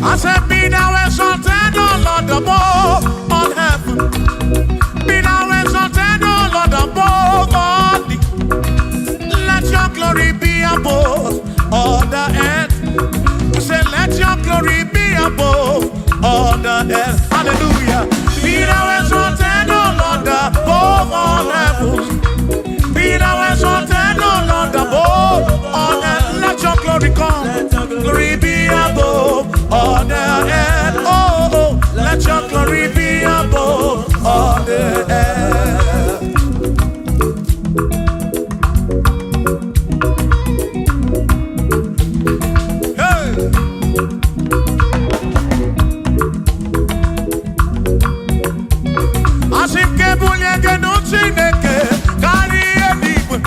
I said, be thou exalted, O Lord, above all heaven. Be thou exalted, O Lord, above all the. Let your glory be above all the earth. We say, let your glory be above all the earth. Hallelujah. Be thou exalted, O Lord, above all heaven. Be thou exalted, O Lord, above all earth. Let your glory come. Glory be above all the earth. Oh, let your glory be above all the earth. Hey. Asim kebulie genuchineke kari ediwe.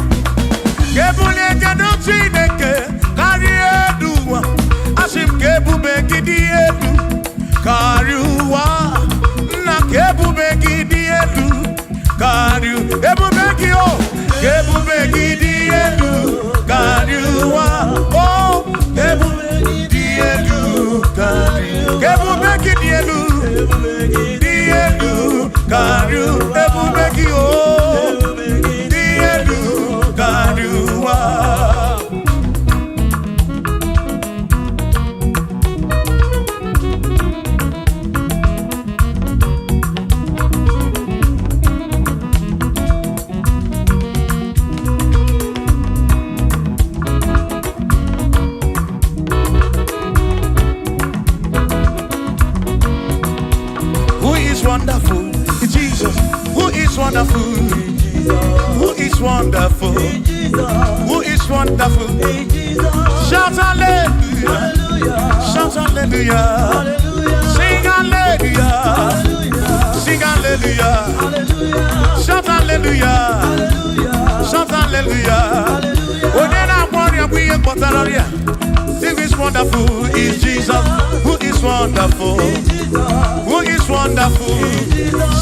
Kebulie genuchineke kari eduwa. Asim kebube gidi edu kariwa. Na kebube gidi edu kariu. Ebube gio kebube gidi edu kariwa. Oh, kebube gidi edu kariu. Kebube gidi edu kariu. Ebube gio gidi edu kariwa. Wonderful, Jesus. Who is wonderful? Who is wonderful? Who is wonderful? Shout hallelujah! Shout hallelujah! Sing hallelujah! Sing hallelujah! Shout hallelujah! Shout hallelujah! Onena warrior we are Who is wonderful is Jesus. Who is wonderful? Who is wonderful?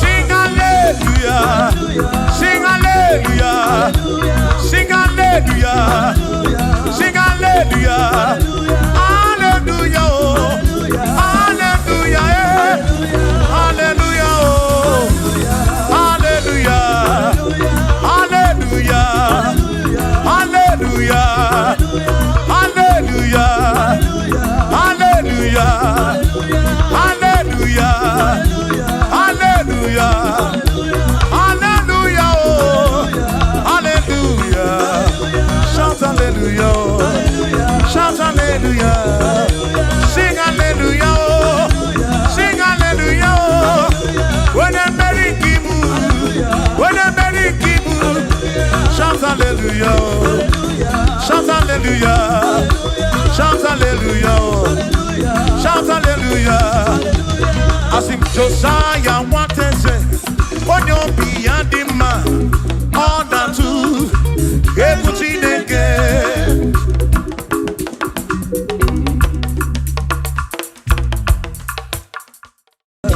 Sing hallelujah! Sing hallelujah! Sing hallelujah! Sing hallelujah! Hallelujah! Hallelujah! Hallelujah! Hallelujah! Hallelujah! Hallelujah! Hallelujah! Hallelujah! Hallelujah! Hallelujah! Hallelujah! Hallelujah! Shout hallelujah! Shout hallelujah! Sing hallelujah! Sing hallelujah! When a merry kibu, when a merry kibu, shout hallelujah! Shout hallelujah! Shout hallelujah! Shout hallelujah! As if Josiah wanted to say, on your beyond the man, all that too, Ebuchineke.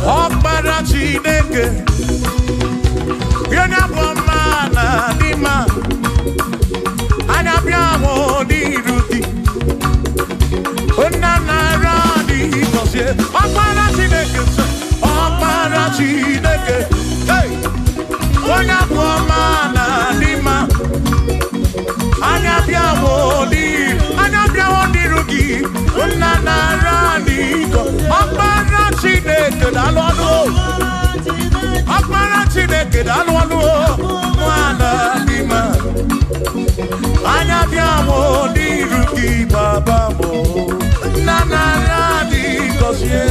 Okpara Chineke, Yona Bomana Dima, Anabiamo di Ruti, Onanara di Kosie, Okpara Chineke, Okpara Chineke, hey, Yona Bomana Dima, Anabiamo di Ruti, Onanara di Kosie, Okpara Chineke, Dalono, Okpara Chineke, Dalono, Mwana Dima. Anabiamo di Ruki Baba mo Nana di Kosie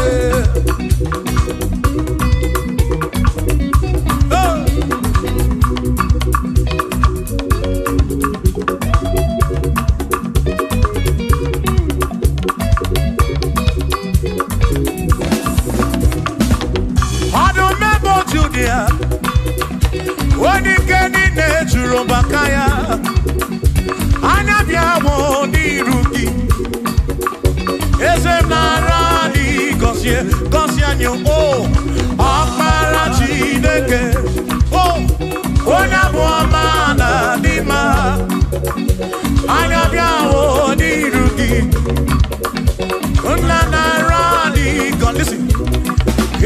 gosi anyị o ọkpara Chineke o onye bụ ọma na dị mma anya bịa o n'iru gị nna na-arụ adịghị listen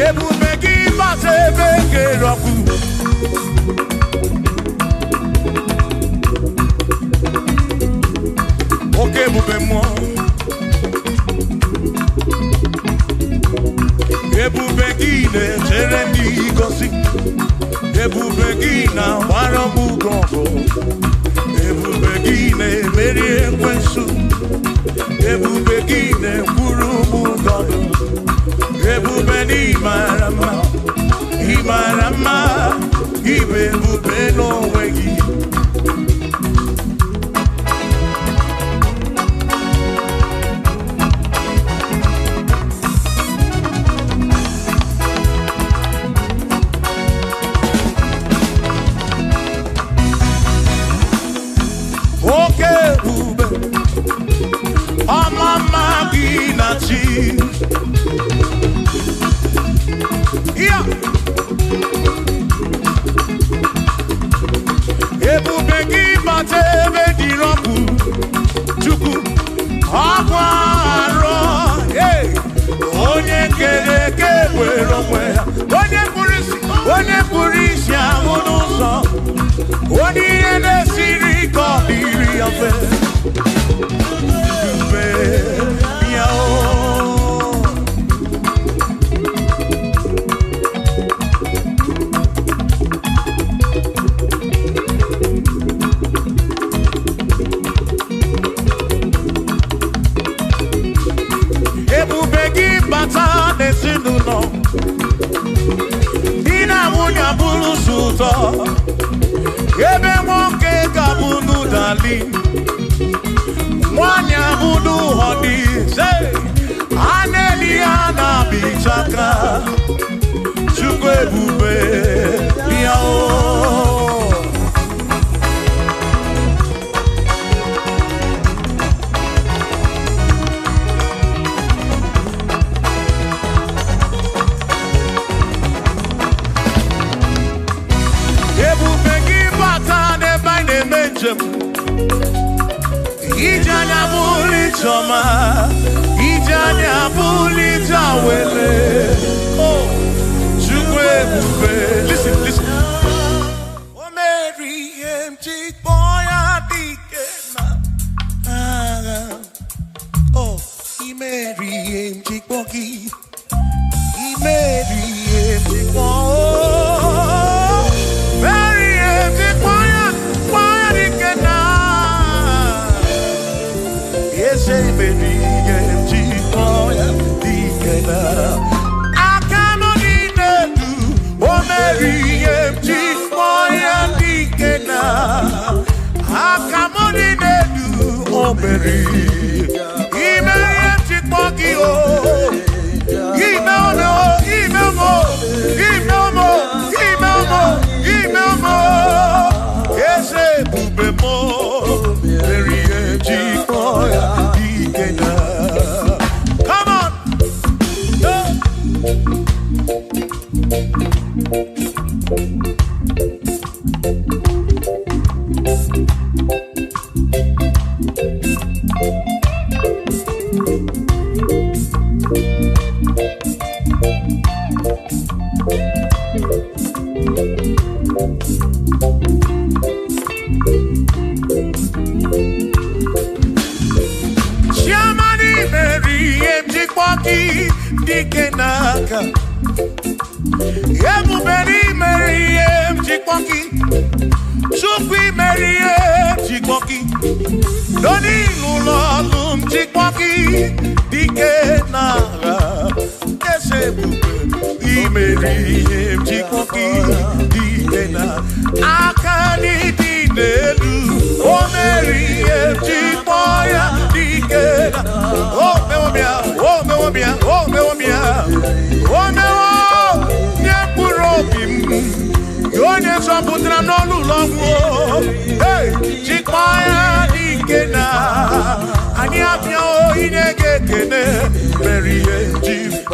ebube gị bata ebe kere ọkụ oke ebube mmụọ ebube gị na-echere ndị gosi ebube gị na-agbara m ọgụ ebube gị na-emeri ekwensu ebube gị na-ekwuru m ụgọdụ ebube n'ịmara mma ịmara mma ịbụ ebube n'onwe gị oke ebube ọmama gị na chi ya ebube gị bata ebe dị ọkụ Chukwu ọkwa arọ onye kere eke were onwe ya onye kpụrụ isi ahụ n'ụzọ onye ihe na-esiri ka ọ dịrị ya mfe ebube ya ebube gị bata n'ezinụlọ di na nwunye bụrụ ụzọ ebe nwoke ga-abụ n'ụdali nwanyị abụ n'ụhọdị a na-eli ya na-abịchaka Chukwu ebube ya ebube gị bata n'ebe anyị na-eme njem ije anya bụrụ ijeọma ije anya bụrụ ije awele Chukwu ebube listen o meri ihe m ji kpọọ ya dike na agha imeri ihe m ji kpọọ gị imeri ihe m ji kpọọ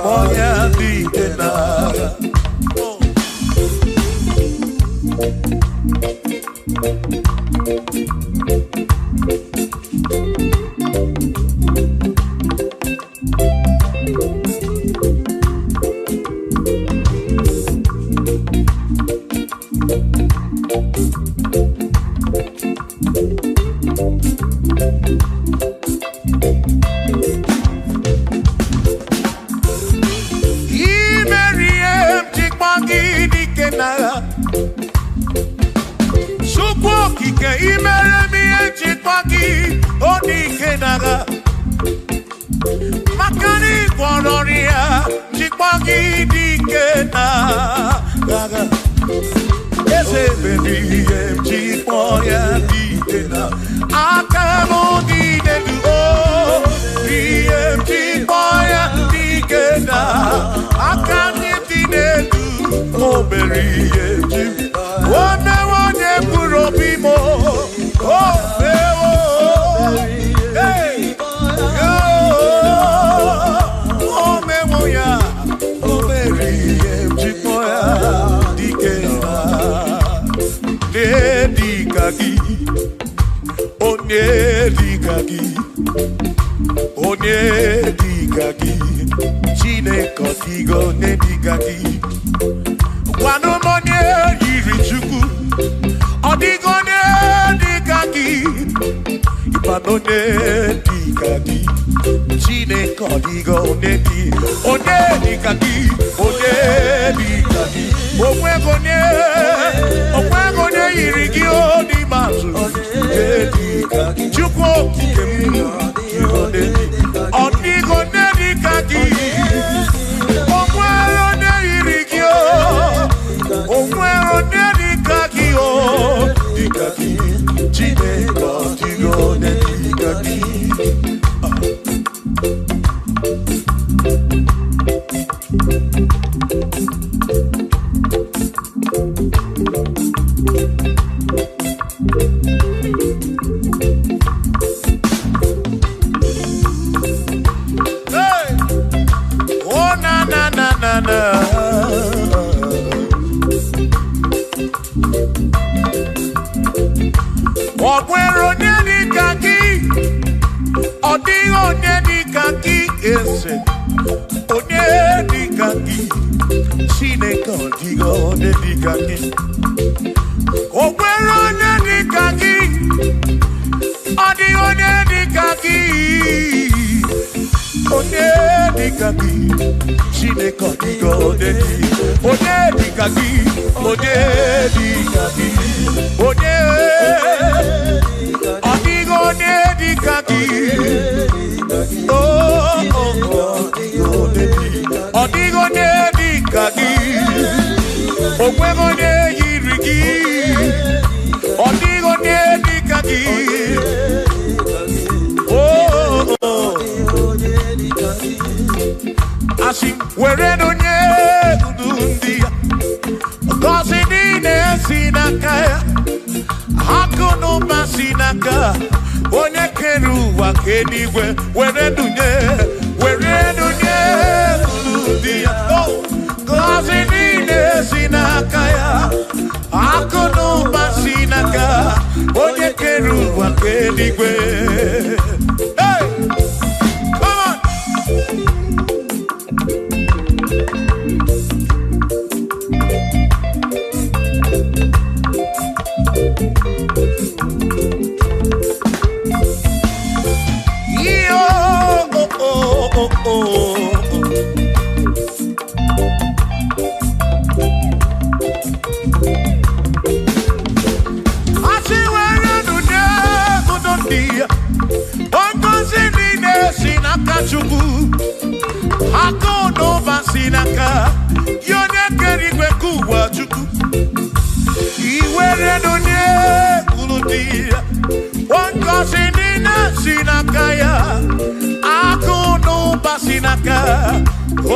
moya dikena. Makani Polonia, Chipagi Dikena, Ese baby, Chipoya Dikena, Akamo Dikena, BM Chipoya Dikena, Akami Dikena, Oberi, one Purobimo, oh, hey. Oh, memoya, oh, Mary, Chipoya, Dikena, Nedikagi, oh, Nedikagi, oh, Nedikagi, Chine Kotigo, Nedikagi, Wanomonye, Irichuku, Odigo, Nedikagi, Ipanone, Dikagi. Chine Kodigo Nedi, Onedi Kaki, Onedi Kaki, Omwegone, Irigio di Masu, Nedi Kaki, Chuko Kikemu, Odigo Nedi Kaki, Omwegone Irigio, Omwegone Kaki, oh, Dikaki, Chine Kodigo Nedi Kaki.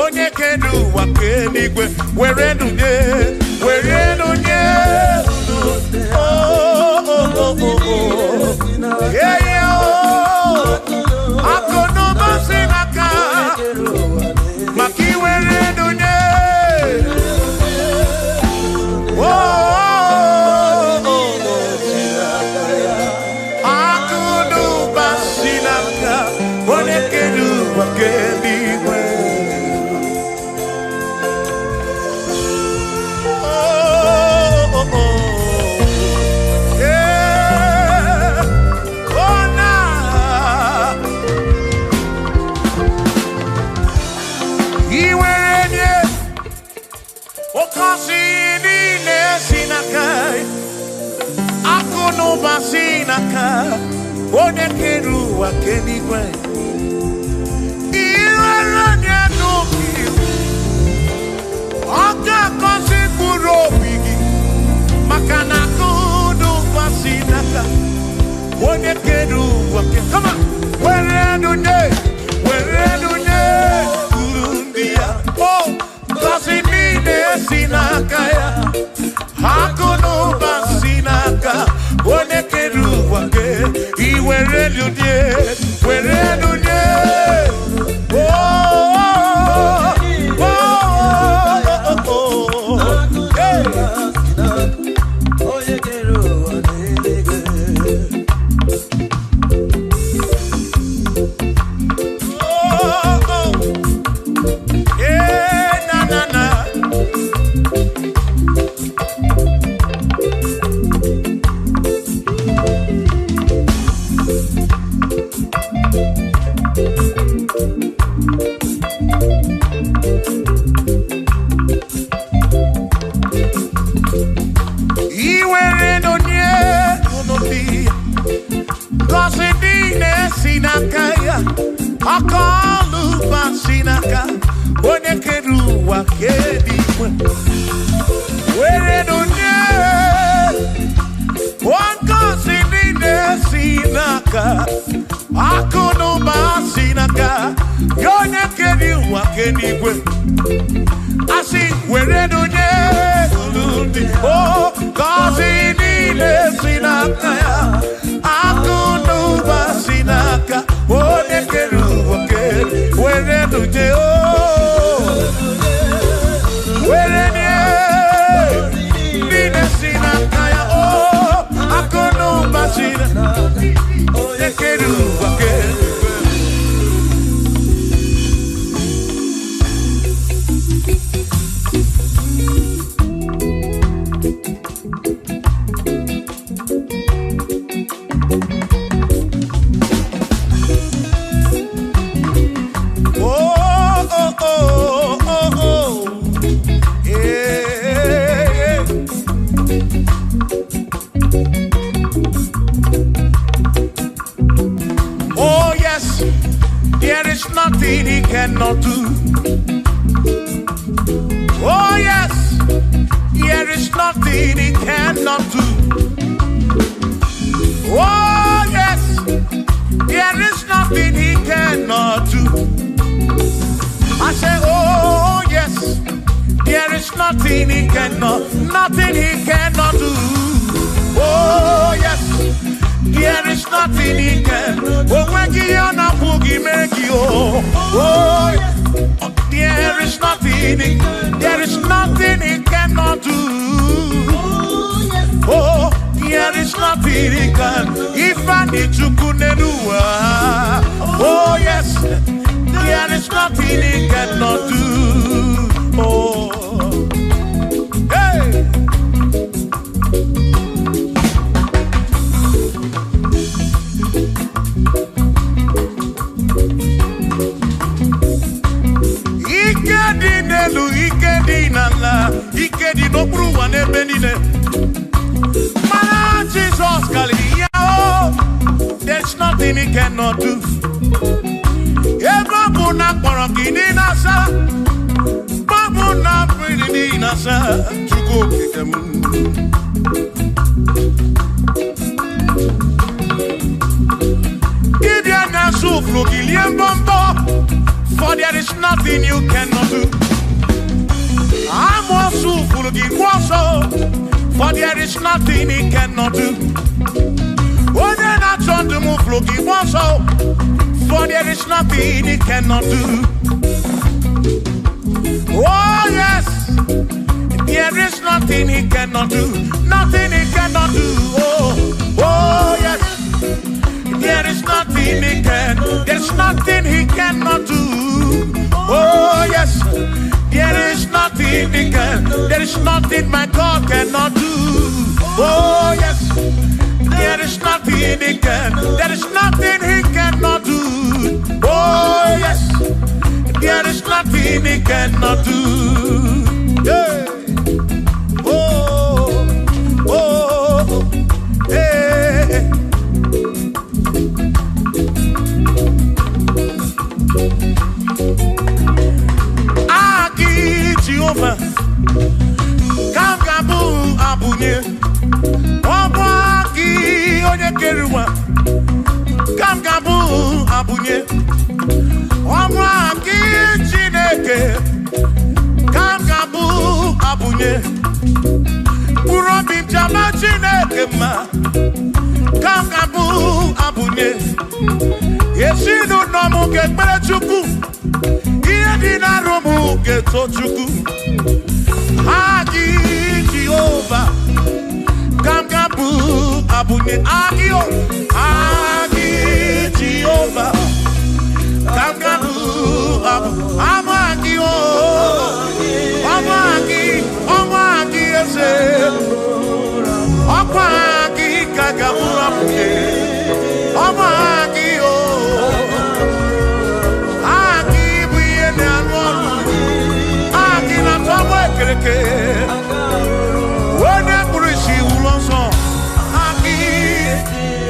Onye kenu wakenigwe were nunye yeah yeah akono basinaka makiwe onye kere ụwa kenigwe ihere nye n'obi ọ ga-akọzi mkpụrụ obi gị maka na akụnụ gbasi n'aka onye kere ụwa kama were nunye uru ndị ya o ngọzi niile si n'aka ya akụnụ gbasi n'aka onye kere ụwa ke iwere nunye for there is nothing you cannot do. I'm also full of for there is nothing he cannot do. Oh, then I turn to move, for there is nothing he cannot do. Oh, yes, there is nothing he cannot do. Nothing he cannot do. Oh, yes, there is nothing he can. There's nothing he cannot do. Oh, yes, there is nothing he can. There is nothing my God cannot do. Oh, yes, there is nothing he can. There is nothing he cannot do. Oh, yes, there is nothing he cannot do. Yeah. Oh, oh, hey. Kamkabu abunye Omwa ki Chineke Kamkabu abunye Kurobi jama Chineke ma Kamkabu abunye Yeshinu nomu kekpere chukwu Iye dina romu keto chukwu Agi Jehovah Kamkabu abunye Agio Agi Jehovah Kamkabu Amagio Amagi ese Amagi Kagabu abunye Amagio Agi buyene anwonu Agi na tomo ekereke Wone kurishi ulonso Agi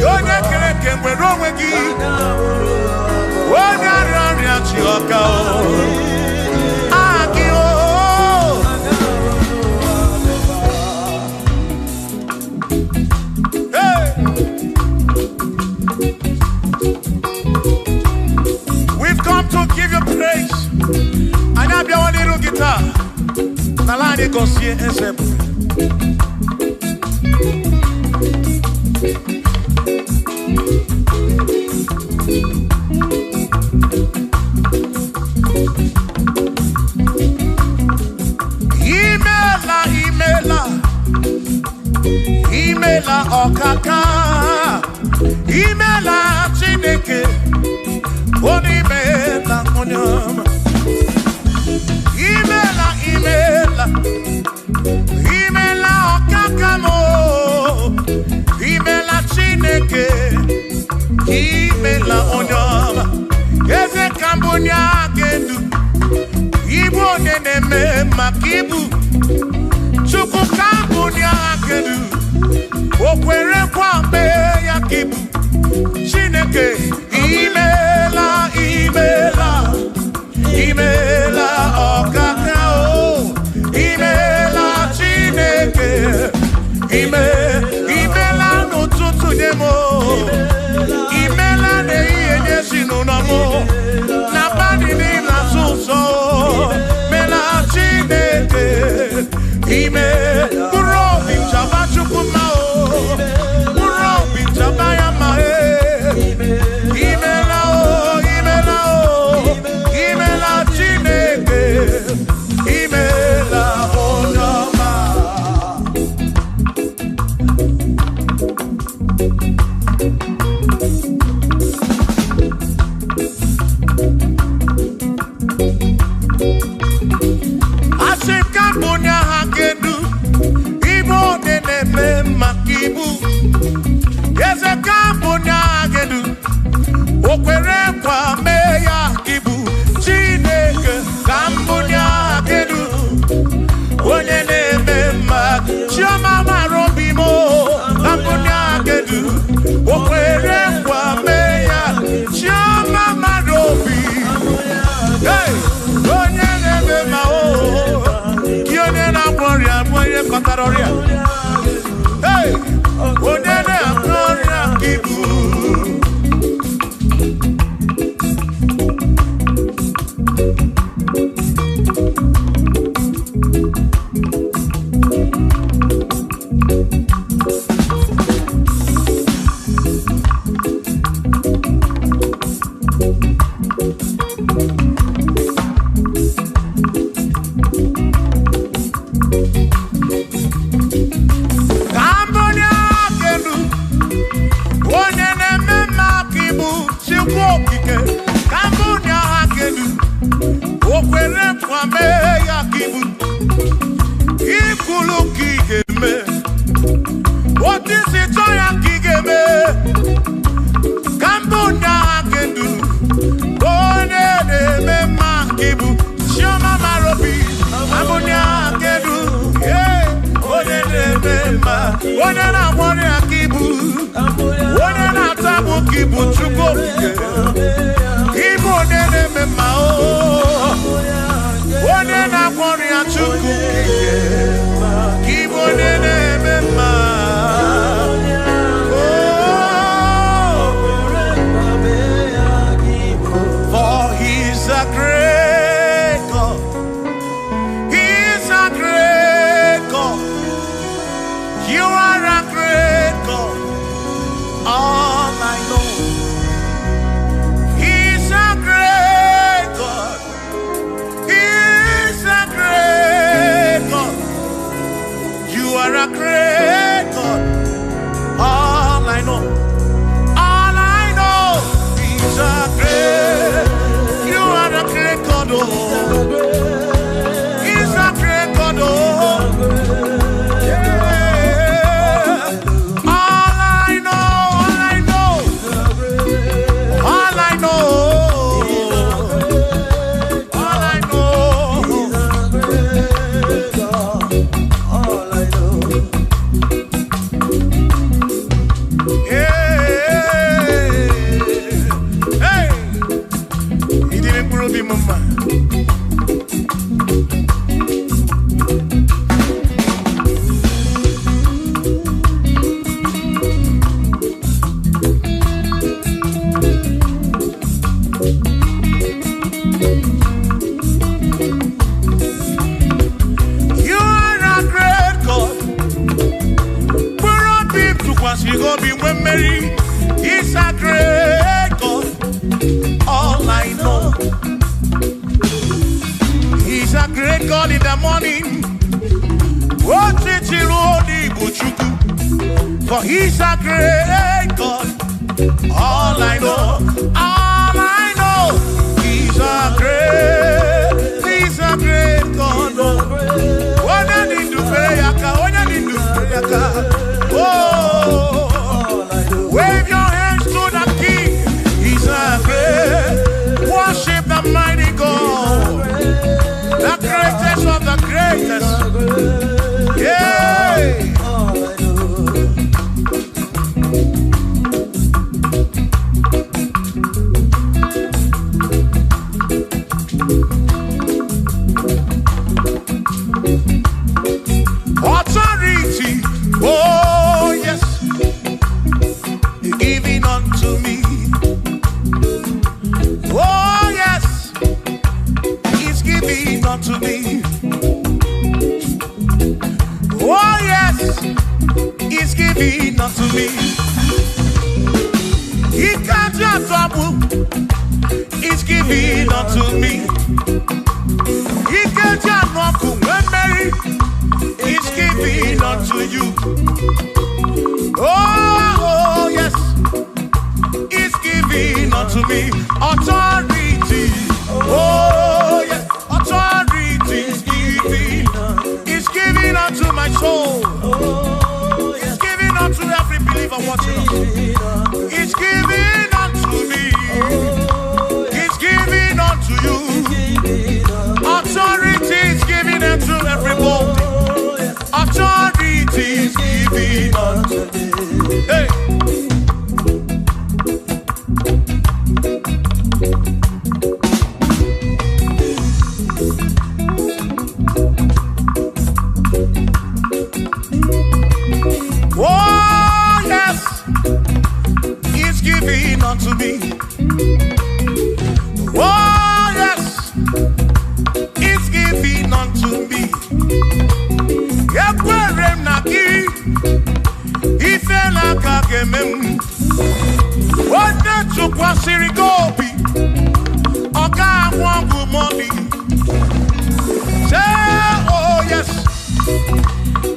Yone kereke mwero wegi Wone arari achioka Agi Hey We've come to give you praise And I'll be one little guitar Nalani Gosie Ezebu Imela okaka Imela Chineke Onimela onyama Imela okaka mo Imela Chineke Imela onyama Eze kambunya gendu Ibu oneneme makibu Chuku kambunya gendu Okwere kwambe ya kibu Chineke Imela okaka o Imela Chineke Imela n'ụtụtụ nyemo Imela n'ihe nyesi n'ụnọmụ Na bani n'ila sụsọ Mela Chineke Mkpụrụ obi nchaba Chukwu ma o Mkpụrụ obi nchaba ya ma e Imela Chineke Imela onyoma Asimkambunya hagendu Ibo neneme makibu Yeze kambunya hagendu Okwere kwa meya kibu Chineke kambunya hagendu Onye neme mak Chioma marobimo Kambunya hagendu Okwere kwa meya Chioma marobi Hey, onye neme ma o Kiyone na gloria Mwenye kontaroria Hey, onye na gloria kibu morning. What did you only buchuku? For he's a great God. All I know, he's a great God. When I need to pray, oh, wave your hands to the King. He's a great. Worship the mighty God, the greatest of the greatest. Yeah. Authority, oh yes, giving unto me. Oh yes, He's giving unto me. Oh yes, He's giving unto me. He can't just trouble. He's giving unto me. He can't just walk when Mary. He's giving unto you. Oh yes, He's giving unto me. Authority. Oh yes, authority is giving. He's giving unto my soul. He's giving unto every believer watching us. He's giving unto me. He's giving unto you. Authority is giving unto everybody. Authority is giving unto me. Hey. Oh yes, He's giving unto me. Oh yes, He's giving unto me. Yekwere naki, ife nakakemem. Wode chukwa sirigobi, oga wangu money. Say oh yes,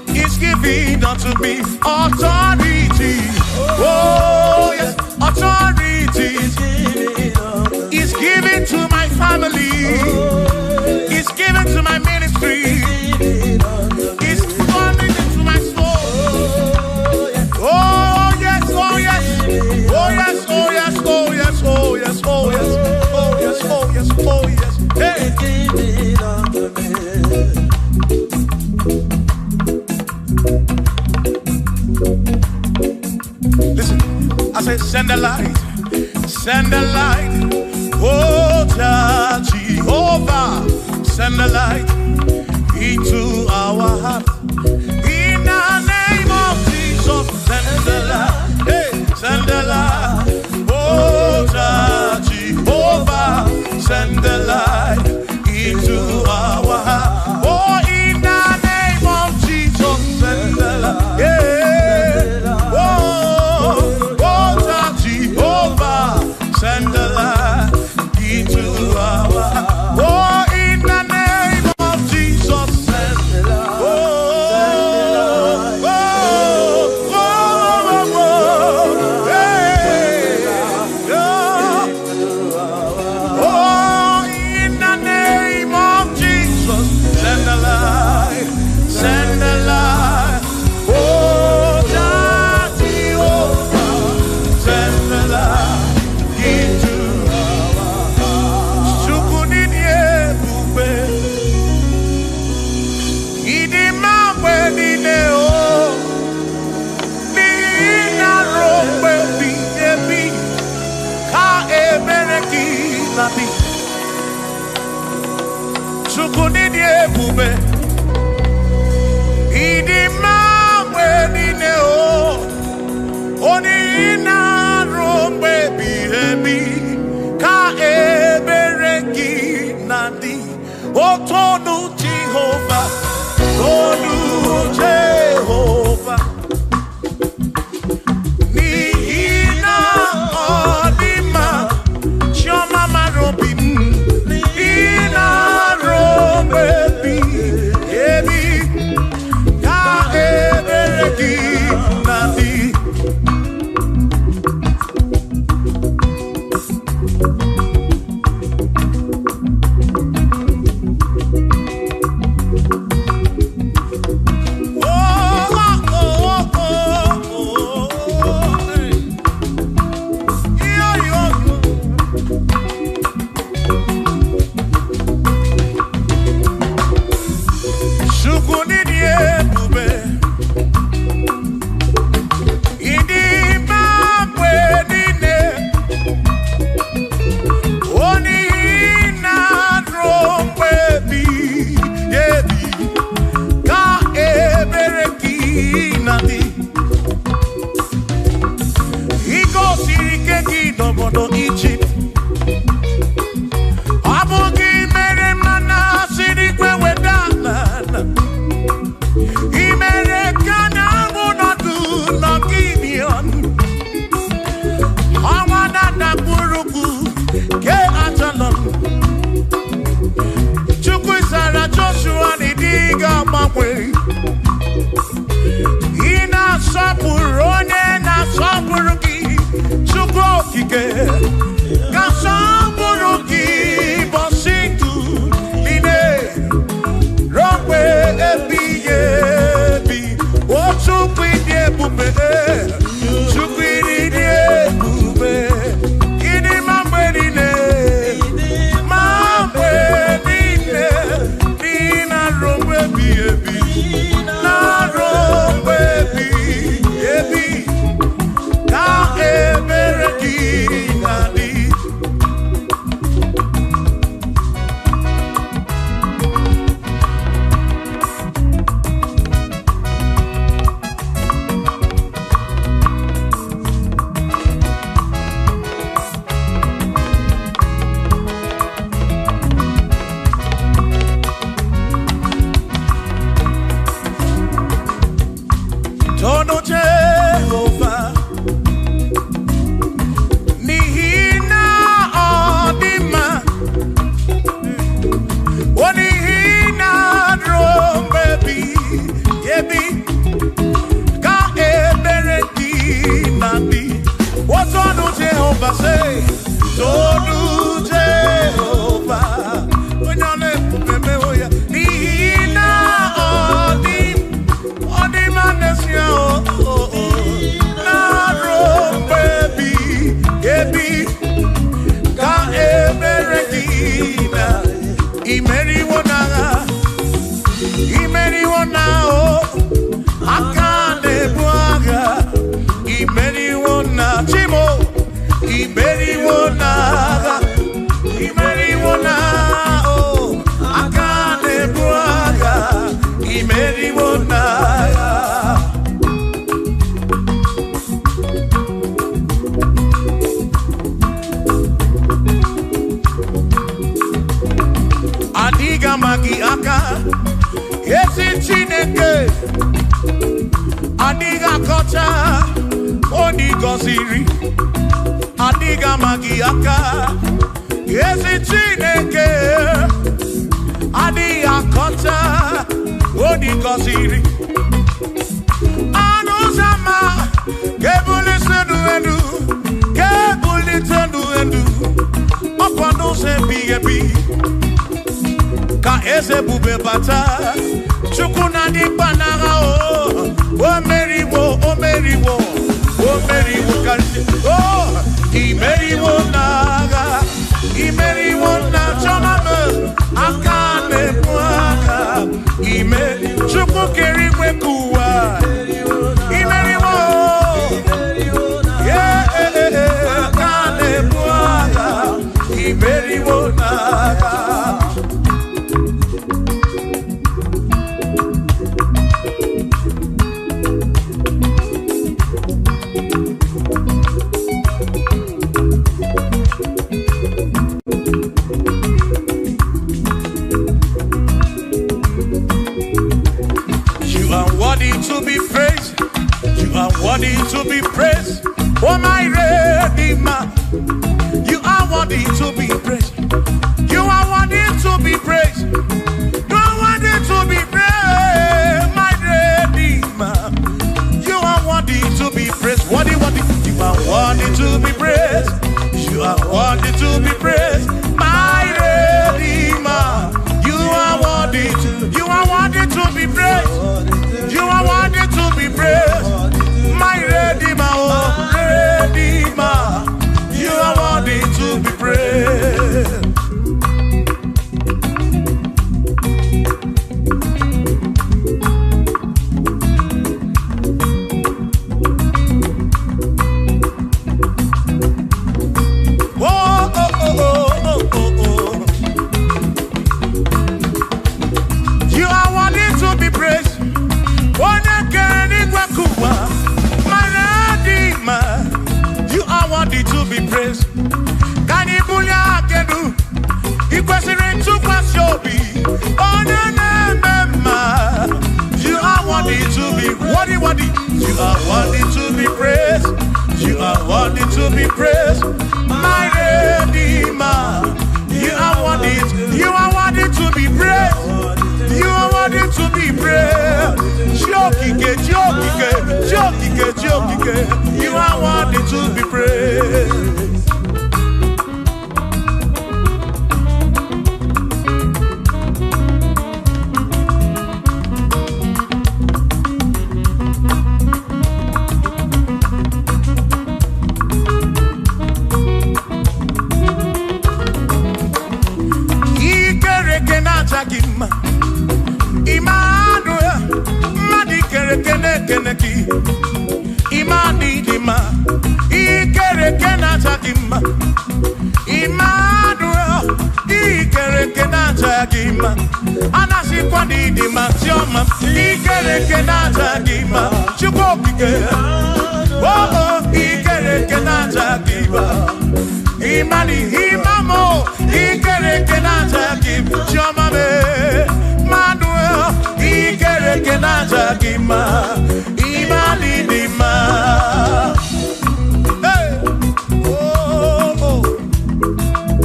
He's giving unto me authority. Oh yes, authority. He's giving to my family. He's giving to my ministry. He's falling into my soul. Oh yes, oh yes, oh yes, oh yes, oh yes, oh yes, oh yes, oh yes, oh yes, oh yes. Hey. Listen, I say send a light, send a light. Oh Jehovah, send a light into our heart. In the name of Jesus, send a light. Hey, send a light. Oh Jehovah, send a light into our heart. Oh, in the name of Jesus, send a light. Yeah. Send the light into our heart. Oh, in the name of Jesus, send the light. Oh, oh, oh, oh, oh, hey, oh, in the name of Jesus, send the light, send the light. Oh, Jehovah, send the light. Chukunidie bube, idi mawe nineo, oni ina rombe bihebi, ka ebereki nandi, otonu Jehovah, tonu Jehovah. n'obodo Egypt. Ọ bụ gị mere mana siri kwe wedala. I mere ka na mụ nọdụ n'Gibeon. Ọnwa na-adakpurugu ke Ajalon. Chukwu zara Joshua n'ịdị ga-agbanwe. Ị na-asọpụrụ onye na-asọpụrụ gị. Chukwu okike ga-asọpụrụ gị ụbọchị ndụ niile ruo mgbe ebighị ebi. O Chukwu ịdị ebube, Chukwu ịdị ebube. Ịdị ma mgbe niile, ma mgbe niile, dị na ruo mgbe ebighị ebi, na ruo mgbe ebighị ebi. Ka ebere gị na-adị. Tono Jehovah, n'ihi na ọ dị mma, o n'ihi na ruo mgbe ebighị ebi, ka ebere gị na-adị. O tonu Jehovah say, tonu Jehovah, onye ọ na-ebube mewo ya, n'ihi na ọ dị mma n'ezie na ruo mgbe ebighị ebi, ka ebere gị na imeriwo n'agha, imeriwo n'ahụ, aka na-ebu agha, imeriwo na chimo, imeriwo n'agha, imeriwo n'ahụ, aka na-ebu agha, imeriwo n'agha. Adiga magi aka, esi Chineke. Adiga kocha, oni goziri. Adiga magi aka, esi Chineke. Adiga kocha, oni goziri. Anuzama, kebuli senu enu, kebuli tenu enu. Opano se bigebi. Ka eze bube bata, Chukwu na di panara o meriwo, o meriwo, o meriwo kasi, o imeriwo naga, imeriwo na choname, akane mwaka, Chukwu keriwe kuwa, imeriwo, akane mwaka, imeriwo naga. To be praised, you are worthy to be praised. Oh my Redeemer, you are worthy to be praised. You are worthy to be praised. You are worthy to be praised, my Redeemer. You are worthy to be praised. Worthy. You are worthy to be praised. You are worthy to be praised, my Redeemer. You are worthy to be praised. You are worthy to be praised, my Redeemer, oh Redeemer. You are worthy to be praised. Praise. worthy. You are worthy to be praised. You are worthy to be praised. My Redeemer. You are worthy. You are worthy to be praised. You are worthy to be praised. Jokike, jokike, jokike, jokike. You are worthy to be praised. Emmanuel, Madi kere kene keneki. Imani dima, ikere kena takima. Emmanuel, ikere kena takima. Anasi kwani dima tioma, ikere kena takima. Chukokike, oh ikere kena takima. Imani imamo, ikere kena takima. Tioma me. Kenata Gima, Imani Dima. Hey, oh, oh.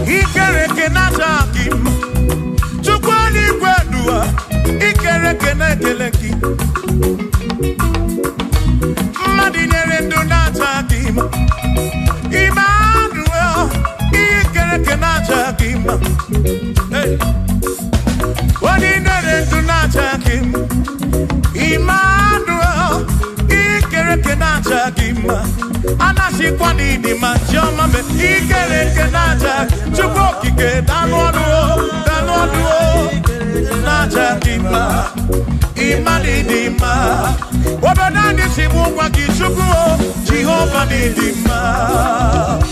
Ikere Kenata Gima, Chukwani Kwadua, Ikere Kenekeleki. Emmanuel, ikere kenata kima. Hey, what in the donata kim? Emmanuel, ikere kenata kima. Anasi kwani di machoma me ikere kenata. Chuboki ke danwaduo, nata kima. Imani dima. Wabadani simu kwa kishukuo, Jehovah ni dima.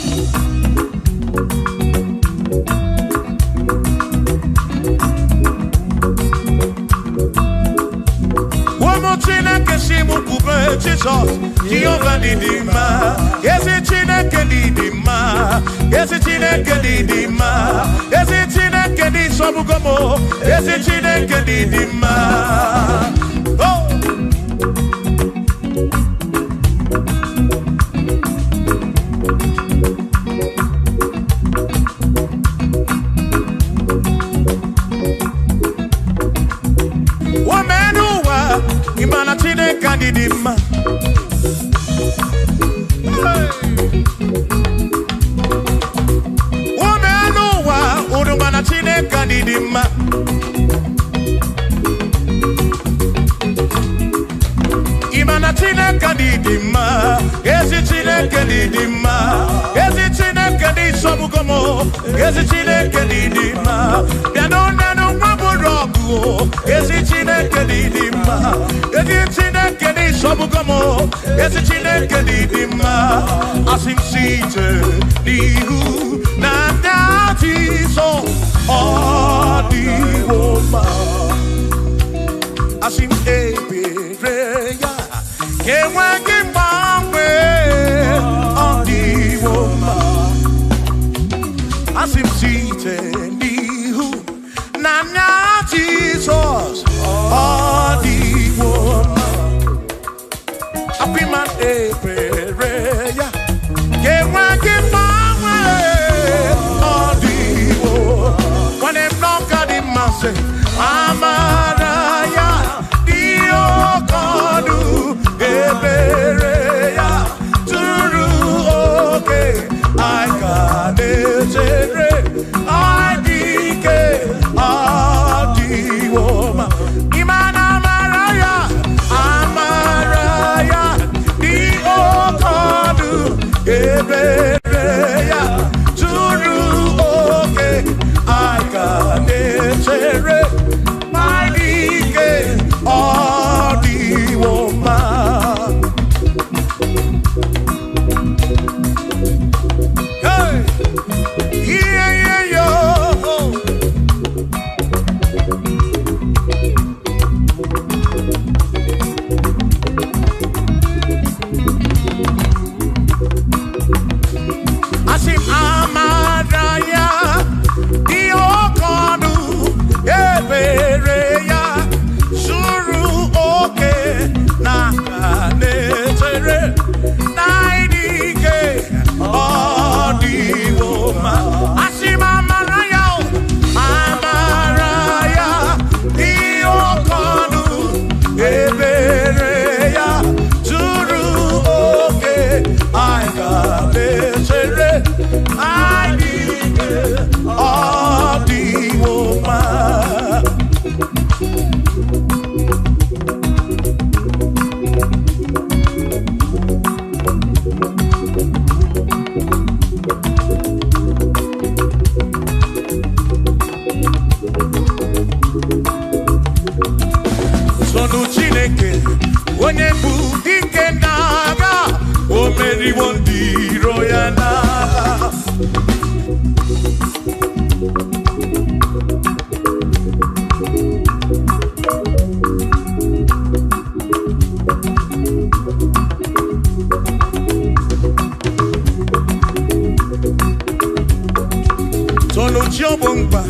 Wamochina kesimu kube Jesus, Jehovah ni dima. Yesi chine kedi dima. Yesi chine kedi dima. Yesi chine kedi sobugomo. Yesi chine kedi dima. Oh. Imana chine kandidima. Womenuwa urumana chine kandidima. Imana chine kandidima. Ezi chine kandidima. Ezi chine kandisobugomo. Ezi chine kandidima. Yanonanu maburogu. Ezi chine kandidima. Ezi chine kandisobugomo. Ezi chine kandidima. Asim site nihu na dati so odiwoma. Asim ebereya kewangi mangwe odiwoma. Asim site nihu na Jesus odiwoma. Apiman ebereya kewangi mangwe odiwoma. When them knock at him and say Amaraya Diokodu Ebereya Turu oke I can etere I dike Adiwoma Imana Amaraya Amaraya Diokodu Chobumba,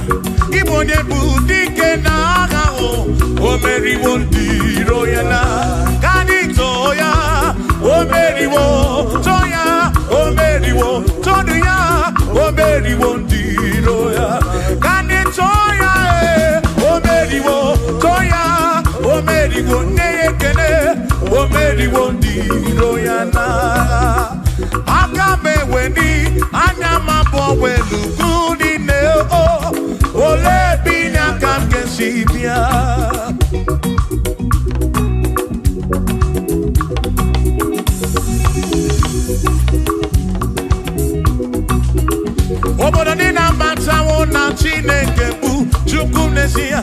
Ibonye Budike Nagao, Omeri Wondi Royana, Kanitoya, Omeri Wo, Toya, Omeri Wo, Toya, Omeri Wondi Roya, Kanitoya, Omeri Wo, Toya, Omeri Wo, Nekene, Omeri Wondi Royana, Akame Weni, Anyama Bowelugu. Ole bina kam kesibia Obodo ni na mata wona Chineke bu Chukwu nesia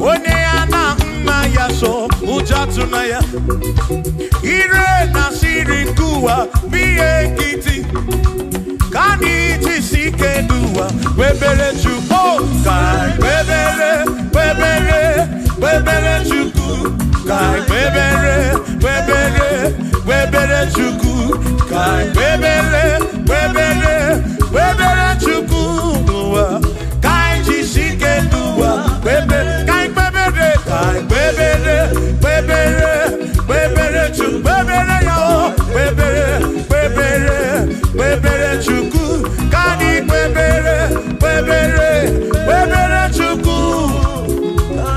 Onye ya na nna ya so ujatu na ya Ire na siri kuwa biye kiti Kaniti sike duwa Webele chuku Kai webele Webele Webele chuku Kai webele Webele Webele chuku Kai webele Webele Webele chuku duwa Kai sike duwa Webele Kai webele Kai webele Webele Webele chuku Webele yo Webele Webele Webele chuku Kani webele Webele Webele chuku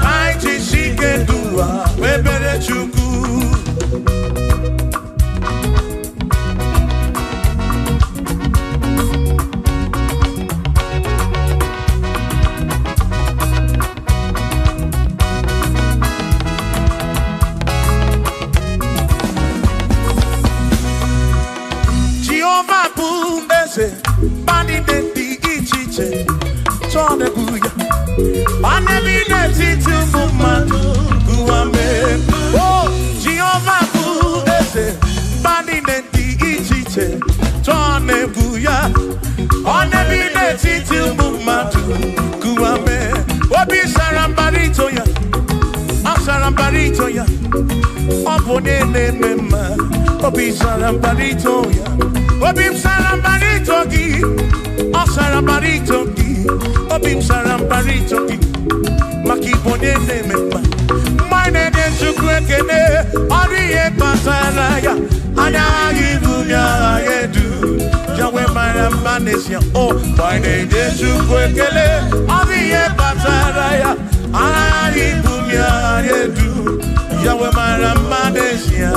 Aiti shike dua Webele chuku Jehovah Bundese Bani de di ichiche Tone buya Bane bine titu mumanu Guame Oh Jehovah Bundese Bani de di ichiche Tone buya Bane bine titu mumanu Guame Obi sarambarito ya Sarambarito ya Opone ne mema Obi sarambarito ya Obim sarambarito ki, o sarambarito ki, obim sarambarito ki, makibone ne mema. Mine de chukwekene, oriye pasaraya, anya ibunya yedu, jawe maramanesia. Oh, mine de chukwekene, oriye pasaraya, anya ibunya yedu, jawe maramanesia.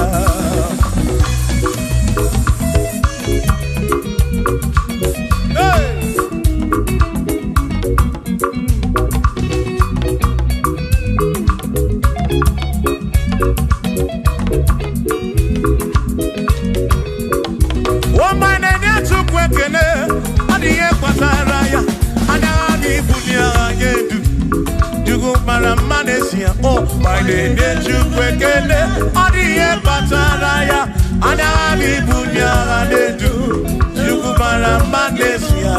Oh, my name is Chukwekene, Odiye Pataraya, Anabi Bunya Anedu, Chukwara Magnesia.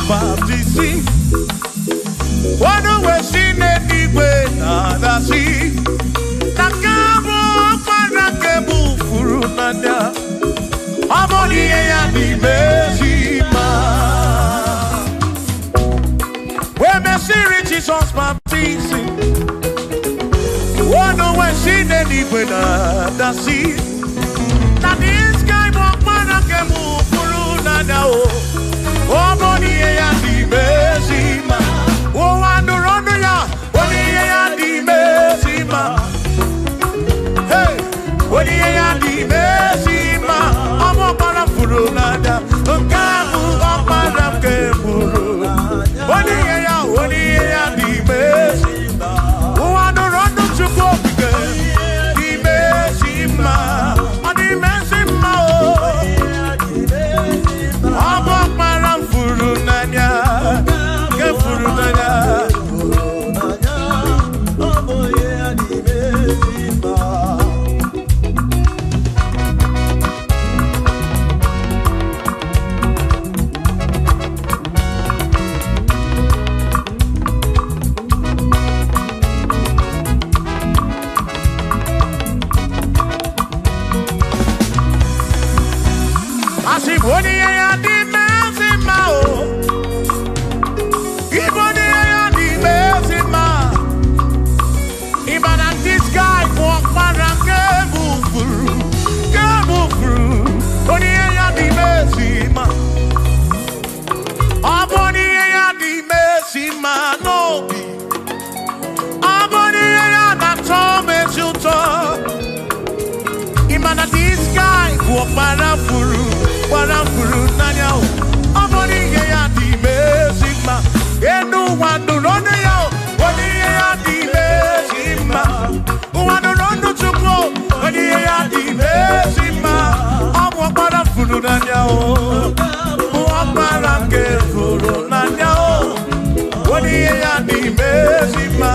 Baptisi, wano wesine niwe nadasi, nakabo para kebu furunanya, amoni ya nimezima. We mesiri Jesus baptisi, wano wesine niwe nadasi, nakabo para kebu furunanya. Oh, Monie ya di mezima. Oh, rondo ya. Monie ya di mezima. Hey, Monie ya di mezima. Amo para furunada. Kamu para keburu. Monie ya di mezima. Oh, rondo chuko di mezima. Di mezima. Oni ya di mezima o. Iboni ya di mezima. Even at this guy walk para move through. Oni ya di mezima. Aboni ya di mezima no be. Aboni ya na tome chuto. Even at this guy walk para furu nanya. Aboni ya di mezima. Enu wandu rone yo. Oni ya di mezima. Wandu rondo chukwo. Oni ya di mezima. Amo para furu nanya o. Para que furu nanya o. Oni ya di mezima.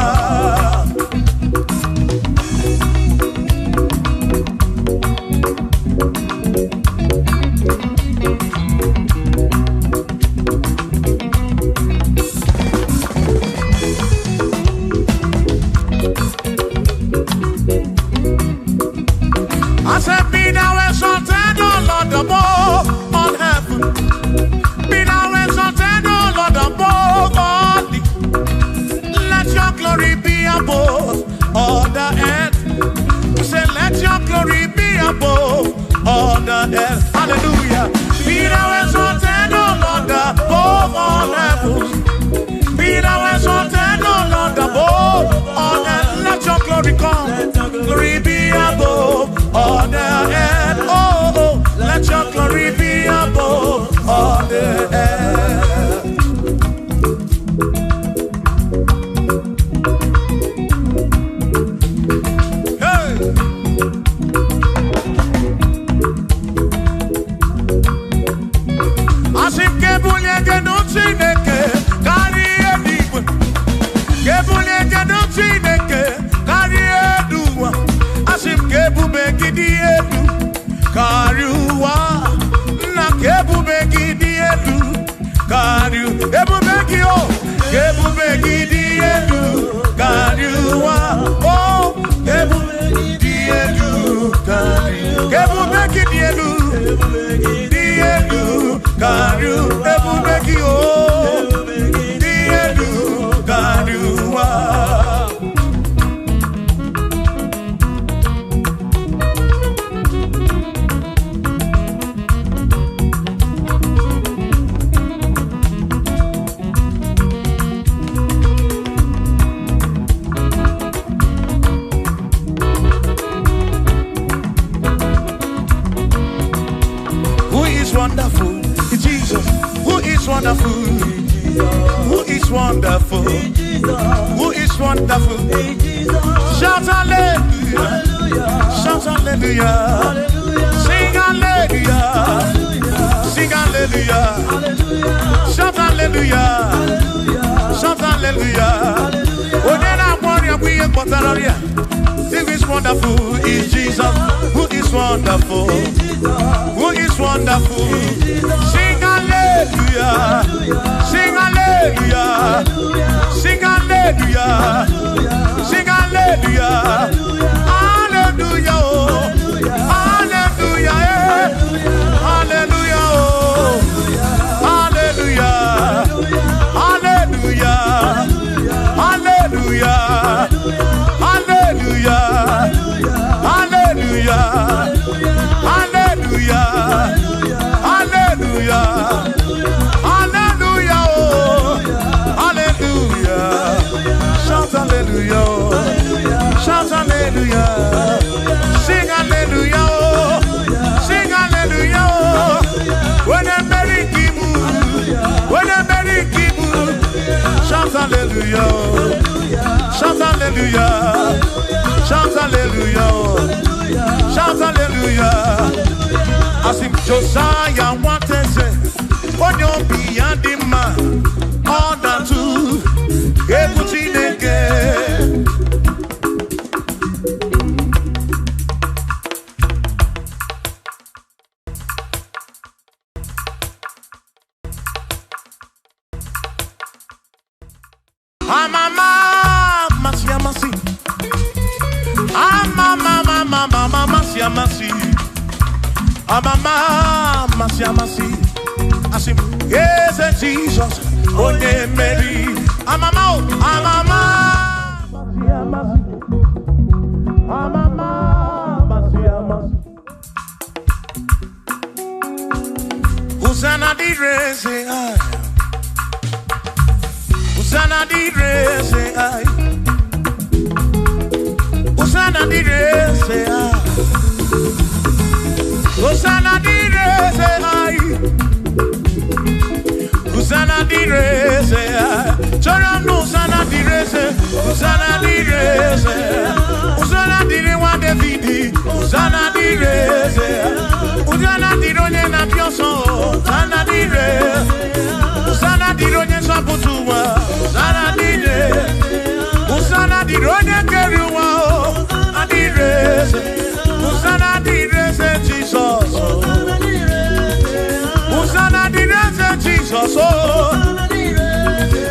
I said, be thou exalted, O Lord, above all heaven. Be thou exalted, O Lord, above all the. Let your glory be above all the earth. Say, let your glory be above all the earth. Hallelujah. Be thou exalted, O Lord, above all heavens. Be thou exalted, O Lord, above all earth. Let your glory come. Glory be above all the earth. Oh, let your glory be above all the earth. Hey. Asike bunye genuti neke kari edibu. Gebunye genuti neke kari eduwa. Asim kebube gidi edu kariwa. Na kebube gidi edu kariu. Kebube gidi o. Kebube gidi edu kariwa. Oh, kebube gidi edu kariu. Kebube gidi edu. Gidi edu kariu. Kebube gidi o. Gidi edu kariwa. Wonderful, Jesus. Who is wonderful? Who is wonderful? Who is wonderful? Shout hallelujah! Shout hallelujah! Sing hallelujah! Sing hallelujah! Shout hallelujah! Shout hallelujah! Oh, then I want you to be a who is wonderful is Jesus. Who is wonderful? Who is wonderful? Sing hallelujah! Sing hallelujah! Sing hallelujah! Sing hallelujah! Hallelujah! Hallelujah! Hallelujah! Hallelujah! Hallelujah! Hallelujah! Hallelujah! Hallelujah! Hallelujah! Hallelujah! Hallelujah! Hallelujah! Shout hallelujah! Shout hallelujah! Sing hallelujah! Sing hallelujah! When I'm very kibu, when I'm very kibu, shout hallelujah! Shout hallelujah! Shout hallelujah! Shout hallelujah! As if Josiah wanted to say, when you're beyond the man, all that too, able to again. Mama, Amasi. Asim, yes, Jesus. Oh, yeah, Mary. Amama. Usana di rese ai. Usana di rese ai. Usana di rese ai. Usana di rese ai. Usana di rese ai. Chora no usana di rese. Usana di rese. Usana di re wa Davidi. Usana di rese. Usana di ronye na pioso. Usana di re. Usana di ronye saputua. Usana di re. Usana di ronye keruwa. Usana di rese. Usana di rese Jesus. Usana di rese Jesus.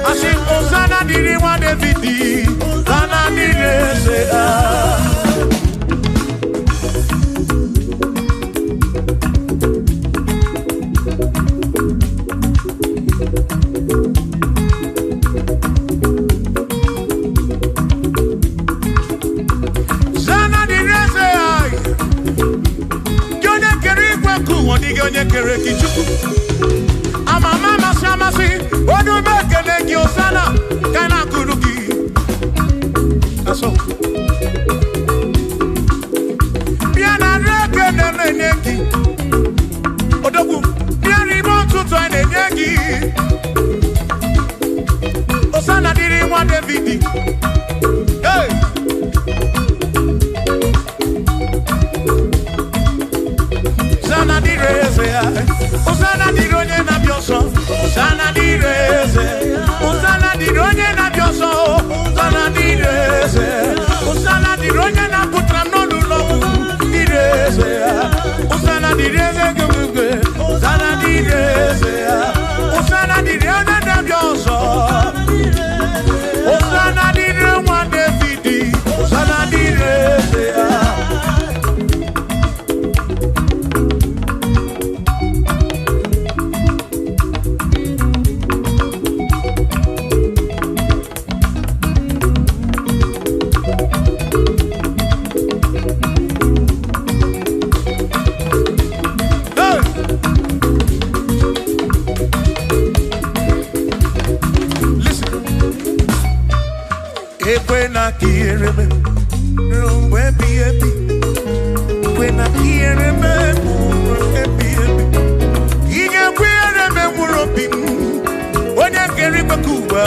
Asim Usana di re wa Davidi. Usana di rese. Onye kere kichuku amama masamasi odu mekele ki osana kana kuruki aso piana reke neneki odogu piani montuto neneki osana diri wa Davidi hey Usana di rese, Usana di ronye na bioso, Usana di rese, Usana di ronye na bioso, Usana di rese, Usana di ronye na putra no lulo, di rese, Usana di rese gugwe, Usana di rese, Usana di ronye na bioso, Usana di ronye Davidi, Usana di rese. When quiere me, rumbo epi. When I quiere me, rumbo epi. Ige quiere me muropi, oye quiere me Cuba.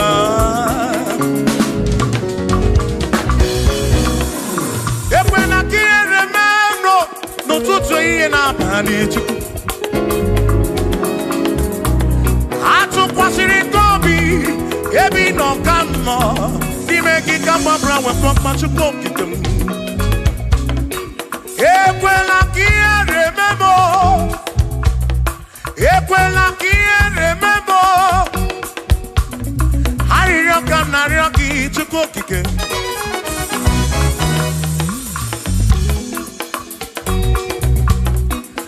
When I quiere me, no tutto iye na panichu. Atu kwasiri tobi, ebi no kamo. Make it come up round with what much you cook it. Equela kia remember. Equela kia remember. Hari rockam na rocky to cook it.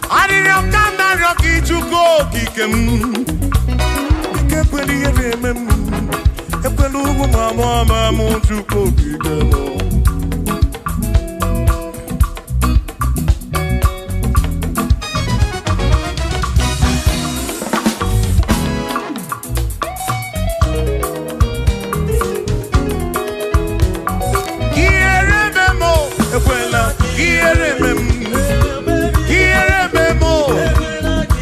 Hari rockam na rocky to cook it. Equela remember. Epelugu mama muntu kokigemo. Kierememo, ekwela, kierememo, kierememo,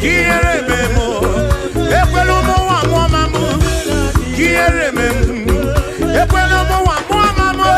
kierememo. Epelugu mama kierememo. Ekwela mo wa mo mama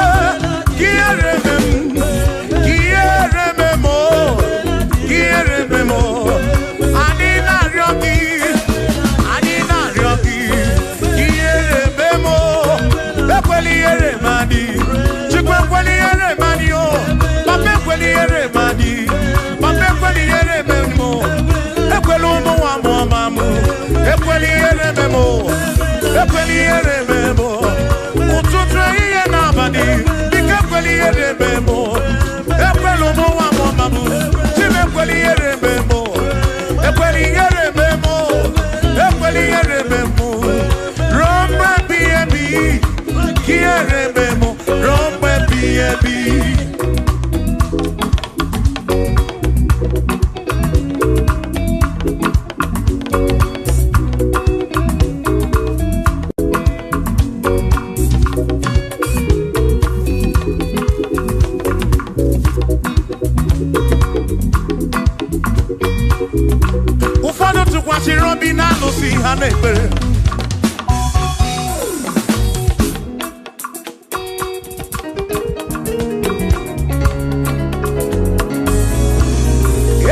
ụfọdụ tụkwasịrị obi na alụsị ha na-ekpere.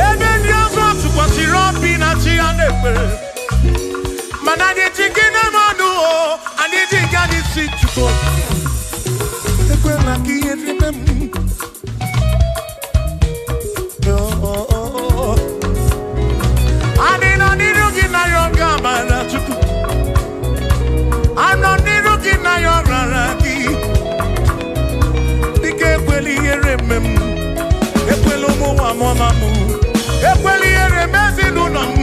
Ebe ndị ọzọ tụkwasịrị obi na chi ha na-ekpere. Mana anyị ejighị n'ime ọnụ anyị ejighị anyị si Chukwu. Ekwela ka ihe rime m. Anyị nọ n'iru gị na ya ọga mara Chukwu. Anyị nọ n'iru gị na ya ọrara gị. Dịka ekwela ihere mme m. Ekwela ụmụ nwa mụọma m. Ekwela ihere mme ezinụlọ m.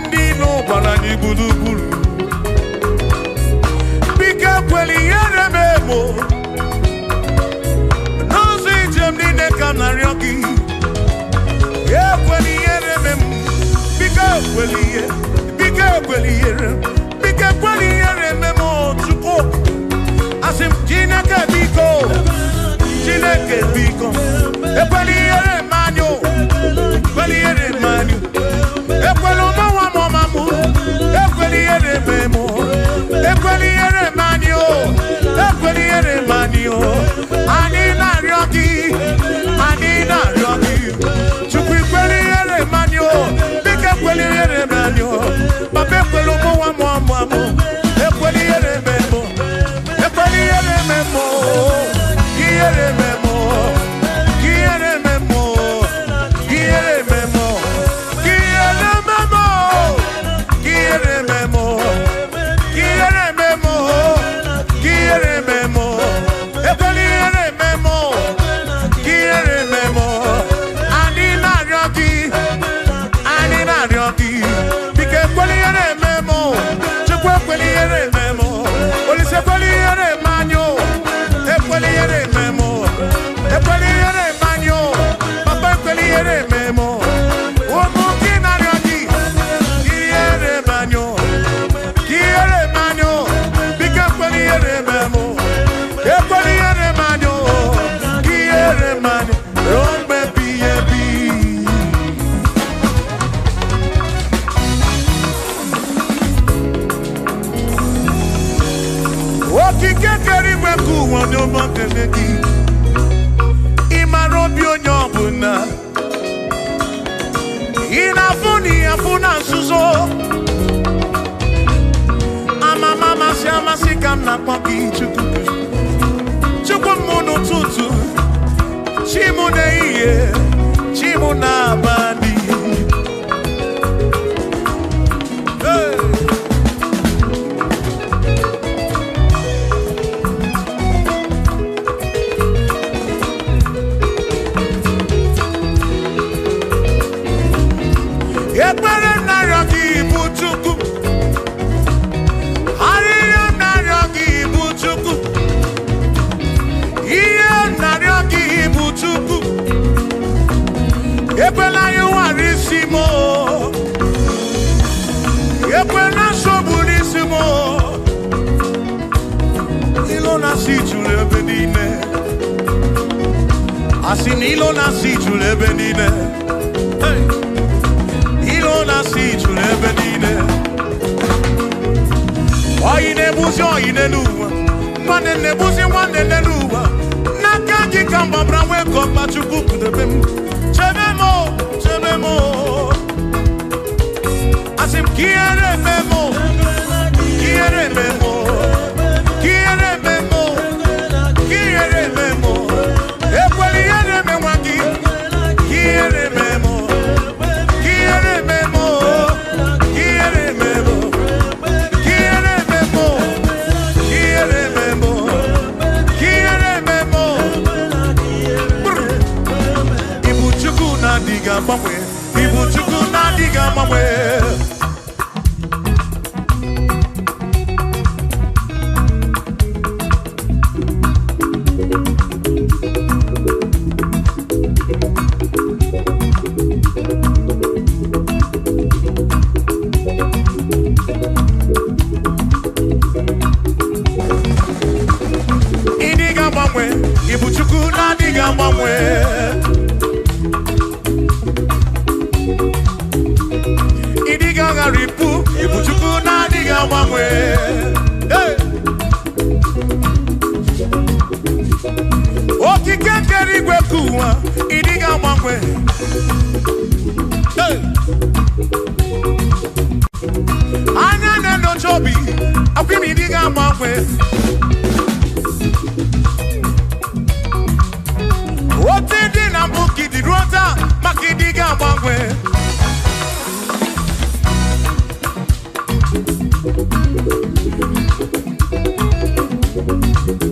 Ndị ilo gbara anyị gburugburu. Biko ekwela ihere mme m. N'ụzọ ijem niile ka m na-arịọ gị. Ekwela ihere mme m. Biko ekwela ihere. Biko ekwela ihere. Biko ekwela ihere mme m Chukwu. Asị m Chineke biko. Chineke biko. Ekwela ihere mme anyị. Ekwela ihere mme anyị. Ekwela ụmụ nwa mụọma m. Ekwela ihere mme m. Ekwela ihere mme anyị. Ekwela ihere mme anyị. Anyị na-arịọ gị. Anyị na-arịọ gị. Chukwu ekwela ihere mme anyị. Biko ekwela ihere mme anyị. Papa ekwela ụmụ nwa mụọma m. Ekwela ihere mme m. Ekwela ihere mme m. Ihere mme m. Ihere mme m. Ihere mme m. Ihere mme m. Ihere mme m. Ihere mme m. Ihere mme m. Ekwela ihere mme m. Ihere mme m. Anyị na-arịọ gị. Anyị na-arịọ gị. Biko ekwela ihere mme m. Chukwu ekwela ihere mme m. Olise ekwela ihere mme anyị. Ekwela ihere mme m. Ekwela ihere mme anyị. Papa ekwela ihere mme m. Ụmụ gị na-arịọ gị. Ihere mme anyị. Ihere mme anyị. Biko ekwela ihere mme m. Ekwela ihere mme anyị. Ihere mme anyị. Ruo mgbe ebighị ebi. Okike kere igwe ka ụwa onye ọma kele gị. Ị mara obi onye ọbụla. Ị na-afụ na ihe afụ na nzuzo. Amama amasị amasị ka m na-akpọ gị Chukwu. Chukwu m n'ụtụtụ. Chi m n'ehihie. Chi m n'abalị. Hey! Ekpere narịọ gị bụ Chukwu. Arịrịọ narịọ gị bụ Chukwu. Ihe narịọ gị bụ Chukwu. Ekwela ya ụghara isi m. Ekwela nsogbu n'isi m. Ilo na-asị juru ebe niile. Asị na ilo na-asị juru ebe niile. Hey! Ilo na-asị juru ebe niile. Oyi na-ebuzi oyi n'elu ụwa. Nwanne na-ebuzi nwanne n'elu ụwa. N'aka gị ka mgbabara nwee ka ọkpa Chukwu kudebe m. Chebe m. Chebe m. Asị m ka ihere eme m. Ka ihere eme m. Ka ihere eme m. Ka ihere eme m. Ekwela ihere eme nwa gị. Ka ihere eme m. Ihere eme m. Ihere eme m. Ihere eme m. Ihere eme m. Ihere eme m. Ibu Chukwu na-adịghị agbanwe. Ibu Chukwu na-adịghị agbanwe. Ibu Chukwu na-adịghị agbanwe. kuwa idiga mangwe. Hey. Anya neno chobi akwimi idiga mangwe. Oti di na buki di rota makidiga mangwe.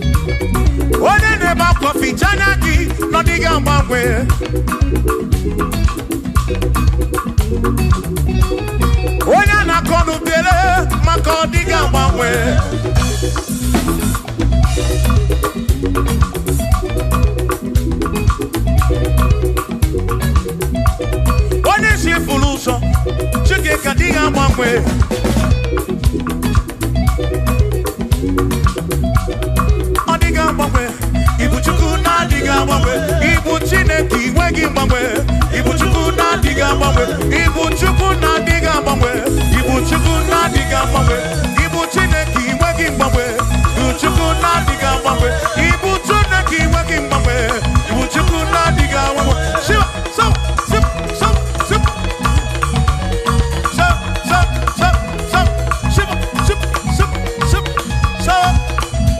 One neba coffee chanaki no diga mangwe. One na konu bele mako diga mangwe. One si fuluso chike kadiga mangwe. Ibu chuku na diga mangwe, ibu chineki wegi mangwe, ibu chuku na diga mangwe, ibu chuku na diga mangwe, ibu chuku na diga mangwe, ibu chineki wegi mangwe, ibu chuku na diga mangwe, ibu chineki wegi mangwe, ibu chuku na diga mangwe. Shiva, so, sip, so, sip, so, so, so, so, shiva, sip, sip, sip, so,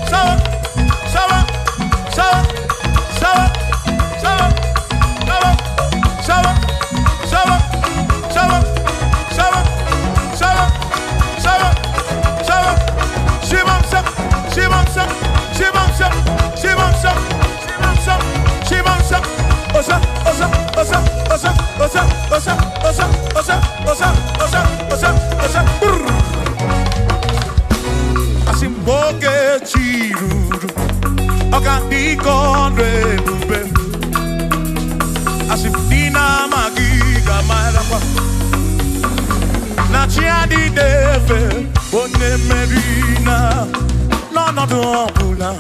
so. Asimboke chiruru Okandikondwe bube Asimdina magiga malakwa Nachiadi defe Bone merina Nono dombula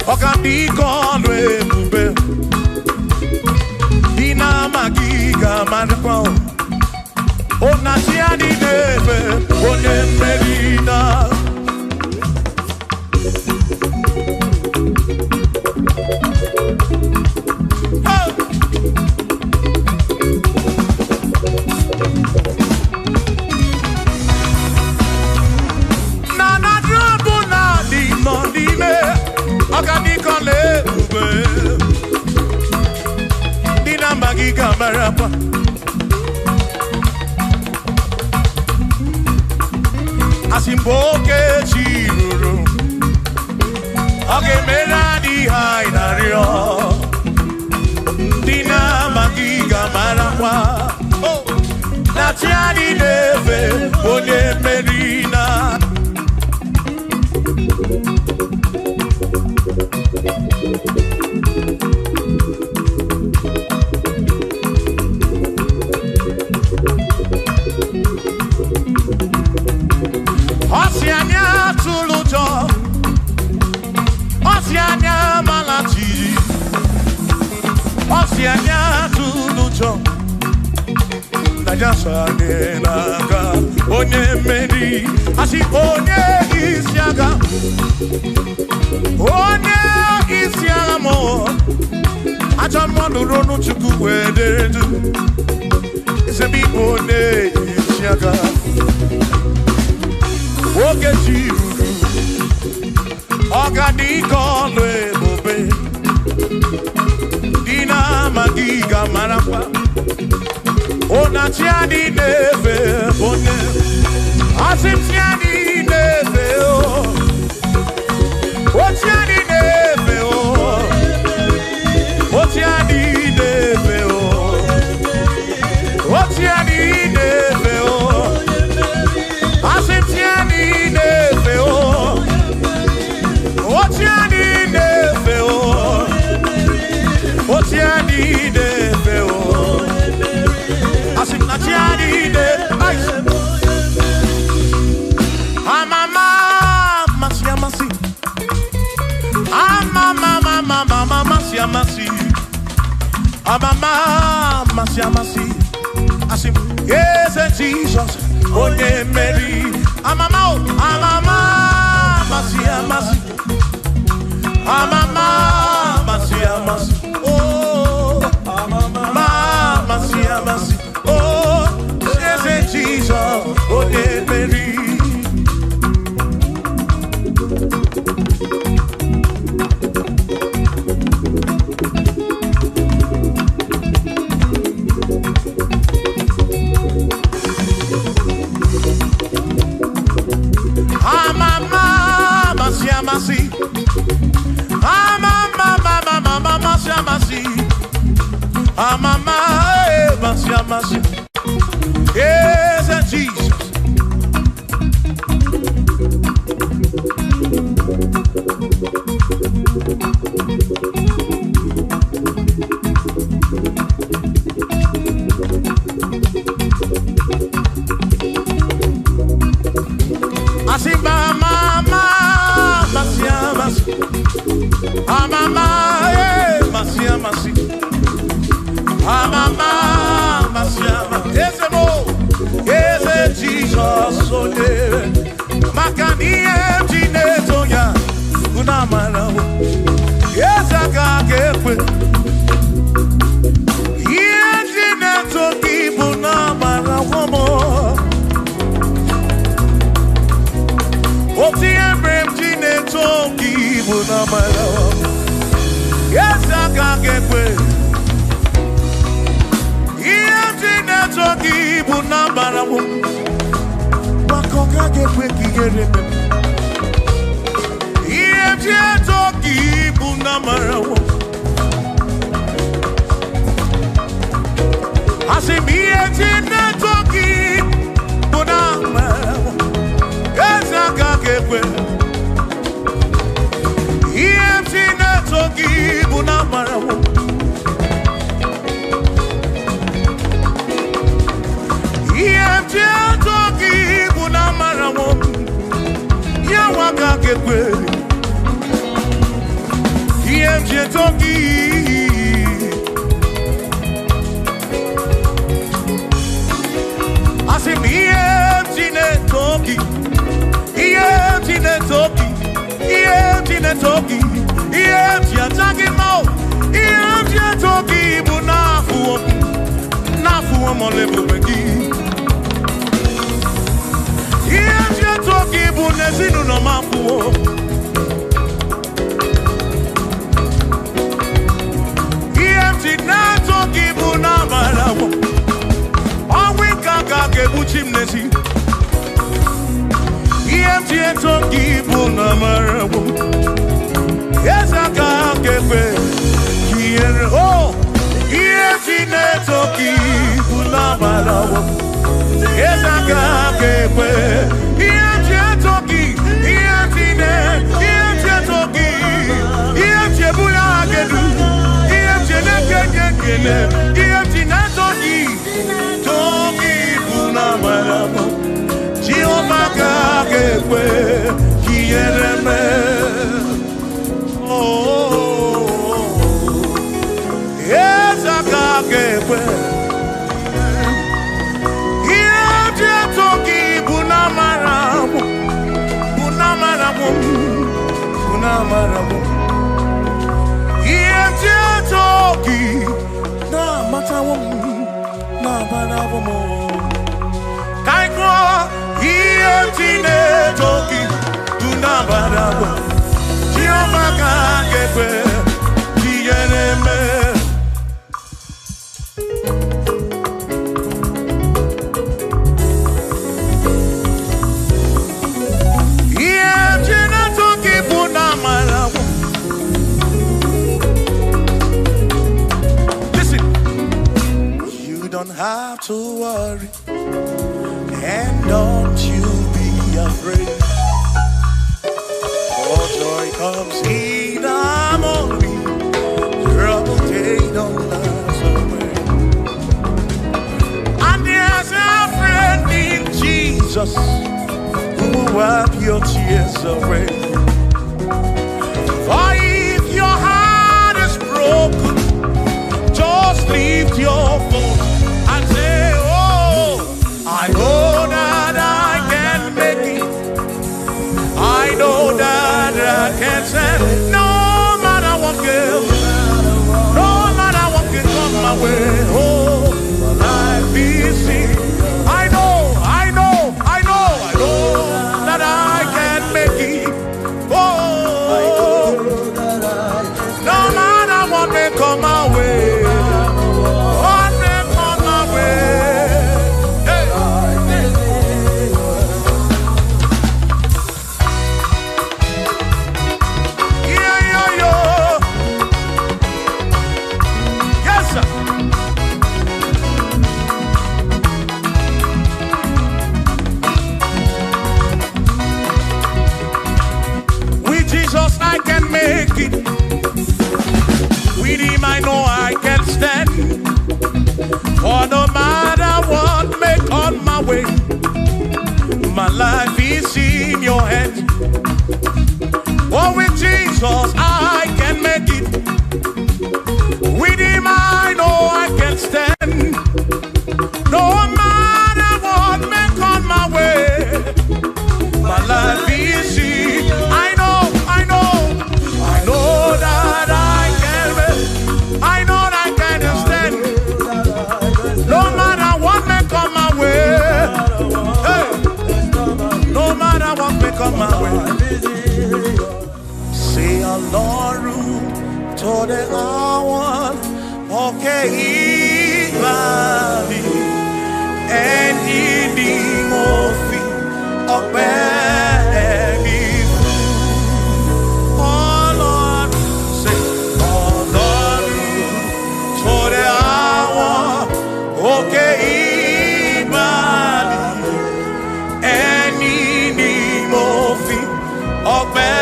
Okandikondwe bube Dina magiga malakwa Nachiadi defe Bone merina Marapa Asimboke chiruru Oge meladi hainario Dina magiga marapa Natiani neve One merina Osianya tulujo Osianya malati Osianya tulujo Naija sanenaka Onye meri Asi onye isiaga Onye isiaga mo Acha mono ronu chuku wederedu Isebi onye isiaga Oge chiruru Ogadiko lwebobe Dina magiga marapa Ona chiadi neve bone Asim chiadi neve o O chiadi neve o O chiadi neve o O chiadi neve o Asim chiadi neve o O chiadi neve o O chiadi neve o Asim na chiadi neve Amasi Amama masi Amama masi Asim yes Jesus Onye Mary Amama masi Amama masi Yes, Jesus. Yes, I can't get away. To worry, and don't you be afraid, for joy comes in the morning, trouble they don't last away. And there's a friend in Jesus who will wipe your tears away. For if your heart is broken, just lift your voice. I know that I can make it. I know that I can stand. No matter what comes, no matter what can come my way. Oh, life is easy. I know that I can make it. For no matter what may come my way, my life is in your hands. Oh, with Jesus I can make it. With him I know I can stand. No matter what may come my way, my life is in. I know that I can make. I know that I can stand. No matter what may come my way. Hey. No matter what may come my way. Say Ọlọ́run tó dé àwọn òkè ìgbàanì, ẹni ni mo fi ọpẹ́ mi fún. Ọlọ́run, say Ọlọ́run tó dé àwọn òkè ìgbàanì, ẹni ni mo fi ọpẹ́.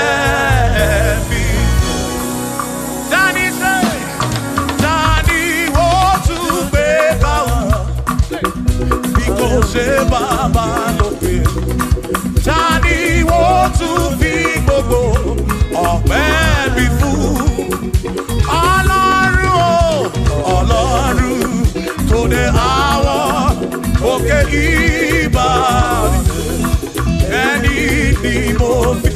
Ṣé bàbá lókè tani wọ́n tún fi gbogbo ọpẹ́ mi fún? Ọlọ́run o, Ọlọ́run tó dé àwọn òkè ìbàdí, ẹni ni mo fi.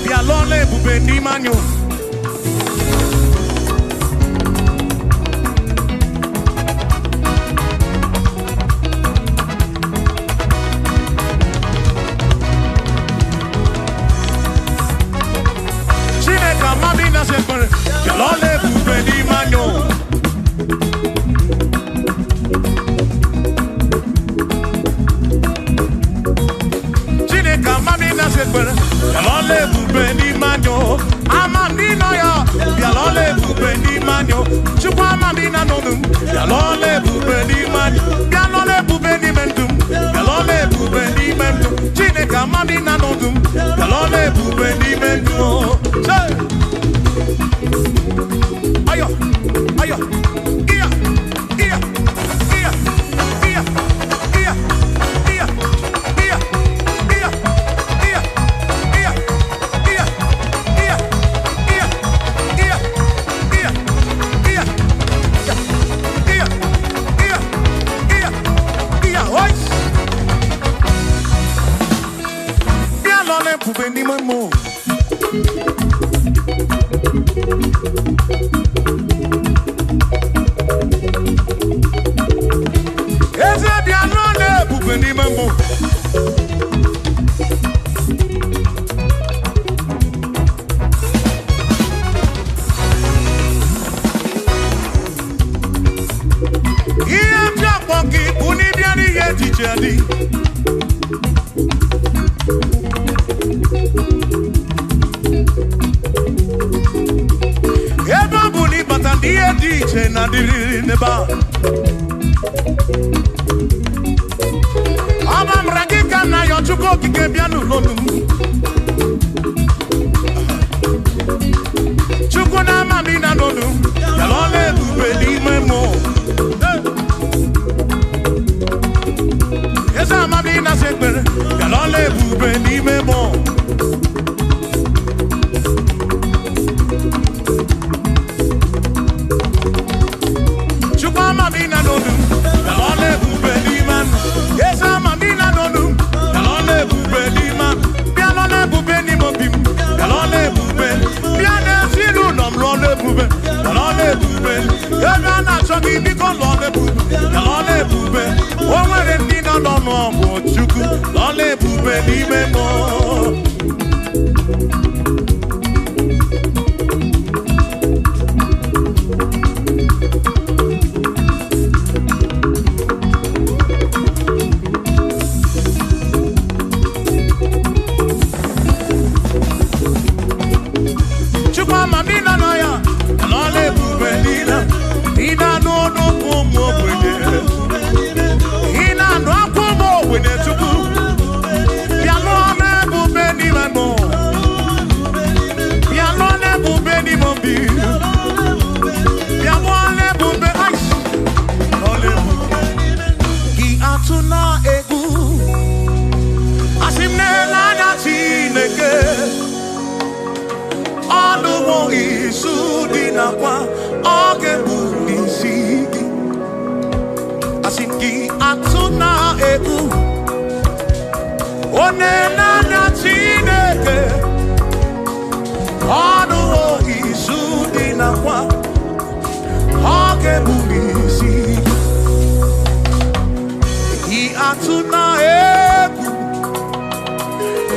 Bí alọ́lẹ̀ ibùgbé ní Manyo. asingi atuna egu onena na Chineke ọnụ izu dị nakwa ọ ga-ebuli isi gị atụna egwu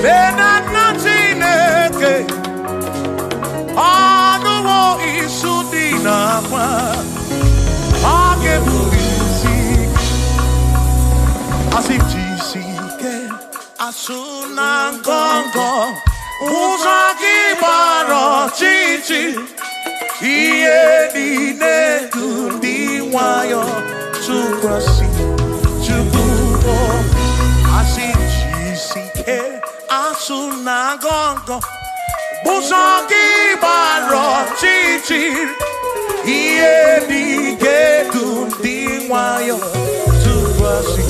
nena na Chineke ọnụ izu dị nakwa ọ ga-ebuli isi asị jisi ike asụ na ngọngọ ụzọ gị gbara ọchịchị ihe niile dị ndị nwayọ tụkwasị Chukwu asị jisi ike asụ na ngọngọ ụzọ gị gbara ọchịchị ihe niile dị ndị nwayọ tụkwasị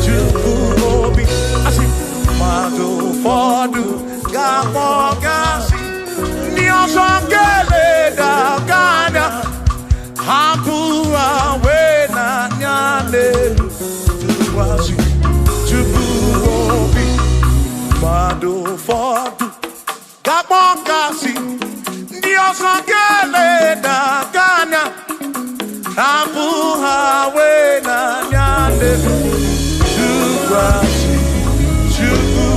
Chukwu obi asị mmadụ ụfọdụ ga-akpọgasị ndị ọzọ ga-eleda anya ha bụ wee n'anya n'elu tụkwasị Chukwu obi mmadụ ụfọdụ ga-akpọgasị ndị ọzọ ga-eleda anya ha bụ wee n'anya n'elu tụkwasị Chukwu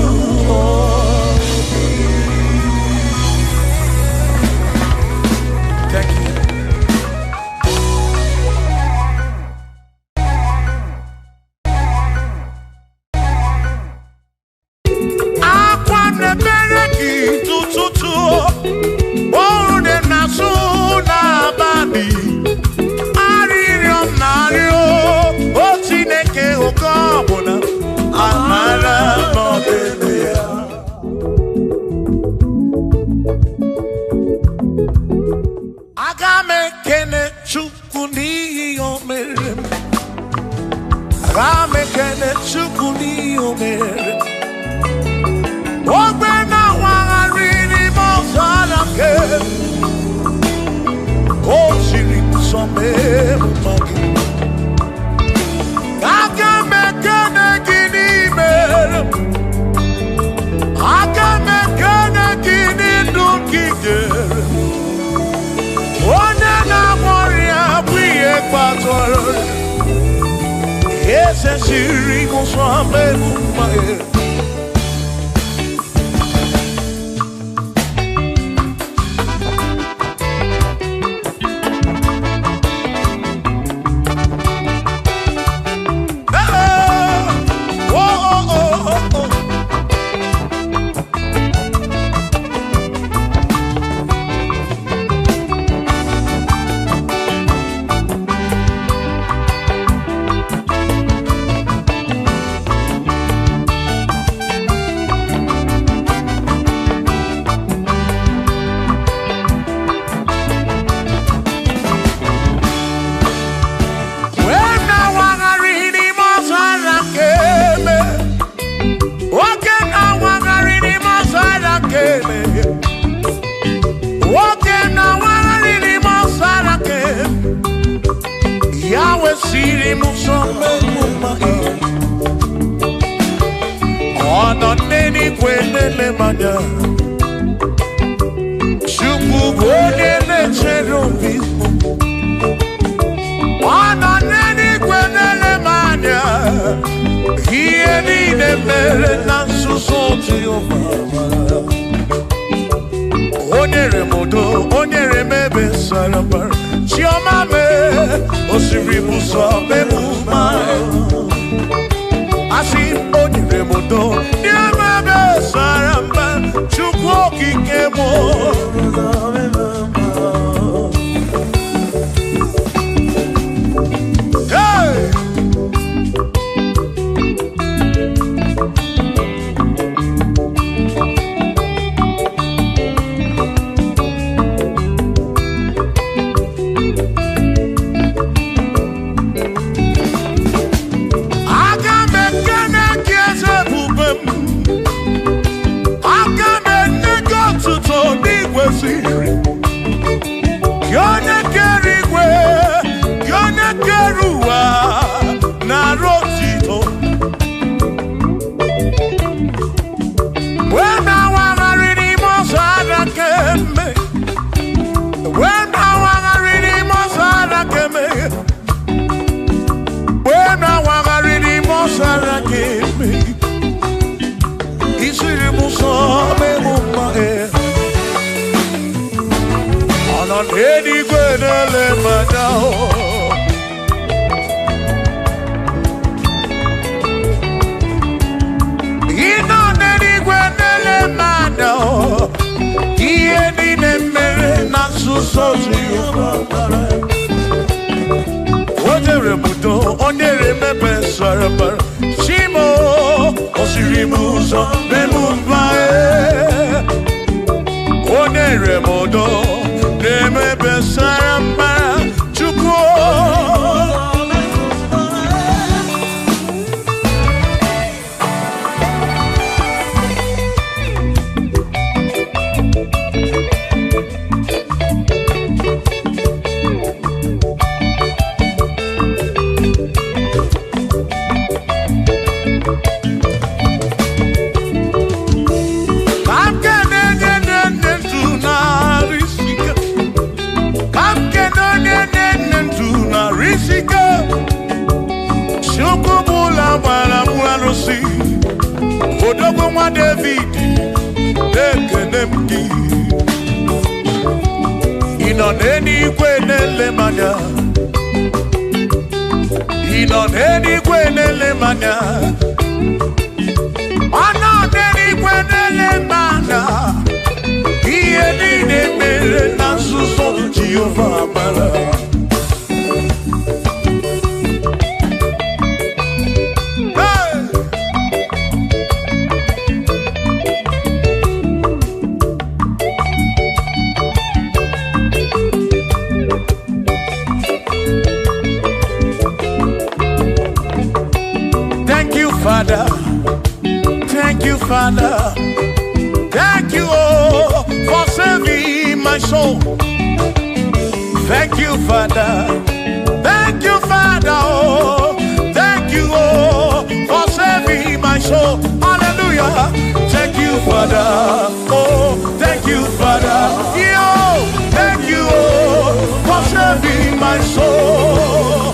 onere mepe sarabara Shimo osirimuzo memumbae onere modo nemepe sarabara chukwo Odogwa David ekenemgi inoneni kwenele manya inoneni kwenele manya anoneni kwenele manya iye nine mere na suso Jehovah mara Father, thank you, Father, thank you, oh, for saving my soul. Thank you, Father, oh, thank you, oh, for saving my soul. Hallelujah. Thank you, Father, oh, thank you, Father, yo, thank you, oh, for saving my soul.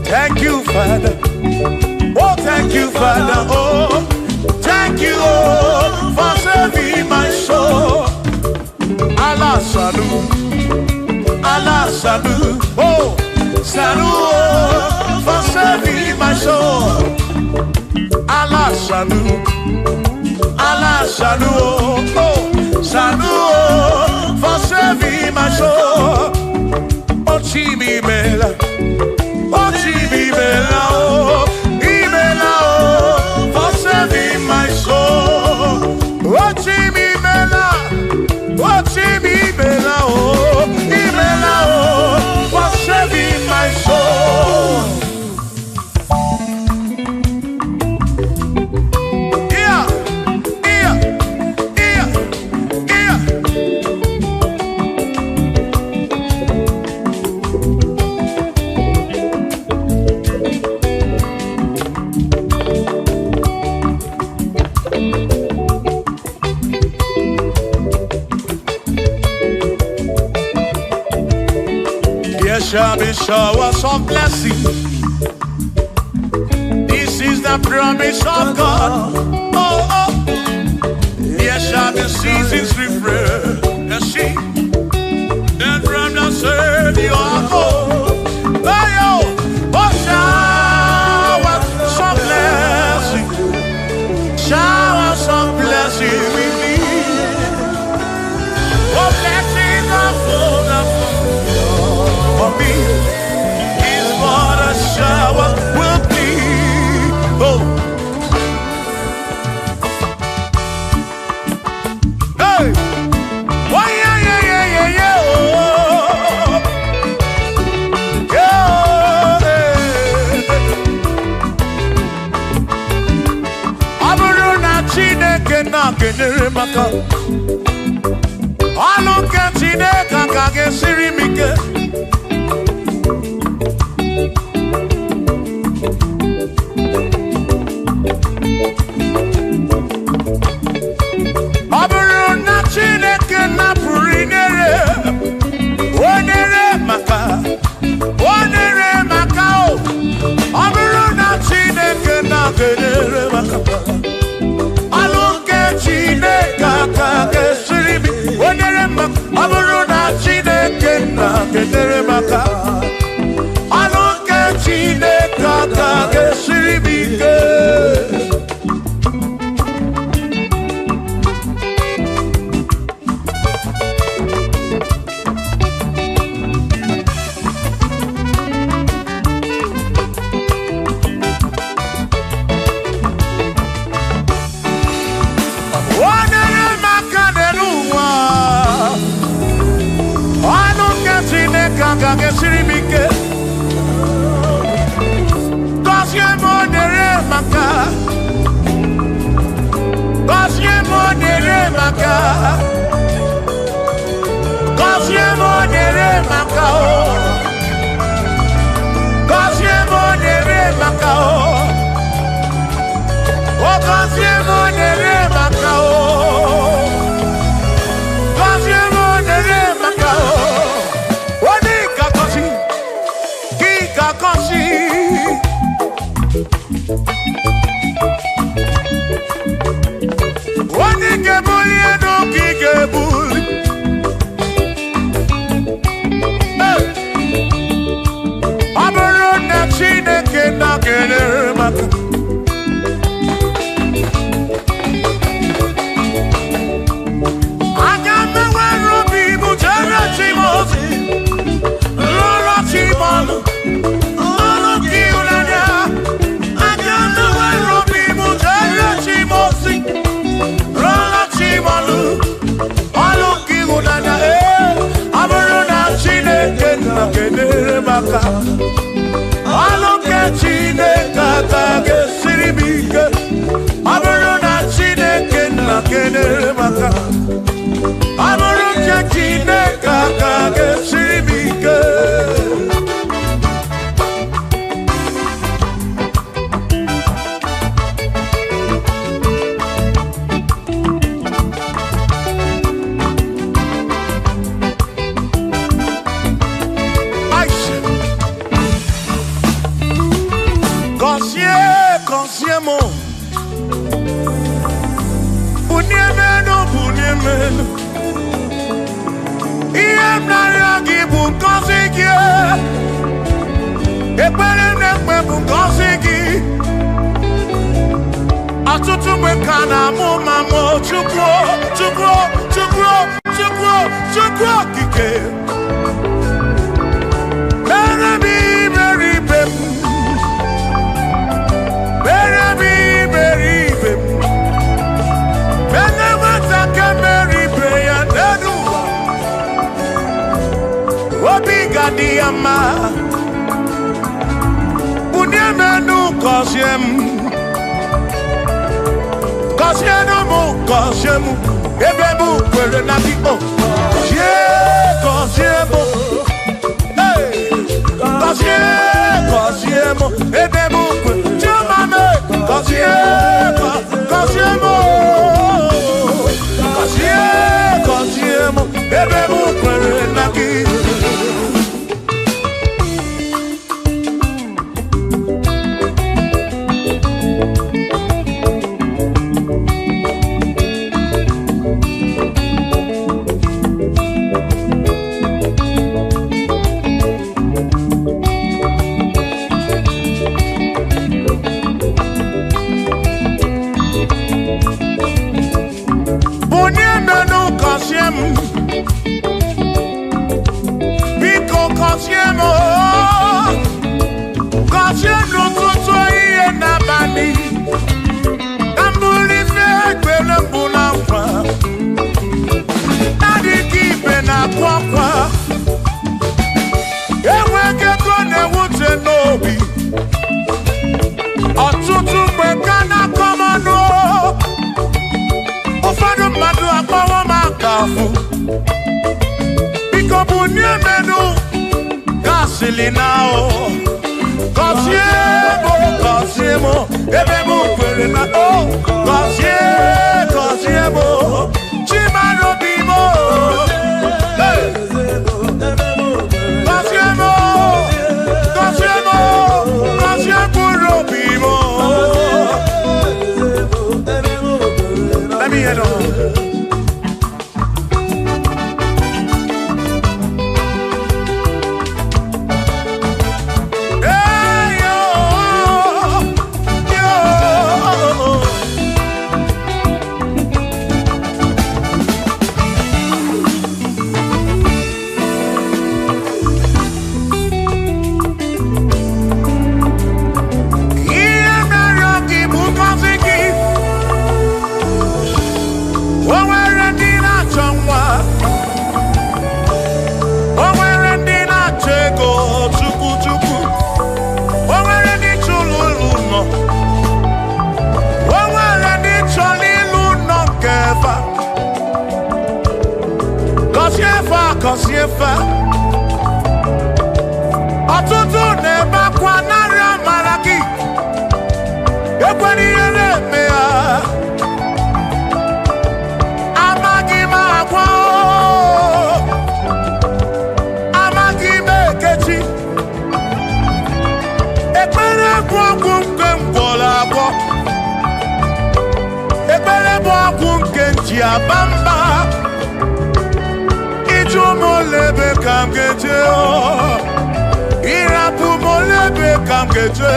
Thank you, Father. Oh, thank you, Father. Oh, thank you, oh, for saving my soul. Allah salut, oh, salut, oh, for saving my soul. Allah salut, oh, salut, oh, for saving my soul. Oh, Chimi Mela. Oh, Imela, oh, for saving my soul. Oh, Imela, oh, Imela, oh, for saving my soul. Yeah. Shall be showers of blessing. This is the promise of God. Oh, oh. There shall be seasons refreshing. Then from the serve you are home. Oh, showers of blessing. Showers of blessing we need. na kenere maka Alo ke Chineke ka ga-esiri m ike Ọ bụrụ na Chineke napụrụ inyere onere maka o Ọ bụrụ na Chineke na-kenere maka Alo ke Chineke ka ga-esiri m onere maka Ọ bụrụ na Chineke na-kenere maka Alo ke Chineke ka ga-esiri m ike Sirimike Gosie monere maka Gosie monere maka Gosie monere maka Gosie monere maka Gosie monere maka Gosie monere maka One gebuli no kigebuli Abaro na Chineke na kenere maka Aga mewe robi mujara chimozi Lolo chimolu Alo ke Chineke ka ga-esiri m ike Ọ bụrụ na Chineke na-kenere maka Ọ bụrụ na Chineke ka ga-esiri m ike Consiemo Bunyemenu Iem na yagi bu konsigi Ekpere nekpe bu konsigi Atutu mekana mu mamo Chukwo kike Diama Bunyemenu Kosiemu Ebebu kwere na di o Kosiemu Kosiemu Ebebu kwere Chumame Kosiemu Ebebu kwere na di nofu. Biko bunye menu gasili nao. Kosiemo, ebe mu kwere na o. Kosiemo, chimaro bimo. Kosiemo bimo. Let me hear it. Kosiefa Atutu neba kwa nara maraki Ekwani yele mea Amagi magwa Amagi mekechi Ekwene kwa kumke mkola kwa Ekwene kwa kumke njia bamba Molebe kam geje o Irapu molebe kam geje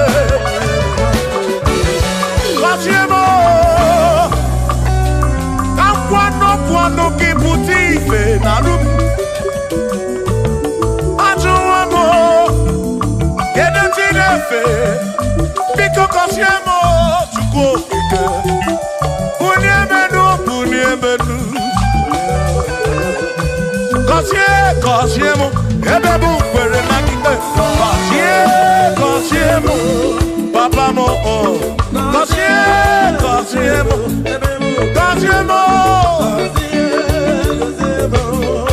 Kosiemo Kam kwano ki puti ife na lup Ajuwamo Yede tinefe Biko kosiemo Chuko ike Uniemenu Kosiemo, ebe bu kwere na kite. Kosiemo, papa mo oh. Kosiemo,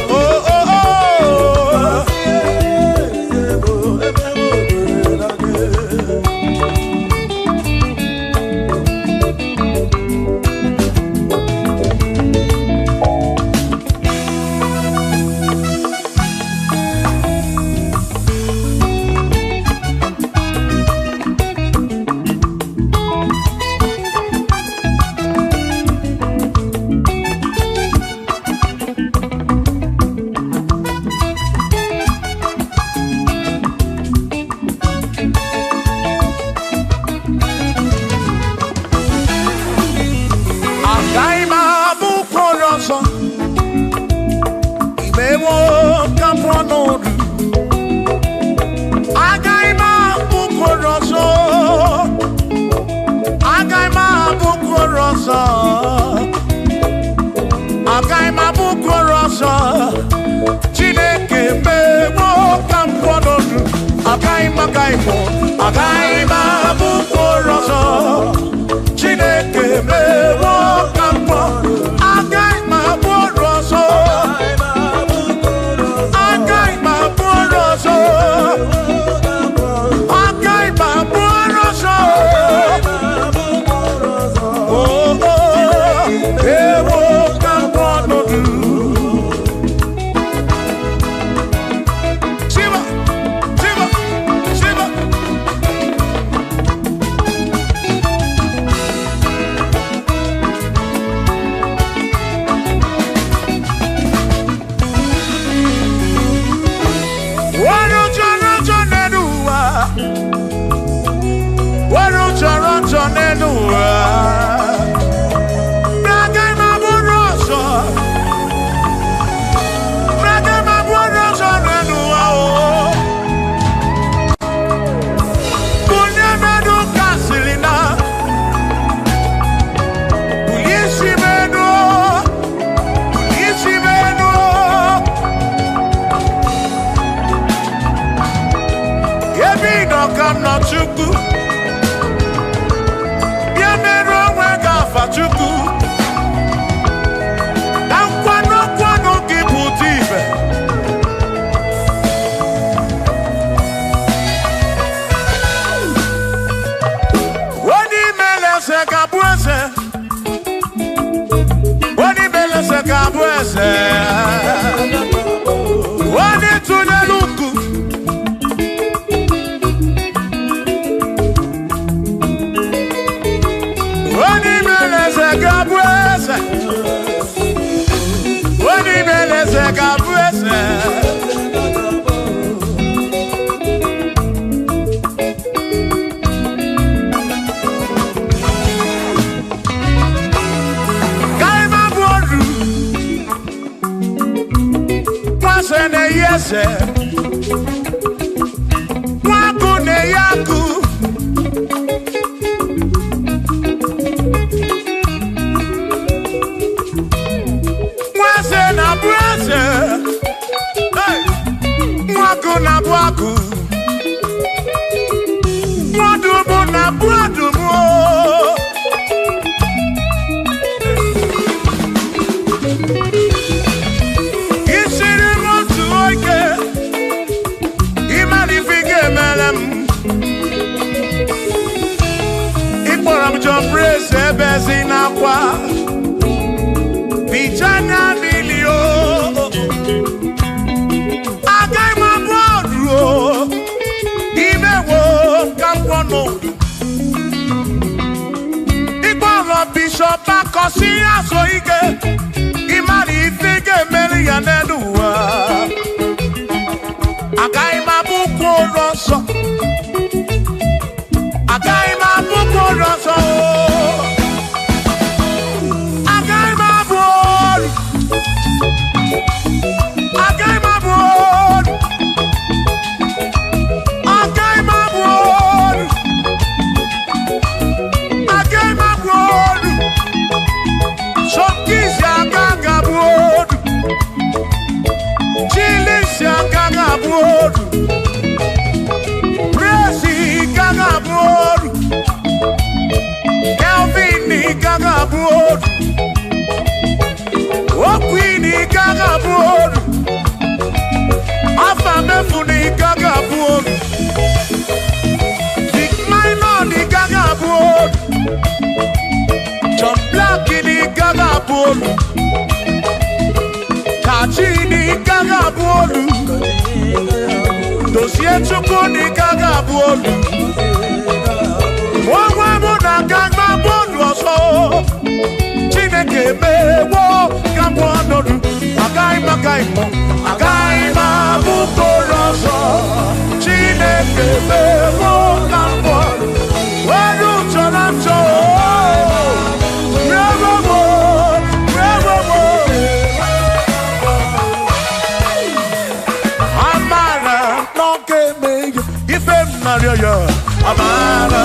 oh oh oh. ese Wani tuneluku Wani meleze gabuese Wani meleze gabuese Sene yese Waku ne yaku Mwase na brase Waku na bwaku Mwadumu na bwadumu Bezina kwa Vijana milio Agai mabodro Imewo kampono Iboro bishop akosi asoike Imari ifige meli yaneduwa Agai mabuko roso Agai mabuko roso Kachini kagabuolu Dossier chukuni kagabuolu Mwa muna kagabuolu oso Chineke mewo kagabuolu Agai mabukoroso Chineke mewo kagabuolu Wadu chonacho Amara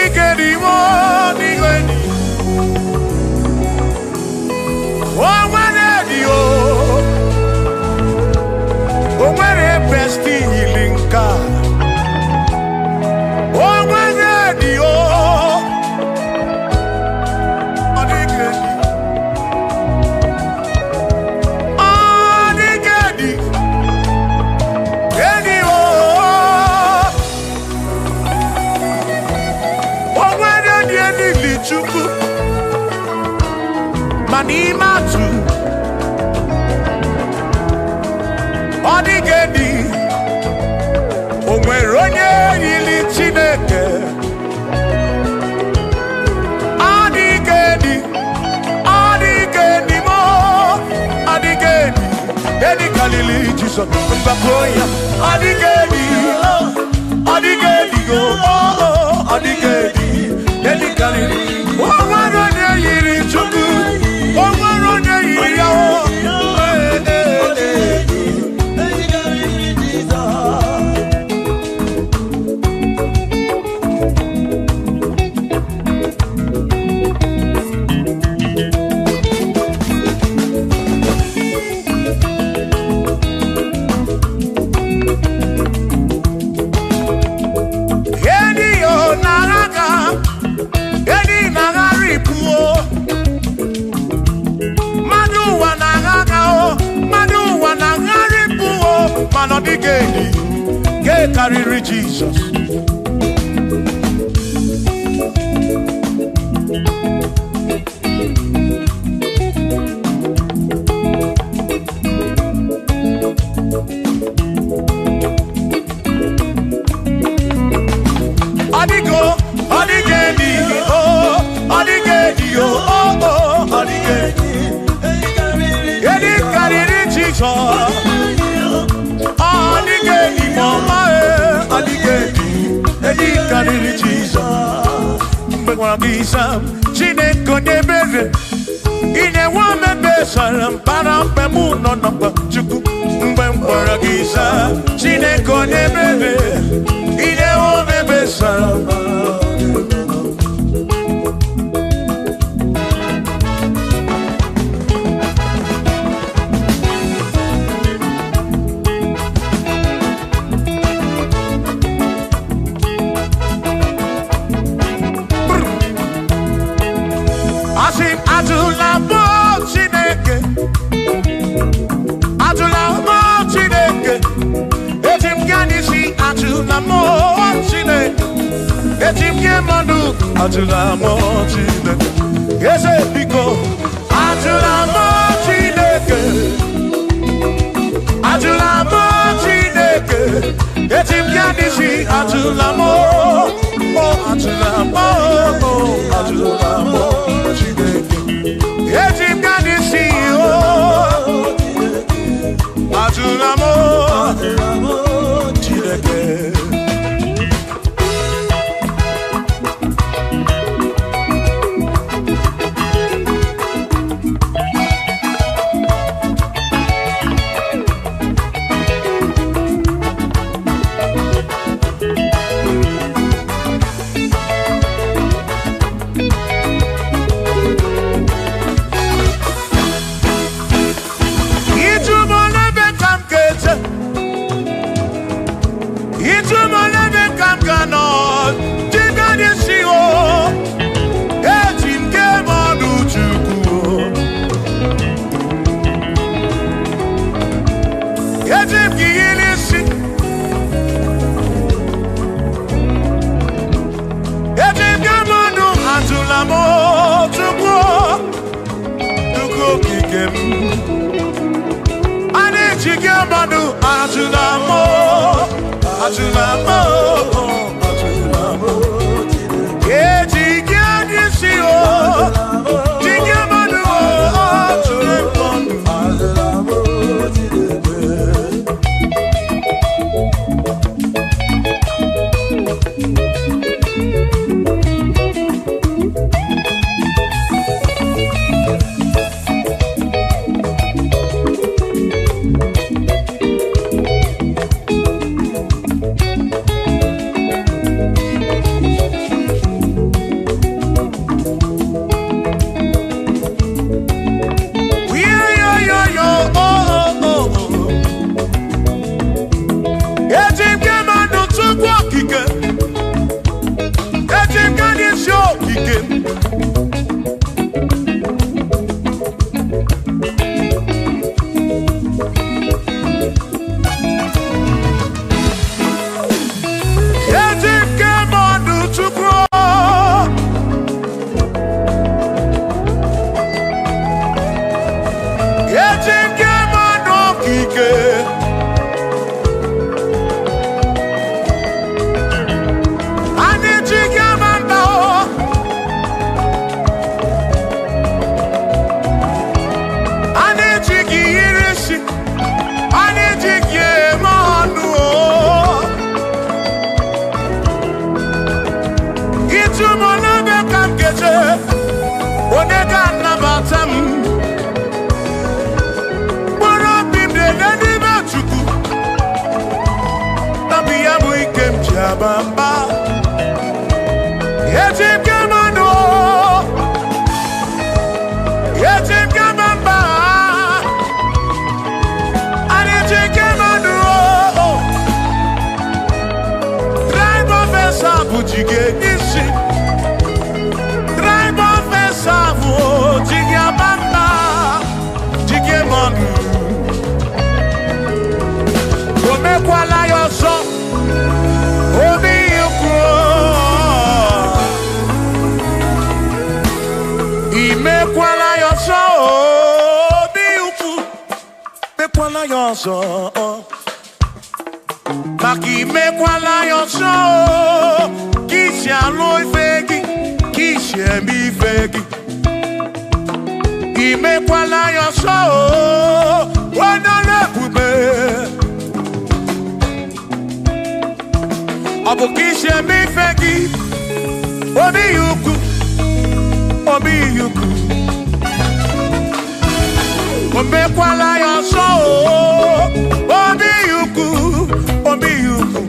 Igedi wo igedi. Oh wanedi o. Oh where besti linka. Oh wanedi o. Odigedi. Odigedi. Edi o. Oh wanedi edi lichuku. Manimatu Odigedi Onweronye yili Chineke Odigedi Odigedi mo Odigedi Edi kalili Jesus Mbakoya Odigedi Odigedi go Odigedi Edi kalili Onweronye yili Chukwu Onweronye yili Yawo Odigedi, get carry Jesus. Odigo, Odigedi, oh, Odigedi, oh, Odigedi, get carry Jesus. Odigedi mama Odigedi Edi kariri Jesus Mbekwa kisa Chineke nyebere Ine wame besara Mpara mpe muno nokwa Chukwu Mbekwa kisa Chineke nyebere Ine wame besara Atula mo Chineke, ese biko. Atula mo Chineke, atula mo Chineke. Etim kanisi atula mo, oh atula mo, oh atula mo Chineke. Etim kanisi oh, atula mo Chineke. Bamba, Yetim Kamando, Yetim Kamamba, and Yetim Kamando. Drive of a Sabuji, Nishi, Drive of a Sabu, Jigabamba, Jigamandu, Omekwala your song. Imekwala your soul, beautiful. Mekwala your soul. Maki mekwala your soul. Kisha loy fegi, kisha mi fegi. Imekwala your soul. Wana lepube. Abu kisha mi fegi. Obi yuku. Obi yuku, Omekwala your soul. Obi yuku, Obi yuku,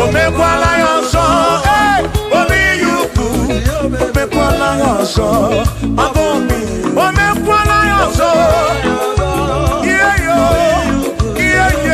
Omekwala your soul. Obi yuku, Omekwala your soul. Omekwala your soul. Yeah, yeah, yeah.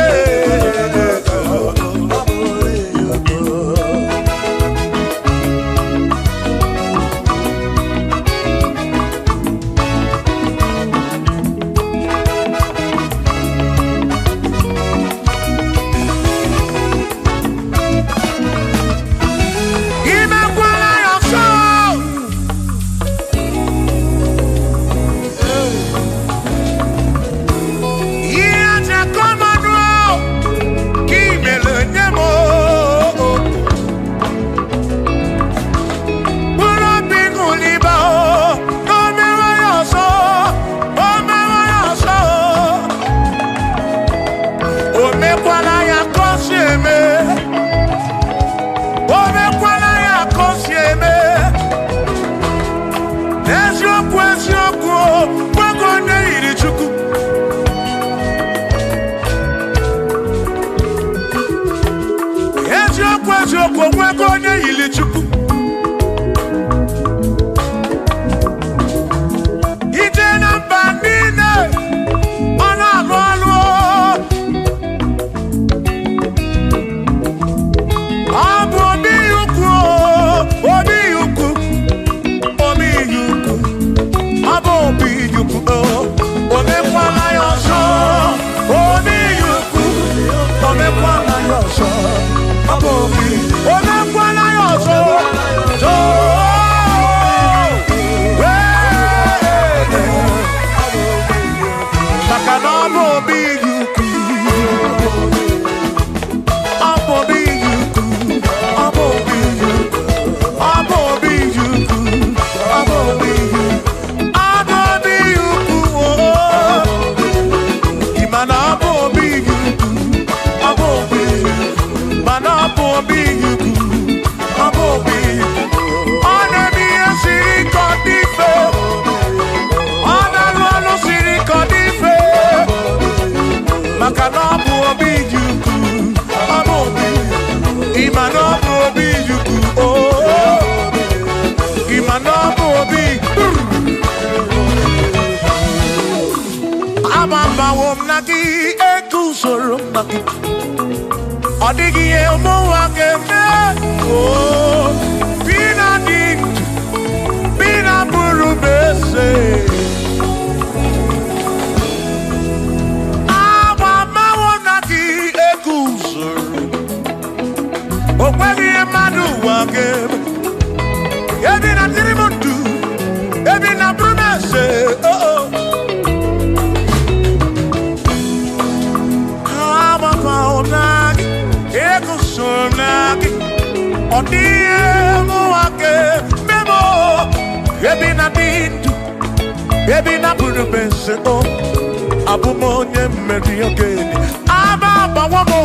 Ababa wamo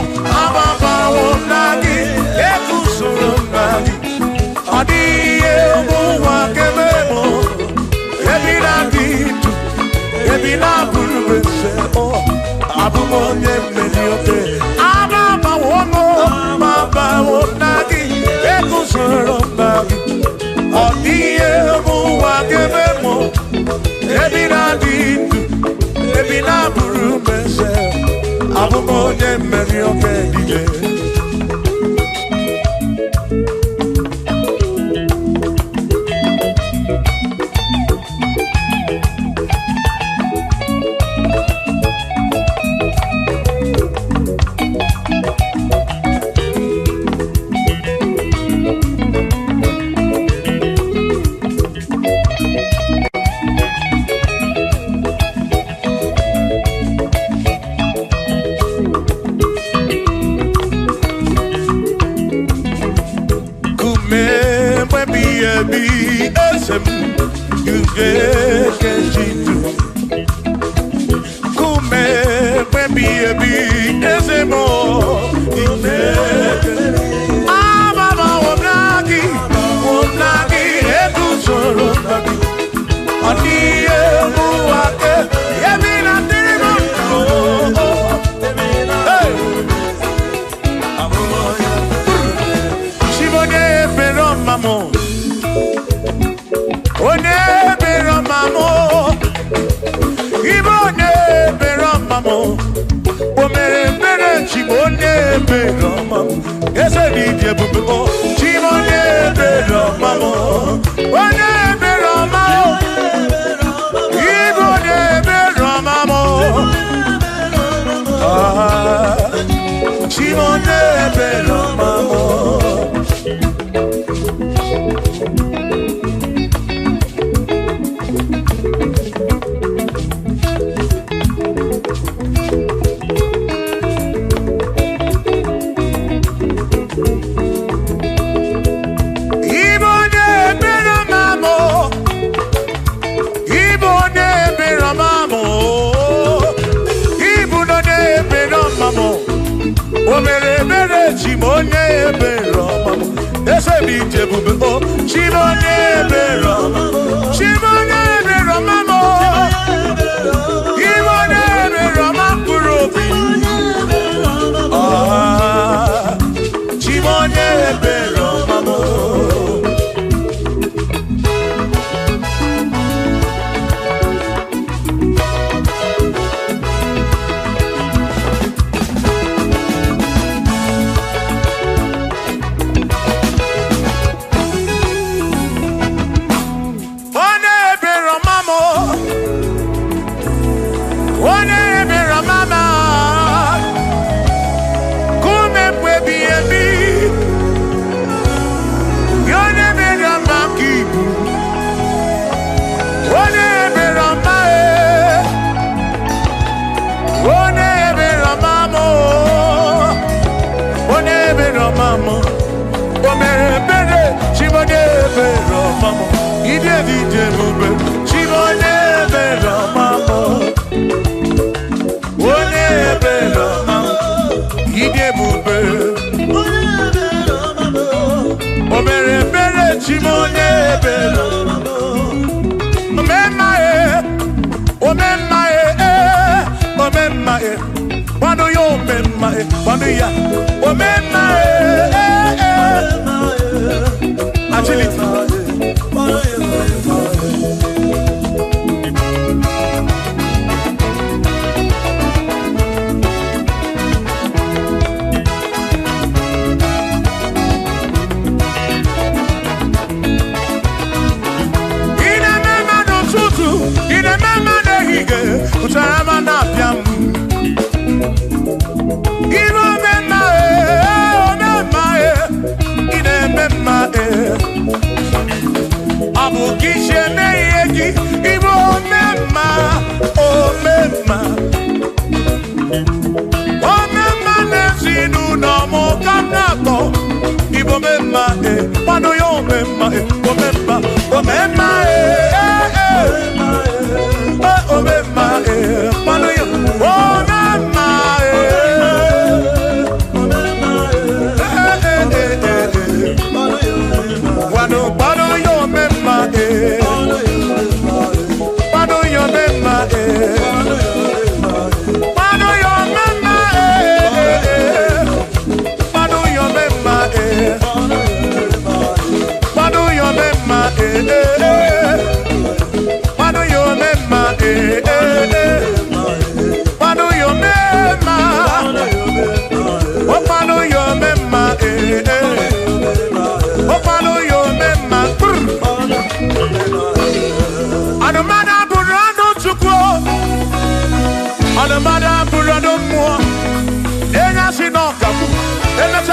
nagi, ekusoro Abuja meri oke dije.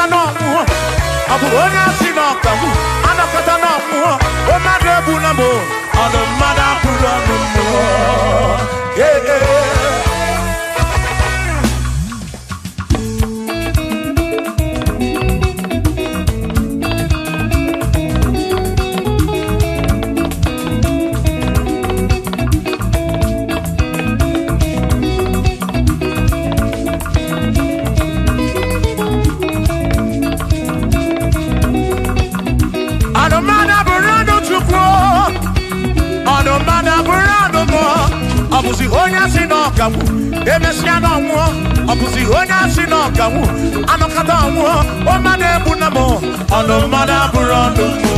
anakata no mu aburonya si no kamu anakata no mu o madebu na mo ono mada puro no mu yeah Abusi honya sino kamu, emesia no mu. Abusi honya sino kamu, anokata mu. O mane bunamo, ono mana burando mu.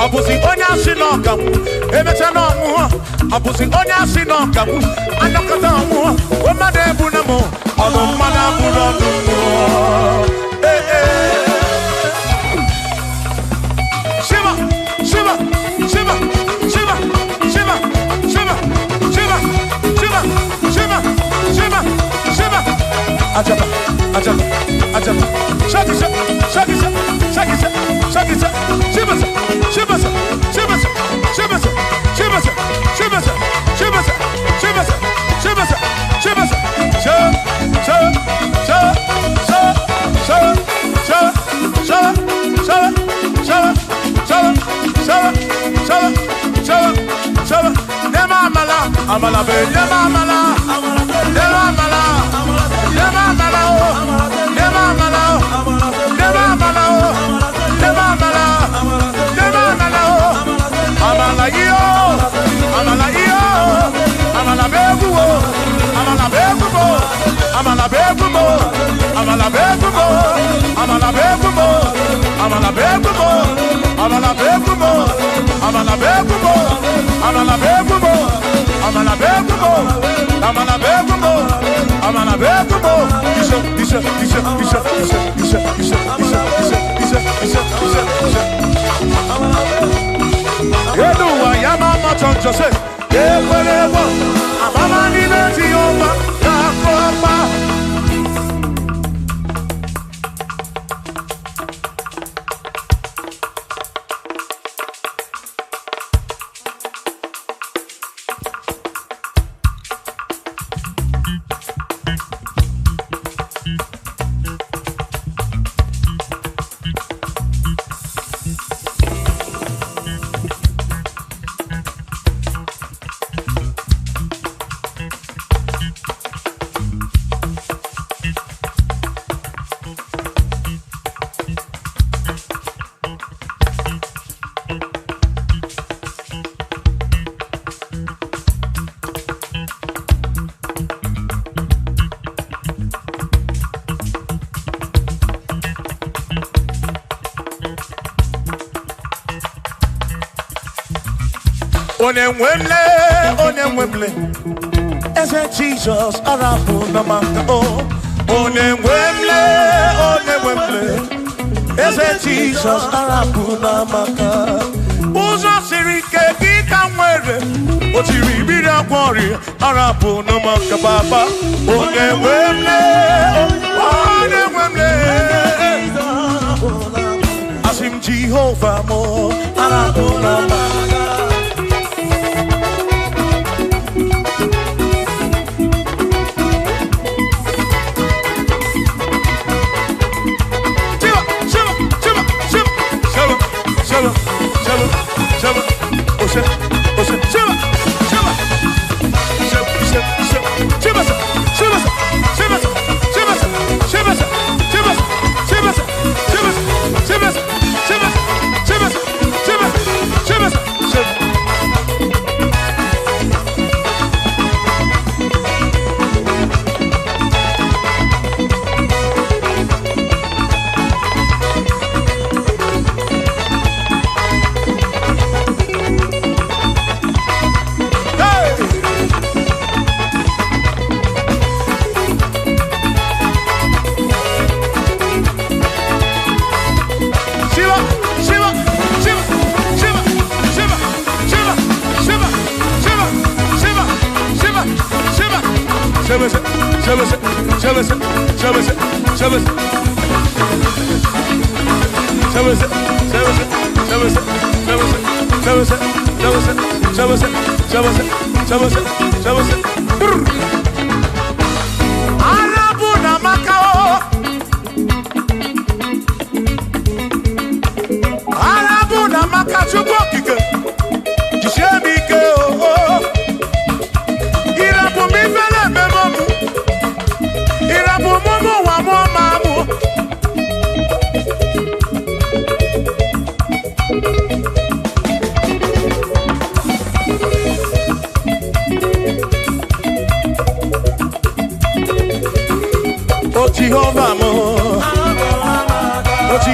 Abusi onya sino kamu, emecha no mu. Abusi onya sino kamu, anokata mu. O madebu na mo, ono mana burando mu. Shiva, Shiva, Shiva, Shiva, Shiva, Shiva, Shiva, Shiva, Shiva, Shiva, Shiva. Ajaba, ajaba, ajaba. Shaki, shaki, shaki, shaki, shaki, Shiva, Shiva, Shiva, Shiva, Shiva, Shiva, Shiva, Shiva, Shiva, Shiva, Shiva, Amala be, amala, amala, Onemwemle, ese Jesus arabu namaka oh. Onemwemle, ese Jesus arabu namaka. Uzo sirike kika mwere, otiri bida kwari arabu namaka baba. Onemwemle, asim Jehovah mo arabu namaka.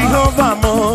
Jehovah mo,